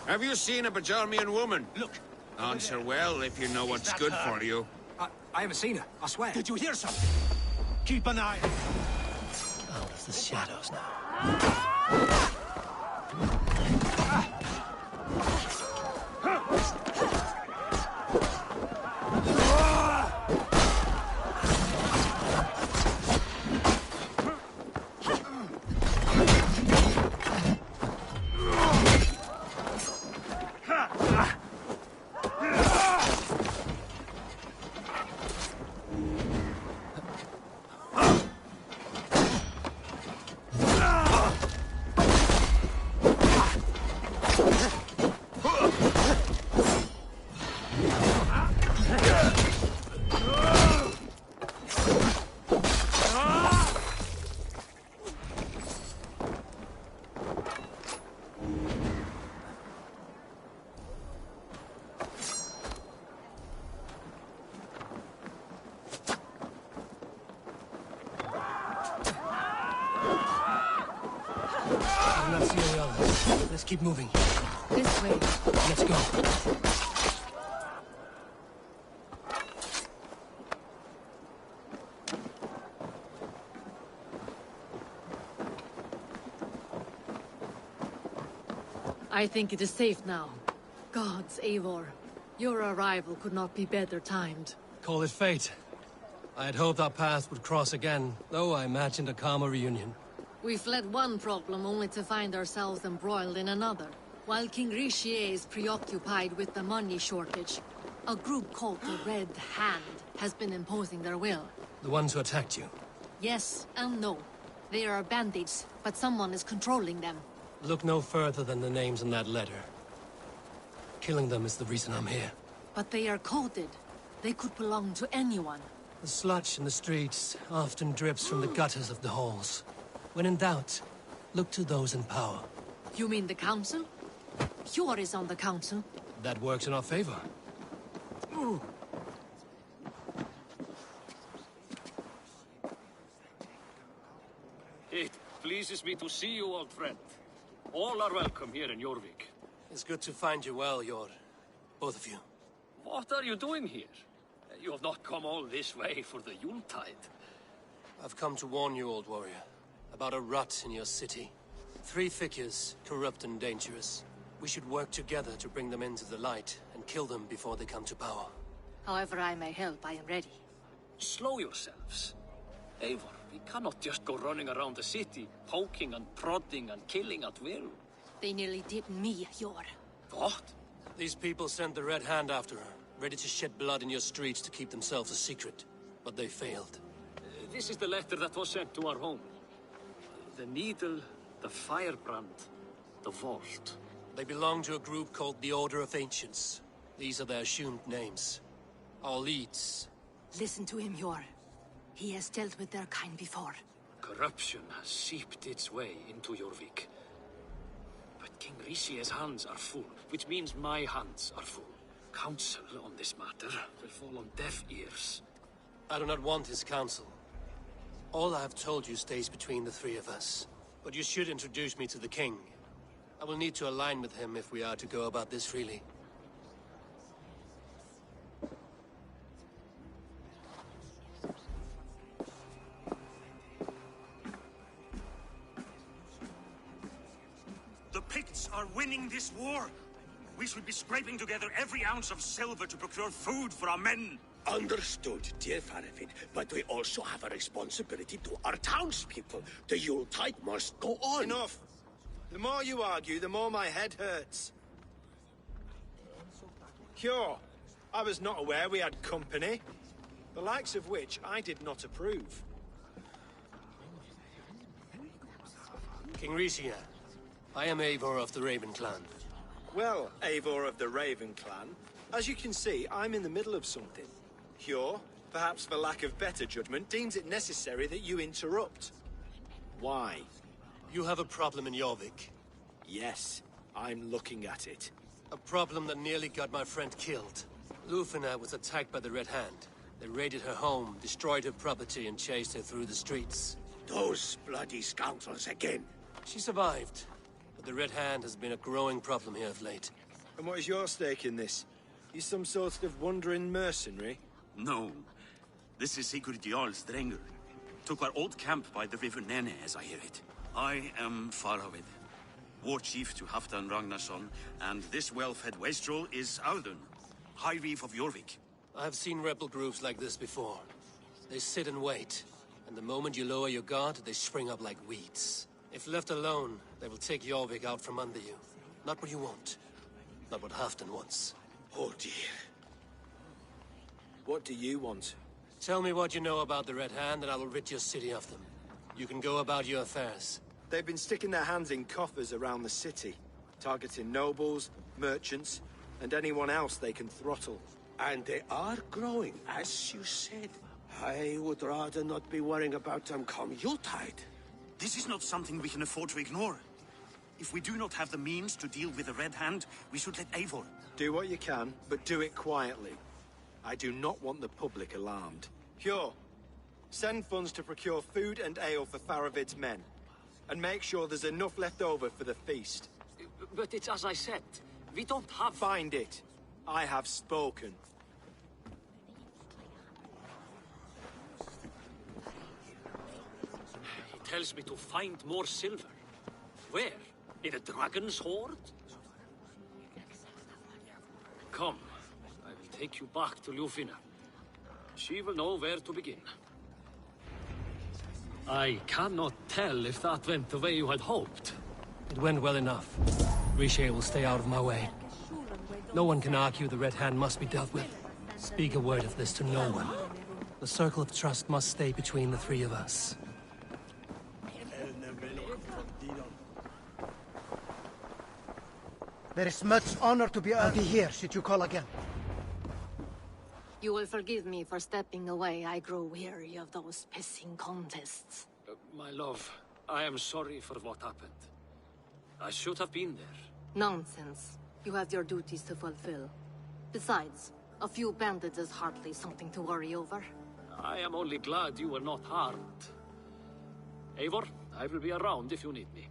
Have you seen a Bajarmian woman? Look. Answer well if you know what's good for you. I haven't seen her, I swear. Did you hear something? Keep an eye. Out of the shadows now. not see any others. Let's keep moving. This way. Let's go. I think it is safe now. Gods, Eivor. Your arrival could not be better timed. Call it fate. I had hoped our paths would cross again, though I imagined a calmer reunion. We fled one problem only to find ourselves embroiled in another. While King Richier is preoccupied with the money shortage, a group called the Red Hand has been imposing their will. The ones who attacked you? Yes and no. They are bandits, but someone is controlling them. Look no further than the names in that letter. Killing them is the reason I'm here. But they are coded. They could belong to anyone. The sludge in the streets often drips from the gutters of the halls. When in doubt, look to those in power. You mean the council? Hjor is on the council. That works in our favor. Ooh. It pleases me to see you, old friend. All are welcome here in Jorvik. It's good to find you well, Hjor. Both of you. What are you doing here? You have not come all this way for the Yuletide. I've come to warn you, old warrior, about a rot in your city. 3 figures, corrupt and dangerous. We should work together to bring them into the light and kill them before they come to power. However I may help, I am ready. Slow yourselves. Eivor, we cannot just go running around the city, poking and prodding and killing at will. They nearly did me, Hjor. What? These people sent the Red Hand after her, ready to shed blood in your streets to keep themselves a secret. But they failed. This is the letter that was sent to our home. The needle, the firebrand, the vault. They belong to a group called the Order of Ancients. These are their assumed names. Our leads. Listen to him, Hjor. He has dealt with their kind before. Corruption has seeped its way into Jorvik. But King Richier's hands are full, which means my hands are full. Counsel on this matter will fall on deaf ears. I do not want his counsel. All I have told you stays between the 3 of us. But you should introduce me to the king. I will need to align with him if we are to go about this freely. The Picts are winning this war. We should be scraping together every ounce of silver to procure food for our men. Understood, dear Faravid, but we also have a responsibility to our townspeople. The Yuletide must go on. Enough! The more you argue, the more my head hurts. Cure, I was not aware we had company, the likes of which I did not approve. King Richier, I am Eivor of the Raven clan. Well, Eivor of the Raven clan, as you can see, I'm in the middle of something. Hjor, perhaps for lack of better judgment, deems it necessary that you interrupt. Why? You have a problem in Jorvik. Yes, I'm looking at it. A problem that nearly got my friend killed. Lufina was attacked by the Red Hand. They raided her home, destroyed her property, and chased her through the streets. Those bloody scoundrels again. She survived, but the Red Hand has been a growing problem here of late. And what is your stake in this? You some sort of wandering mercenary? No. This is Sigurd Jarl Strenger. Took our old camp by the river Nene, as I hear it. I am Faravid, war chief to Halfdan Ragnarsson, and this well-fed wastrel is Audun, High Reeve of Jorvik. I have seen rebel groups like this before. They sit and wait, and the moment you lower your guard, they spring up like weeds. If left alone, they will take Jorvik out from under you. Not what you want. Not what Halfdan wants. Oh dear. What do you want? Tell me what you know about the Red Hand, and I will rid your city of them. You can go about your affairs. They've been sticking their hands in coffers around the city, targeting nobles, merchants, and anyone else they can throttle. And they are growing, as you said. I would rather not be worrying about them come Yuletide. This is not something we can afford to ignore. If we do not have the means to deal with the Red Hand, we should let Eivor. Do what you can, but do it quietly. I do not want the public alarmed. Hjor, send funds to procure food and ale for Faravid's men. and make sure there's enough left over for the feast. But it's as I said. We don't have... Find it. I have spoken. He tells me to find more silver. Where? In a dragon's hoard? Come, I will take you back to Ljufina. She will know where to begin. I cannot tell if that went the way you had hoped. It went well enough. Riche will stay out of my way. No one can argue the Red Hand must be dealt with. Speak a word of this to no one. The circle of trust must stay between the three of us. There is much honor to be earned. I'll be here should you call again. You will forgive me for stepping away. I grow weary of those pissing contests. My love, I am sorry for what happened. I should have been there. Nonsense. You have your duties to fulfill. Besides, a few bandits is hardly something to worry over. I am only glad you were not harmed. Eivor, I will be around if you need me.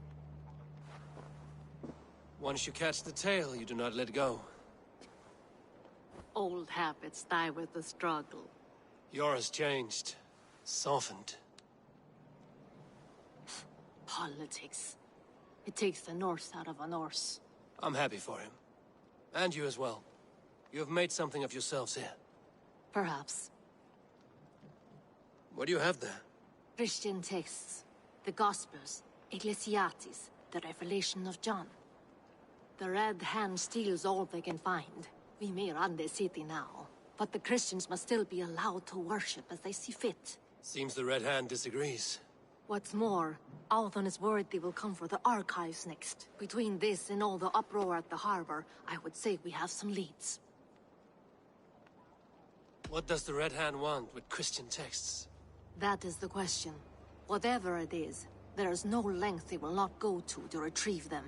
Once you catch the tail, you do not let go. Old habits die with the struggle. Yours changed. Softened. Politics. It takes the Norse out of a Norse. I'm happy for him. And you as well. You have made something of yourselves here. Perhaps. What do you have there? Christian texts. The Gospels. Ecclesiastes. The Revelation of John. The Red Hand steals all they can find. We may run the city now, but the Christians must still be allowed to worship as they see fit. Seems the Red Hand disagrees. What's more, Althon is worried they will come for the archives next. Between this and all the uproar at the harbor, I would say we have some leads. What does the Red Hand want with Christian texts? That is the question. Whatever it is, there is no length they will not go to retrieve them.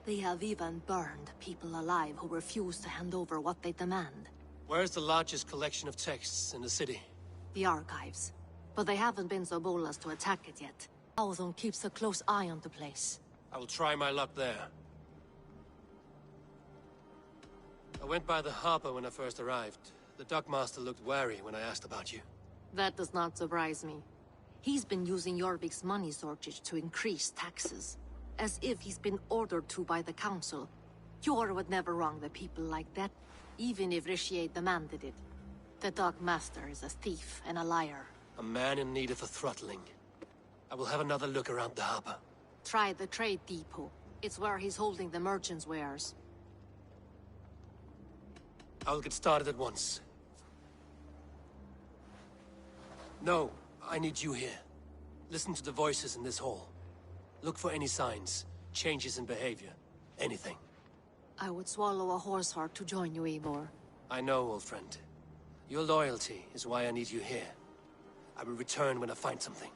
They have even burned people alive who refuse to hand over what they demand. Where's the largest collection of texts in the city? The archives. But they haven't been so bold as to attack it yet. Althon keeps a close eye on the place. I will try my luck there. I went by the harbor when I first arrived. The dockmaster looked wary when I asked about you. That does not surprise me. He's been using Jorvik's money shortage to increase taxes. As if he's been ordered to by the council. Jor would never wrong the people like that, even if Richier demanded it. The dockmaster is a thief and a liar. A man in need of a throttling. I will have another look around the harbor. Try the trade depot. It's where he's holding the merchants' wares. I will get started at once. No, I need you here. Listen to the voices in this hall. Look for any signs, changes in behavior, anything. I would swallow a horse heart to join you, Eivor. I know, old friend. Your loyalty is why I need you here. I will return when I find something.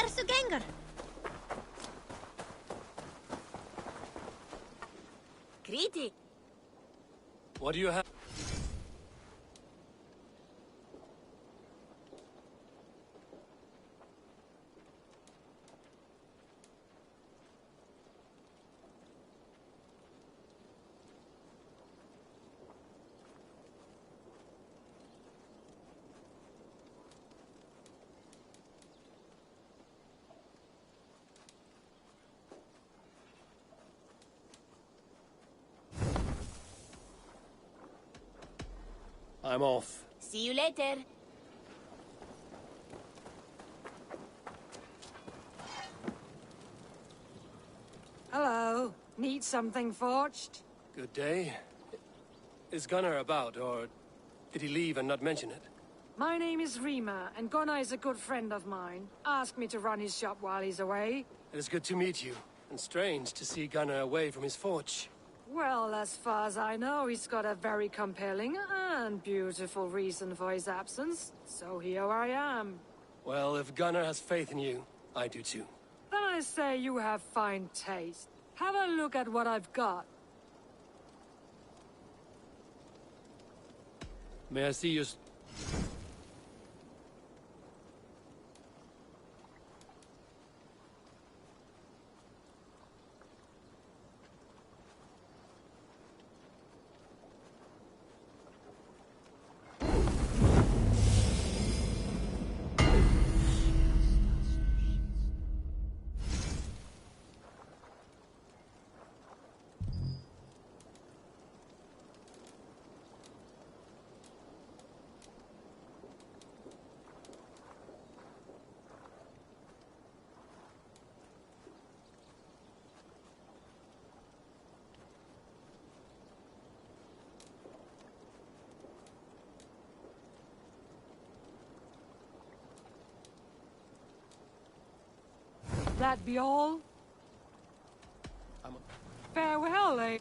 Hversu gengur? Greedy. What do you have? I'm off. See you later. Hello. Need something forged? Good day. Is Gunnar about, or did he leave and not mention it? My name is Rima, and Gunnar is a good friend of mine. Asked me to run his shop while he's away. It is good to meet you, and strange to see Gunnar away from his forge. Well, as far as I know, he's got a very compelling and beautiful reason for his absence. So here I am. Well, if Gunnar has faith in you, I do too. Then I say you have fine taste. Have a look at what I've got. May I see your... That be all? Farewell, eh?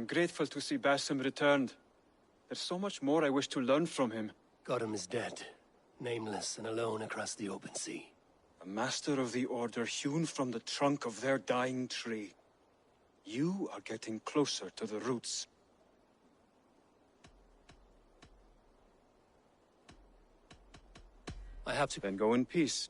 I'm grateful to see Basim returned. There's so much more I wish to learn from him. Gotham is dead, nameless and alone across the open sea. A master of the Order hewn from the trunk of their dying tree. You are getting closer to the roots. I have to... Then go in peace.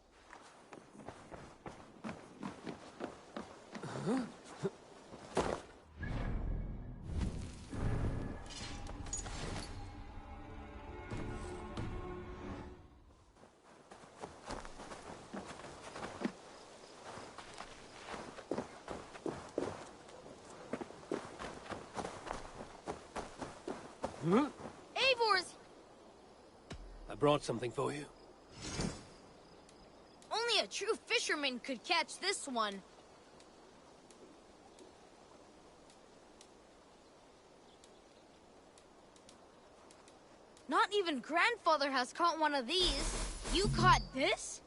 Eivors! I brought something for you. Only a true fisherman could catch this one. Not even Grandfather has caught one of these. You caught this?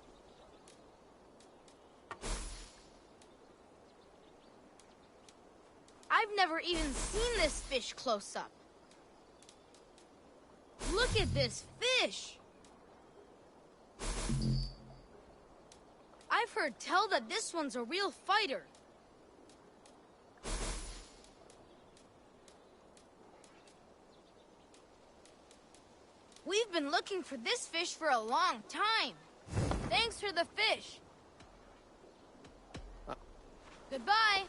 I've never even seen this fish close up. Look at this fish! I've heard tell that this one's a real fighter. We've been looking for this fish for a long time. Thanks for the fish. Goodbye.